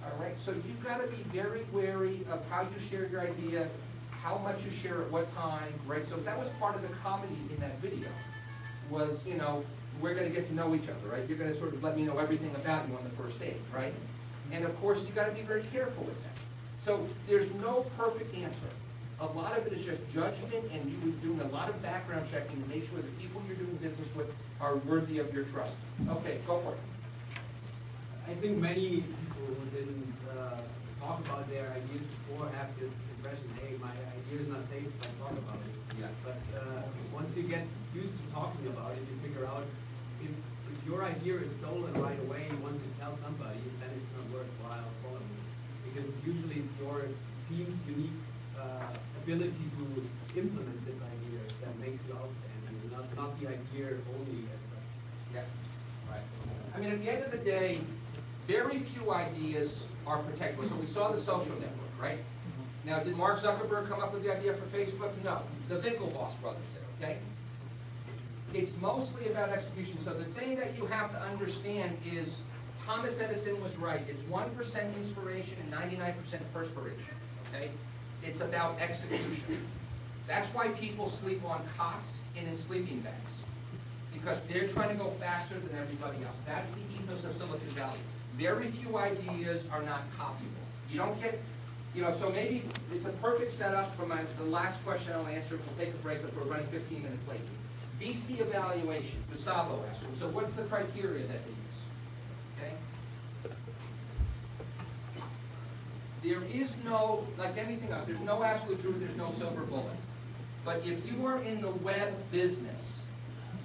All right? So you've got to be very wary of how you share your idea, how much you share at what time, right? So that was part of the comedy in that video was, we're going to get to know each other, right? You're going to sort of let me know everything about you on the first date, right? And of course, you got to be very careful with that. So there's no perfect answer. A lot of it is just judgment, and you were doing a lot of background checking to make sure the people you're doing business with are worthy of your trust. Okay, go for it. I think many people who didn't talk about their ideas before have this impression, hey, my idea is not safe if I talk about it. Yeah. But once you get used to talking about it, you figure out if your idea is stolen right away, once you tell somebody, then it's not worthwhile following it. Because usually it's your team's unique ability to implement this idea that makes you outstanding, not the idea only as such. Yeah, right. I mean, at the end of the day, very few ideas are protected. So we saw the social network, right? Now, did Mark Zuckerberg come up with the idea for Facebook? No. The Winklevoss brothers did, okay? It's mostly about execution. So the thing that you have to understand is Thomas Edison was right. It's 1% inspiration and 99% perspiration, okay? It's about execution. That's why people sleep on cots and in sleeping bags, because they're trying to go faster than everybody else. That's the ethos of Silicon Valley. Very few ideas are not copyable. You don't get, so maybe it's a perfect setup for the last question I'll answer. We'll take a break because we're running 15 minutes late. VC evaluation, Gustavo asked. So what's the criteria that they use? Okay? There is no, like anything else, there's no absolute truth, there's no silver bullet. But if you are in the web business,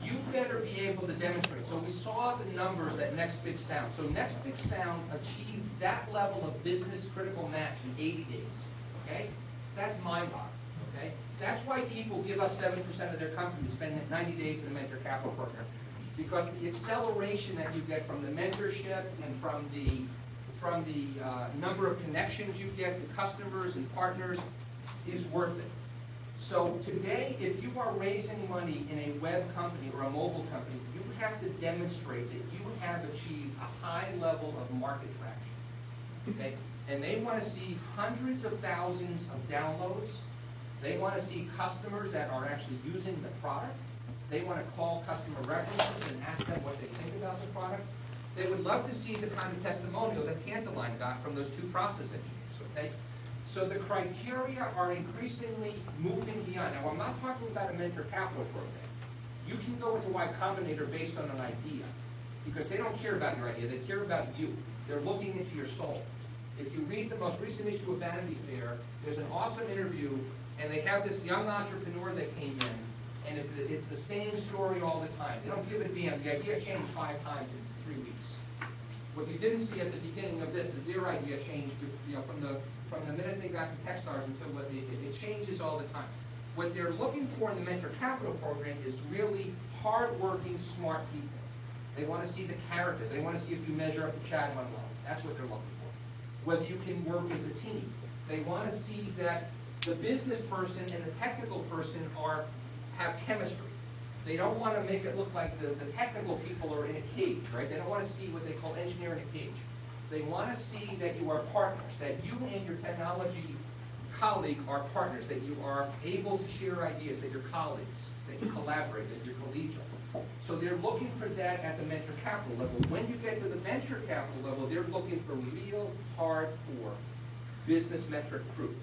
you better be able to demonstrate. So we saw the numbers at Next Big Sound. So Next Big Sound achieved that level of business critical mass in 80 days. Okay? That's mind-boggling. Okay? That's why people give up 7% of their company to spend 90 days in the mentor capital program. Because the acceleration that you get from the mentorship and from the number of connections you get to customers and partners is worth it. So today, if you are raising money in a web company or a mobile company, you have to demonstrate that you have achieved a high level of market traction. Okay? And they want to see hundreds of thousands of downloads. They want to see customers that are actually using the product. They want to call customer references and ask them what they think about the product. They would love to see the kind of testimonial that Tantaline got from those two process engineers. Okay? So the criteria are increasingly moving beyond. Now, I'm not talking about a mentor capital program. You can go into Y Combinator based on an idea, because they don't care about your idea. They care about you. They're looking into your soul. If you read the most recent issue of Vanity Fair, there's an awesome interview, and they have this young entrepreneur that came in, and it's the same story all the time. They don't give it the end. The idea changed 5 times in 3 weeks. What you didn't see at the beginning of this is their idea changed, from the minute they got to Techstars until it changes all the time. What they're looking for in the Mentor Capital program is really hard-working, smart people. They want to see the character. They want to see if you measure up to Chad Manuel. That's what they're looking for. Whether you can work as a team. They want to see that the business person and the technical person have chemistry. They don't want to make it look like the technical people are in a cage, right? They don't want to see what they call engineering a cage. They want to see that you are partners, that you and your technology colleague are partners, that you are able to share ideas, that you're colleagues, that you collaborate, that you're collegial. So they're looking for that at the mentor capital level. When you get to the venture capital level, they're looking for real hardcore business metric proof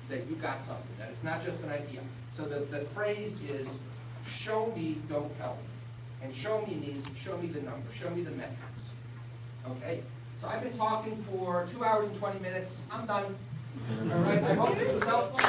that you got something, that it's not just an idea. So the phrase is, show me, don't tell me. And show me means show me the numbers, show me the metrics. Okay? So I've been talking for 2 hours and 20 minutes. I'm done. All right, I hope this was helpful.